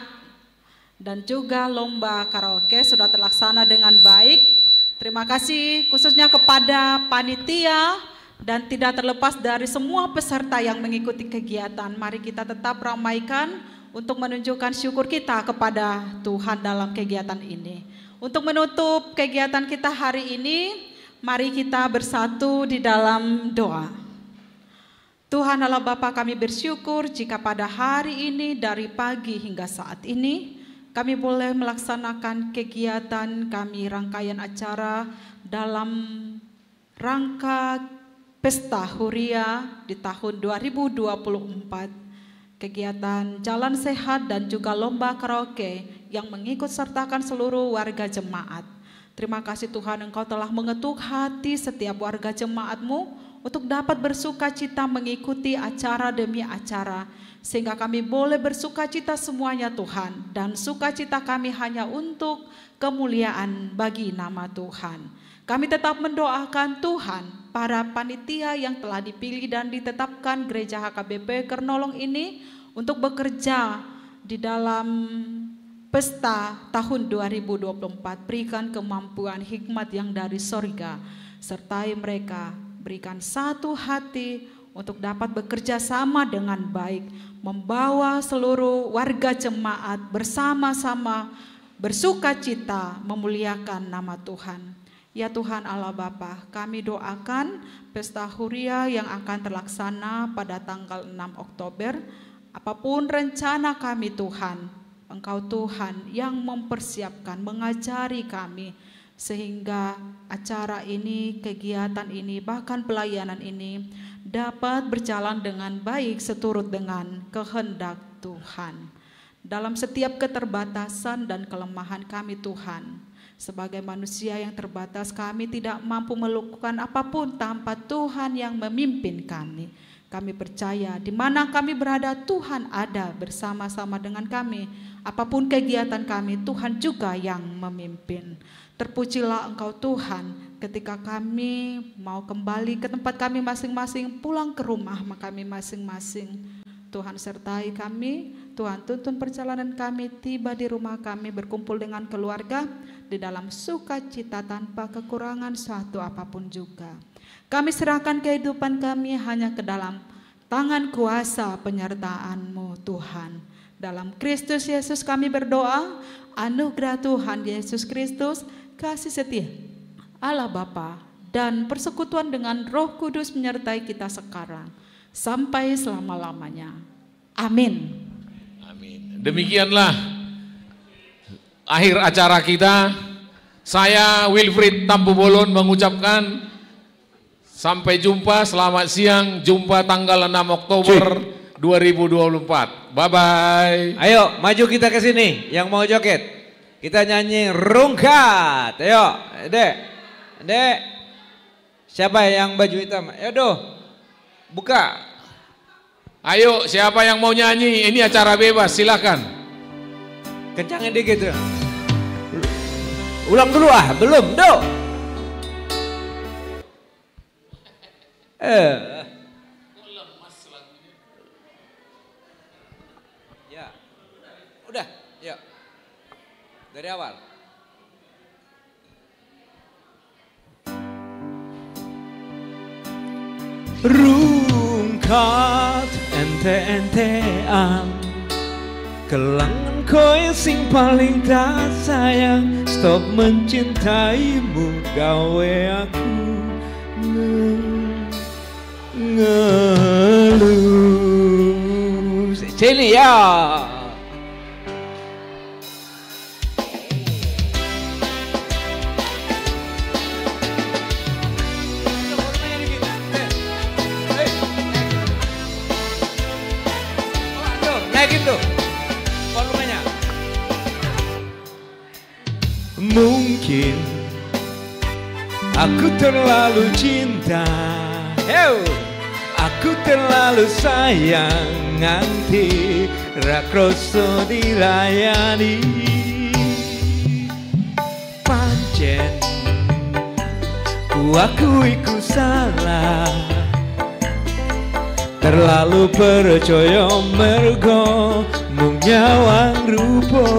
Speaker 7: dan juga lomba karaoke sudah terlaksana dengan baik. Terima kasih khususnya kepada panitia dan tidak terlepas dari semua peserta yang mengikuti kegiatan. Mari kita tetap ramaikan untuk menunjukkan syukur kita kepada Tuhan dalam kegiatan ini. Untuk menutup kegiatan kita hari ini, mari kita bersatu di dalam doa. Tuhan Allah Bapa, kami bersyukur jika pada hari ini dari pagi hingga saat ini kami boleh melaksanakan kegiatan kami, rangkaian acara dalam rangka Pesta Huria di tahun 2024. Kegiatan jalan sehat dan juga lomba karaoke yang mengikut sertakan seluruh warga jemaat. Terima kasih Tuhan, Engkau telah mengetuk hati setiap warga jemaat-Mu untuk dapat bersukacita mengikuti acara demi acara. Sehingga kami boleh bersukacita semuanya Tuhan. Dan sukacita kami hanya untuk kemuliaan bagi nama Tuhan. Kami tetap mendoakan Tuhan, para panitia yang telah dipilih dan ditetapkan Gereja HKBP Kernolong ini untuk bekerja di dalam pesta tahun 2024. Berikan kemampuan hikmat yang dari sorga, sertai mereka, berikan satu hati untuk dapat bekerja sama dengan baik, membawa seluruh warga jemaat bersama-sama bersukacita memuliakan nama Tuhan. Ya Tuhan Allah Bapa, kami doakan Pesta Huria yang akan terlaksana pada tanggal 6 Oktober. Apapun rencana kami Tuhan, Engkau Tuhan yang mempersiapkan, mengajari kami. Sehingga acara ini, kegiatan ini, bahkan pelayanan ini dapat berjalan dengan baik seturut dengan kehendak Tuhan. Dalam setiap keterbatasan dan kelemahan kami Tuhan, sebagai manusia yang terbatas, kami tidak mampu melakukan apapun tanpa Tuhan yang memimpin kami. Kami percaya di mana kami berada, Tuhan ada bersama-sama dengan kami. Apapun kegiatan kami, Tuhan juga yang memimpin. Terpujilah Engkau Tuhan ketika kami mau kembali ke tempat kami masing-masing, pulang ke rumah kami masing-masing. Tuhan sertai kami, Tuhan tuntun perjalanan kami, tiba di rumah kami, berkumpul dengan keluarga di dalam sukacita tanpa kekurangan suatu apapun juga. Kami serahkan kehidupan kami hanya ke dalam tangan kuasa penyertaan-Mu Tuhan. Dalam Kristus Yesus kami berdoa, anugerah Tuhan Yesus Kristus, kasih setia Allah Bapa dan persekutuan dengan Roh Kudus menyertai kita sekarang sampai selama-lamanya. Amin.
Speaker 1: Amin. Demikianlah akhir acara kita. Saya Wilfried Tampu Bolon mengucapkan sampai jumpa, selamat siang, jumpa tanggal 6 Oktober 2024. Bye-bye.
Speaker 6: Ayo maju kita ke sini yang mau joget. Kita nyanyi rungkat. Ayo, Dek. Siapa yang baju hitam? Ayo doh. Buka.
Speaker 1: Ayo, siapa yang mau nyanyi? Ini acara bebas, silakan.
Speaker 6: Kencangin dikit. Ulang dulu belum, doh. Dari awal.
Speaker 9: Rungkat ente-entean, kelangan kowe sing paling tak sayang. Stop mencintaimu, gawe aku ngeluh. Sini ya.
Speaker 6: Naikin tuh volumenya.
Speaker 9: Mungkin aku terlalu cinta, aku terlalu sayang, nganti rakroso dilayani. Pancen ku akui ku salah, terlalu percaya mergo mung nyawang rupa.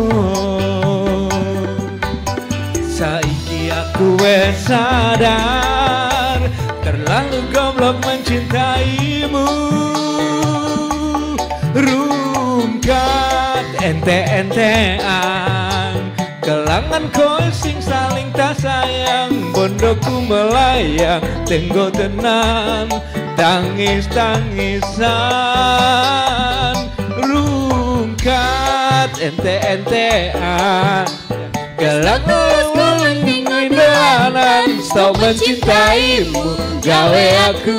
Speaker 9: Saiki aku wes sadar, terlalu goblok mencintaimu. Rungkat ente-entean, kelangan kowe sing saling tak sayang. Bondoku melayang, tenggo tenan, tangis-tangisan. Rungkat ente-entean, kelangan mendingan. Stop mencintaimu, gawe aku